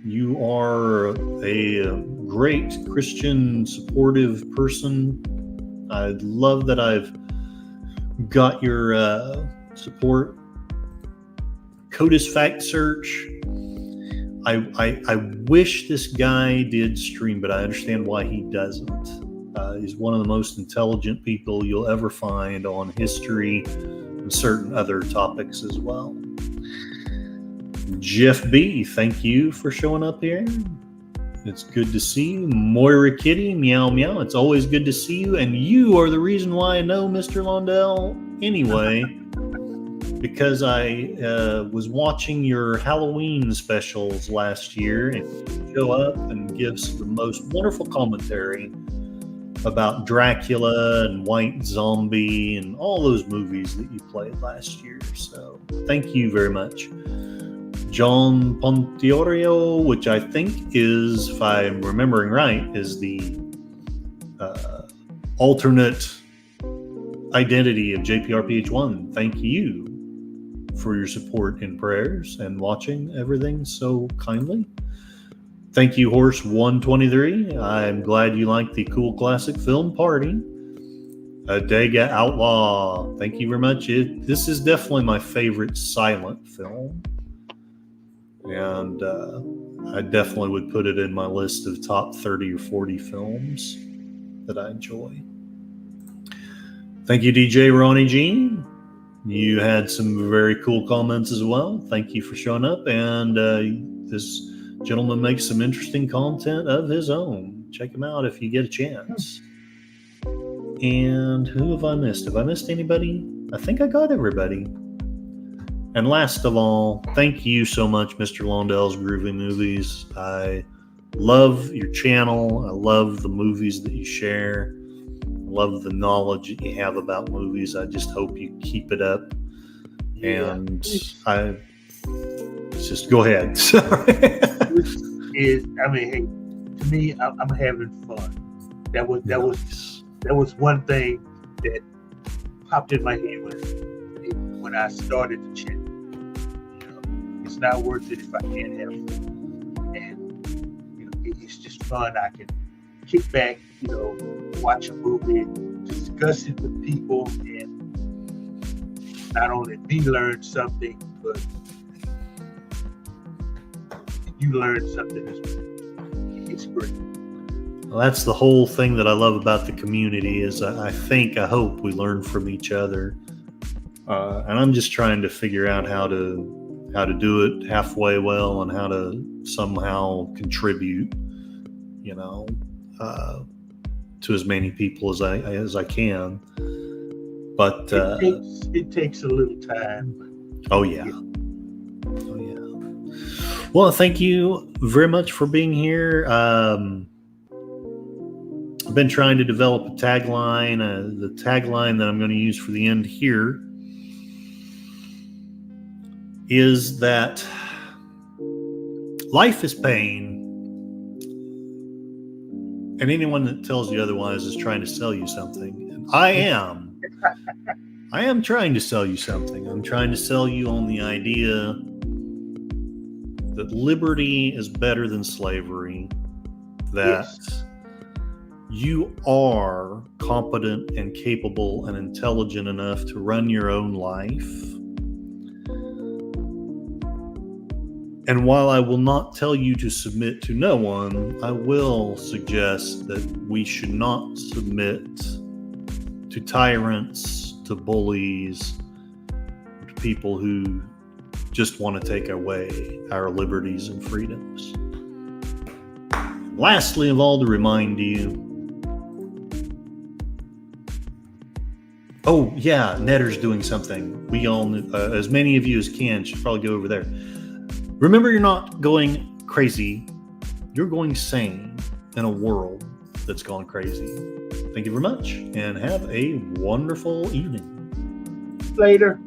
You are a great Christian supportive person. I love that I've got your support. CODIS Fact Search. I wish this guy did stream, but I understand why he doesn't. He's one of the most intelligent people you'll ever find on history and certain other topics as well. Jeff B., thank you for showing up here. It's good to see you. Moira Kitty, meow meow. It's always good to see you, and you are the reason why I know Mr. Lonell anyway, because I was watching your Halloween specials last year, and you show up and give the most wonderful commentary about Dracula and White Zombie and all those movies that you played last year. So thank you very much. John Pontiorio, which I think is, if I'm remembering right, is the alternate identity of JPRPH1. Thank you for your support and prayers and watching everything so kindly. Thank you, Horse 123. I'm glad you liked the Cool Classic Film Party. Dega Outlaw, thank you very much. This is definitely my favorite silent film. And I definitely would put it in my list of top 30 or 40 films that I enjoy. Thank you, DJ Ronnie G. You had some very cool comments as well. Thank you for showing up. And this gentleman makes some interesting content of his own. Check him out if you get a chance. And who have I missed? Have I missed anybody? I think I got everybody. And last of all, thank you so much, Mr. Londells Groovy Movies. I love your channel. I love the movies that you share. I love the knowledge that you have about movies. I just hope you keep it up. And just go ahead. Sorry. Hey, to me, I'm having fun. That was one thing that popped in my head when I started the channel. It's not worth it if I can't have fun. And it's just fun. I can kick back, watch a movie, discuss it with people, and not only me learn something, but you learn something as well. It's great. Well, that's the whole thing that I love about the community is I hope we learn from each other. And I'm just trying to figure out how to do it halfway well and how to somehow contribute, to as many people as I can. But it takes a little time. Oh yeah. Well, thank you very much for being here. I've been trying to develop a tagline. The tagline that I'm going to use for the end here is that life is pain, And anyone that tells you otherwise is trying to sell you something. And I am trying to sell you something. I'm trying to sell you on the idea that liberty is better than slavery, that you are competent and capable and intelligent enough to run your own life. And while I will not tell you to submit to no one, I will suggest that we should not submit to tyrants, to bullies, to people who just want to take away our liberties and freedoms. Lastly of all, to remind you, oh yeah, Netter's doing something. We all, as many of you as can, should probably go over there. Remember, you're not going crazy. You're going sane in a world that's gone crazy. Thank you very much, and have a wonderful evening. Later.